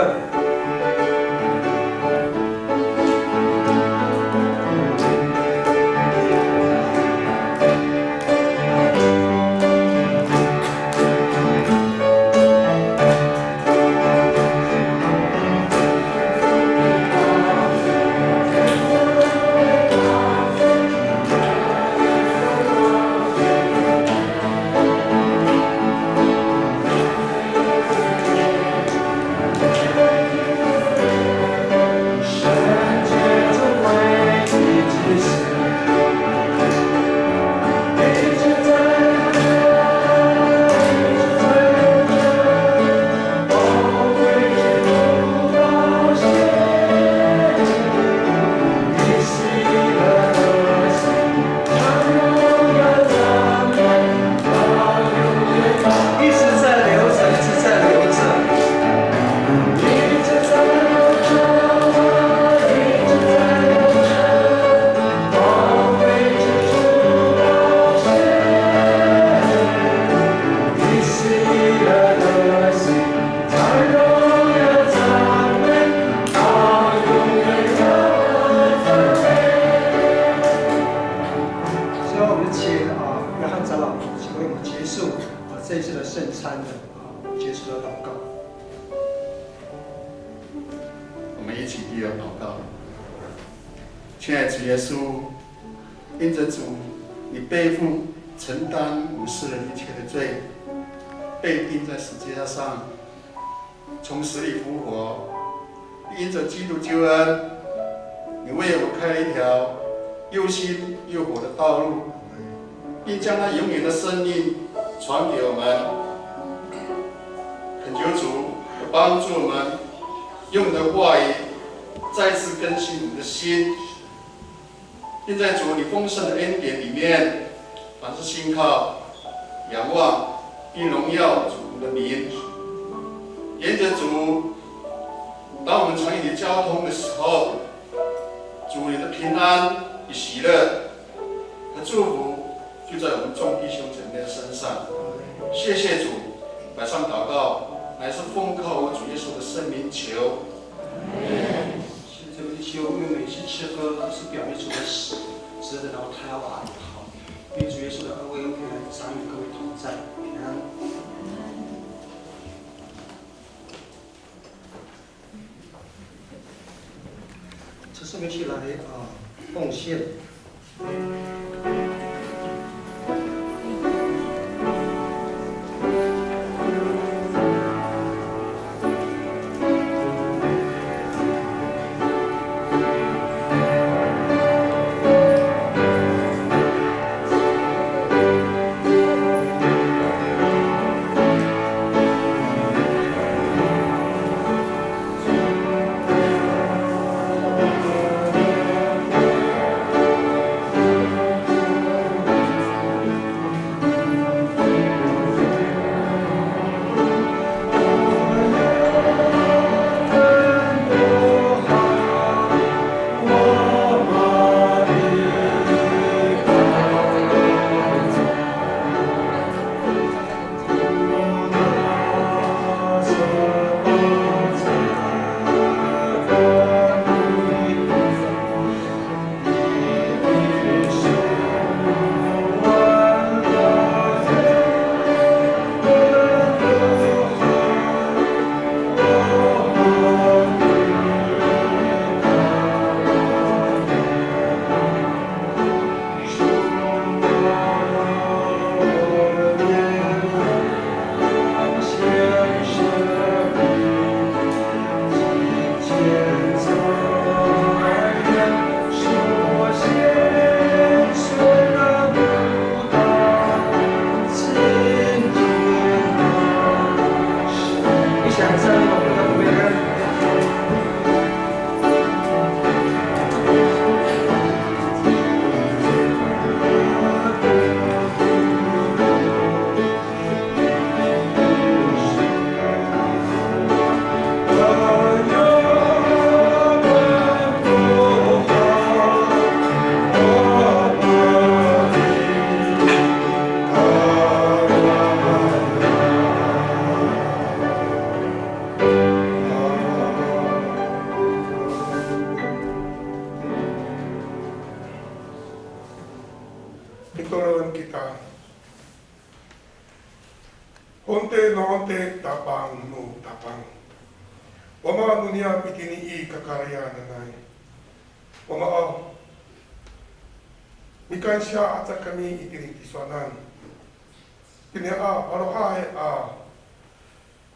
C: 一起低头祷告。亲爱的主耶稣，因着主，你背负承担我们世人一切的罪，被钉在十字架上，从死里复活。因着基督救恩，你为我们开了一条又新又活的道路，并将那永远的生命传给我们。恳求主帮助我们，用你的话语再次更新我们的心，并在主你丰盛的恩典里面，凡是信靠、仰望并荣耀主的名。沿着主，当我们常与你交通的时候，主你的平安与喜乐和祝福就在我们众弟兄姐妹的身上。谢谢主，摆上祷告，乃是奉靠我主耶稣的圣名求。
E: 现在弟兄，因为每次吃喝都是表明主的死，值得然后他要把也好，愿主耶稣的恩惠和平安常与各位同在，平安。这是我们一起来奉献。
F: Pitulungan kita. Honte no honte tapang no tapang. Wama dunia pitini I kakarya nanay. Wama mikan siya at kami itinitisonan. Pinia parohay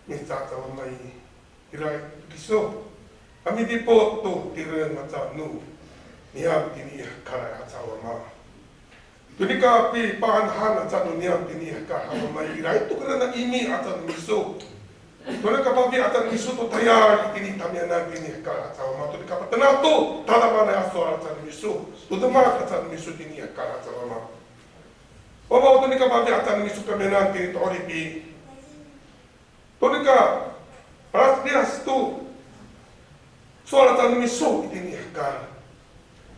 F: nitatawa may iray kiso. Kami di po to tiran mata no. Niya pitini karaya sa wama. Tunika pi paanhan at sa dunia tini kahamay iray to kana imi at sa miso. Tunika pa pi at sa miso to tayar itini tamyanan tini ka at sa wama. Tunika pa tanato talaman ay aso at sa miso. Tudamak at sa miso tini ka at sa wama. Wama tunika pa pi at sa miso kamyanan tini toripi. Tunika paras dias to soal at sa miso itini ka.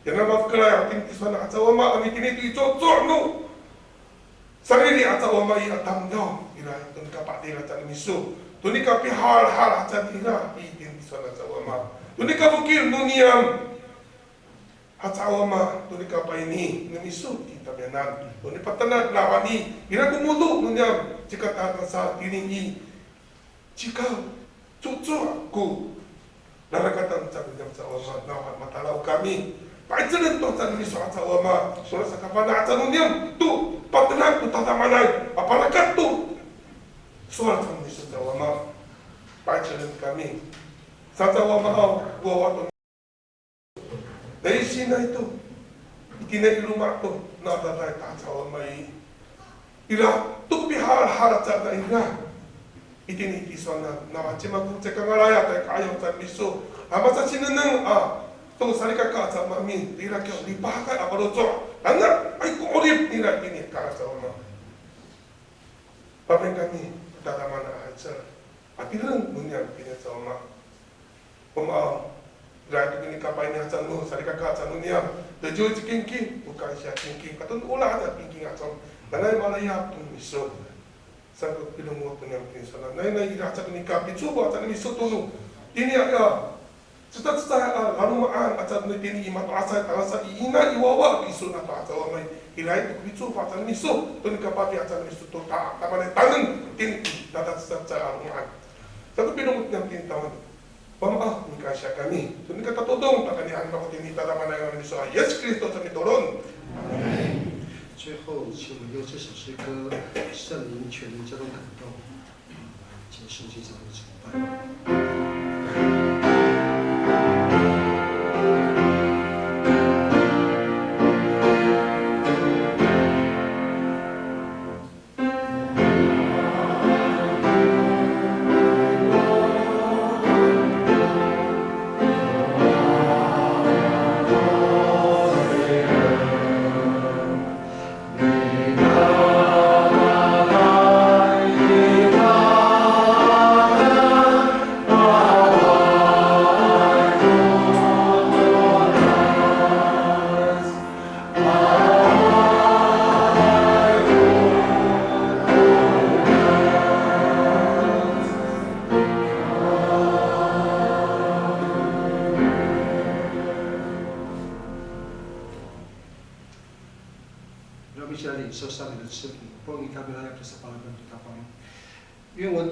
F: Yan ang mafkalaya ating kiswa na at sa wama ang itinito ito no. Sarili at sa wama iatam daw. Ira itong kapatid at sa miso. Tuni ka pihal-hal at sa ira itin kiswa na sa wama. Tuni ka bukil nuniyam at sa wama. Tuni ka pa ini namiso itam yanan. Tuni patanag lawani. Ira gumulo nuniyam. Jika tata sa tiningi. Jika cucu aku. Narakatan sabi ng sa wama na matalaw kami. Paitsalan to sa nili sa wama. Sura sa kapana sa nunyam tu patna tu tatamanay aparakat tu. Sura sa nili sa wama. Paitsalan kami. Sa wama au wawato. Dahil sina ito. Itinailumak to na tatay sa wama ila tukpihal harat sa na ina. Itinitiso na nawachima kung sa kangalaya tayo kayo sa miso. Masa sinanang tong salika ka sa mami, tira kyo, di pakay aparoso. Anak, ay kuulip nila ini ka sa uma. Pameng kami, tatama na aja. At ilang munya pinit sa uma. Dahil ini kapay niya sa no, salika ka sa nunya. Dajo si kinki, bukan siya kinki. Katun ulah ada kinki nga sa nanay malaya itong miso. Sabi pilong mo ito niyang pinsalan. Nay iracha ni kapit subo at ni miso tuno. Ini aga. Seta-seta lalumaan at sa nitini imato asay tanga sa iina iwawa iso na to at sa may ilay ito bitso pa sa miso. Ito ni kapati at sa miso to tamanay tangan tini datat sa lalumaan. Sabi pilong mo niyang pintawan. Pama, ni kasya kami. Ito ni katatudong takanihan ako tini tatamanay ng miso. Yes, Kristo sa mitoron.
E: Amen。最后，请我们用这首诗歌《圣灵全能这种感动》，结束这场的崇拜。让我们一起来领受上帝的赐福，不以他们来不是帮人对他帮。愿我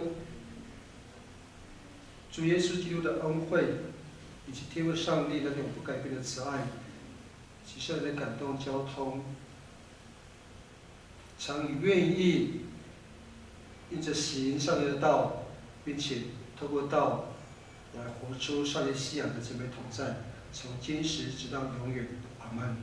E: 主耶稣基督的恩惠，以及天父上帝那永不改变的慈爱，以及圣灵的感动交通，常与愿意因着行上帝的道，并且透过道来活出上帝信仰的姊妹同在，从今时直到永远。阿门。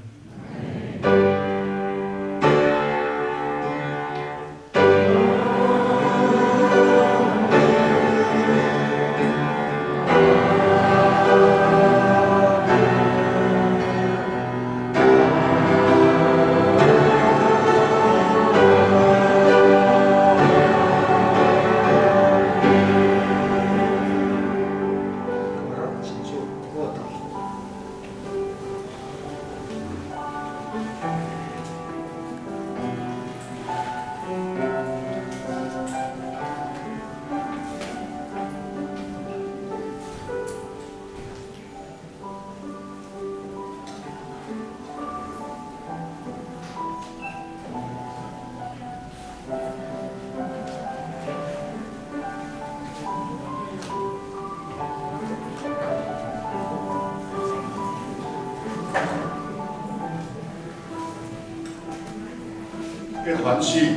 C: 跟团去，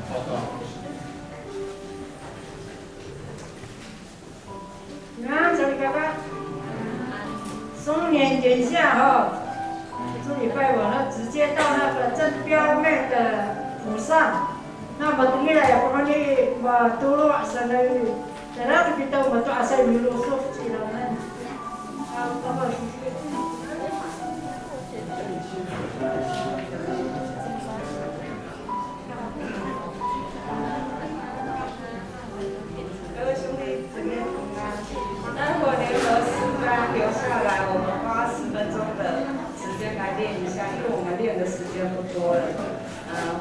C: 报告。
G: 这里爸爸，松年点下哈，这礼拜我呢直接到那个正标妹的府上，那么这里来我们的我都落上来，在那里头我都阿塞米罗说起了呢，爸爸。各位兄弟姊妹平安。待会联合诗班留下来，我们花10分钟的时间来练一下，因为我们练的时间不多了。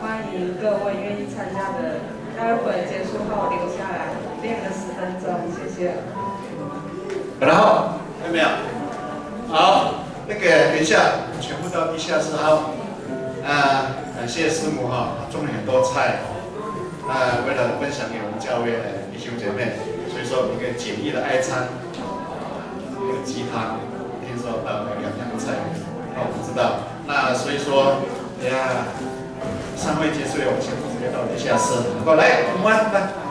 G: 欢迎各位愿意参加的，待会结束后留下来练个10分钟，谢谢。
C: 然后有没有？好，那个等一下，全部到地下室好。感谢师母哈，种了很多菜为了分享给我们教会的弟兄姐妹，所以说一个简易的爱餐，一个鸡汤，听说2样菜，那我不知道。那所以说，哎呀，散会结束了，我先直接到地下室，过来，我们来。